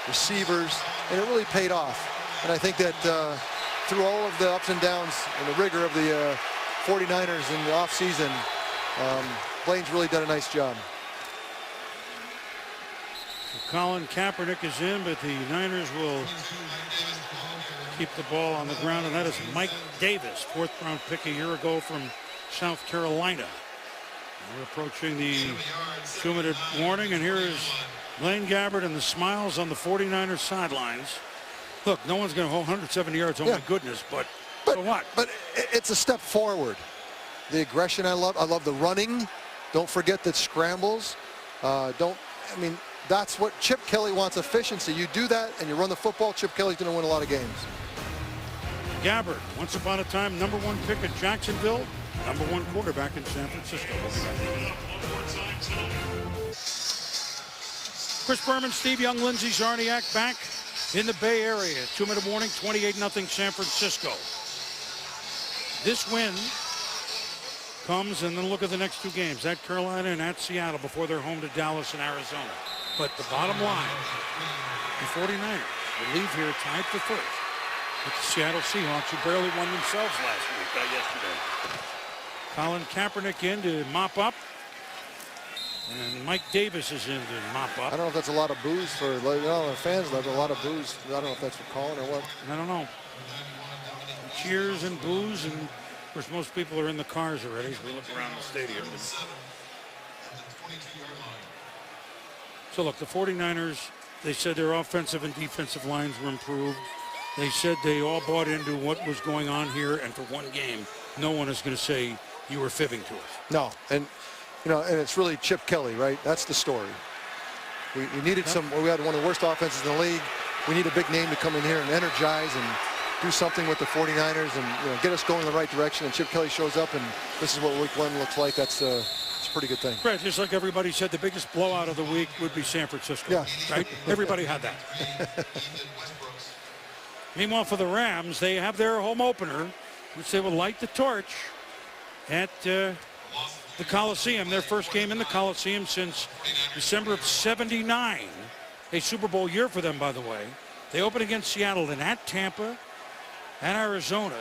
receivers, and it really paid off. And I think that through all of the ups and downs and the rigor of the 49ers in the offseason, Blaine's really done a nice job. Colin Kaepernick is in, but the Niners will keep the ball on the ground, and that is Mike Davis, 4th-round pick a year ago from South Carolina. We're approaching the 2-minute warning, and here is Blaine Gabbert and the smiles on the 49ers sidelines. Look, no one's going to hold 170 yards. Oh, my goodness, but so what? But it's a step forward. The aggression I love. I love the running. Don't forget the scrambles. I mean, that's what Chip Kelly wants, efficiency. You do that and you run the football, Chip Kelly's going to win a lot of games. Gabbert, once upon a time, #1 pick at Jacksonville, #1 quarterback in San Francisco. Chris Berman, Steve Young, Lindsey Czarniak back in the Bay Area. 2-minute warning, 28-0 San Francisco. This win comes, and then look at the next 2 games, at Carolina and at Seattle before they're home to Dallas and Arizona. But the bottom line, the 49ers will leave here tied for first with the Seattle Seahawks, who barely won themselves last week, yesterday. Colin Kaepernick in to mop up, and Mike Davis is in to mop up. I don't know if that's a lot of boos for, you know, the fans love a lot of boos. I don't know if that's for Colin or what. I don't know. Cheers and boos, and of course most people are in the cars already as we look around the stadium. So look, the 49ers, they said their offensive and defensive lines were improved. They said they all bought into what was going on here, and for one game, no one is going to say you were fibbing to us. No, and you know, and it's really Chip Kelly, right? That's the story. We needed we had one of the worst offenses in the league. We need a big name to come in here and energize and do something with the 49ers and get us going in the right direction. And Chip Kelly shows up, and this is what week 1 looks like. It's a pretty good thing. Right, just like everybody said, the biggest blowout of the week would be San Francisco. Yeah. Right? Everybody had that. Meanwhile, for the Rams, they have their home opener, which they will light the torch at the Coliseum. Their first game in the Coliseum since December of '79. A Super Bowl year for them, by the way. They open against Seattle, then at Tampa, at Arizona,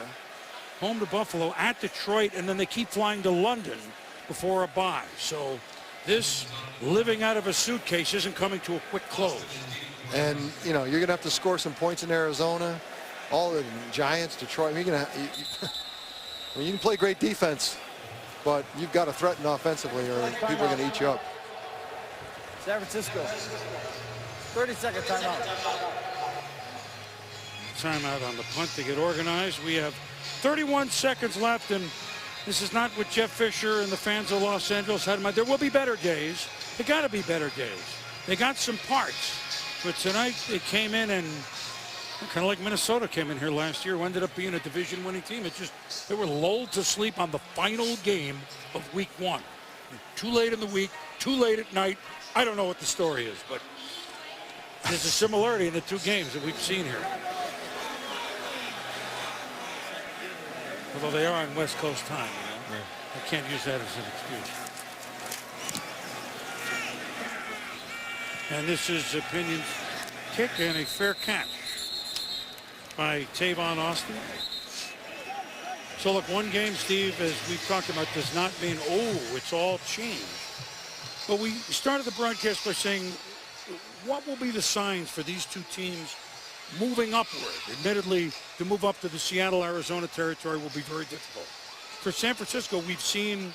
home to Buffalo, at Detroit, and then they keep flying to London before a bye. So this living out of a suitcase isn't coming to a quick close. And, you're going to have to score some points in Arizona. All the Giants, Detroit. You can play great defense, but you've got to threaten offensively or people are going to eat you up. San Francisco. 30-second timeout. Timeout on the punt to get organized. We have 31 seconds left, and this is not what Jeff Fisher and the fans of Los Angeles had in mind. There will be better days. There got to be better days. They got some parts, but tonight they came in and kind of like Minnesota came in here last year, who ended up being a division-winning team. They were lulled to sleep on the final game of week 1. Too late in the week, too late at night. I don't know what the story is, but there's a similarity in the two games that we've seen here. Although they are on West Coast time, I can't use that as an excuse. And this is Pinion's kick and a fair catch by Tavon Austin. So look, one game, Steve, as we've talked about, does not mean, it's all changed. But we started the broadcast by saying, what will be the signs for these two teams moving upward? Admittedly, to move up to the Seattle-Arizona territory will be very difficult. For San Francisco, we've seen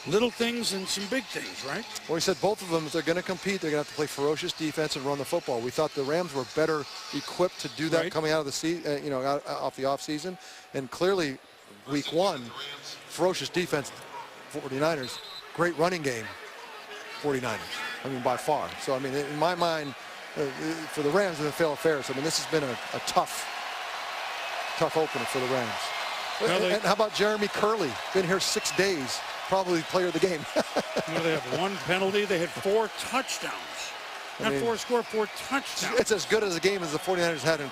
little things and some big things, right? Well, we said both of them, if they're going to compete, they're going to have to play ferocious defense and run the football. We thought the Rams were better equipped to do that coming out of the season, off the offseason. And clearly, week 1, ferocious defense, 49ers, great running game, 49ers. I mean, by far. So, I mean, in my mind, for the Rams, it's a fail affairs. I mean, this has been a tough opener for the Rams. And how about Jeremy Curley? Been here 6 days. Probably player of the game. They have 1 penalty. They had 4 touchdowns. Not 4 scores, 4 touchdowns. It's as good as a game as the 49ers had in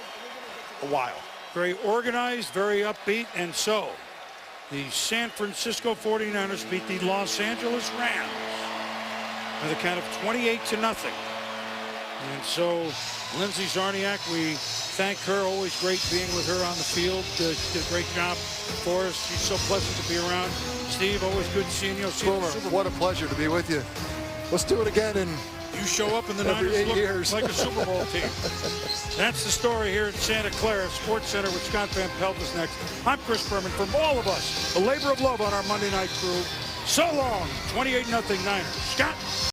a while. Very organized, very upbeat, and so the San Francisco 49ers beat the Los Angeles Rams with a count of 28-0. And so Lindsay Czarniak, we thank her. Always great being with her on the field. She did a great job for us. She's so pleasant to be around. Steve, always good seeing you. Boomer, what a pleasure to be with you. Let's do it again in you show up in the every Niners 8 years. like a Super Bowl team. That's the story here at Santa Clara Sports Center with Scott Van Pelt is next. I'm Chris Berman. From all of us, a labor of love on our Monday night crew. So long, 28-0 Niners. Scott.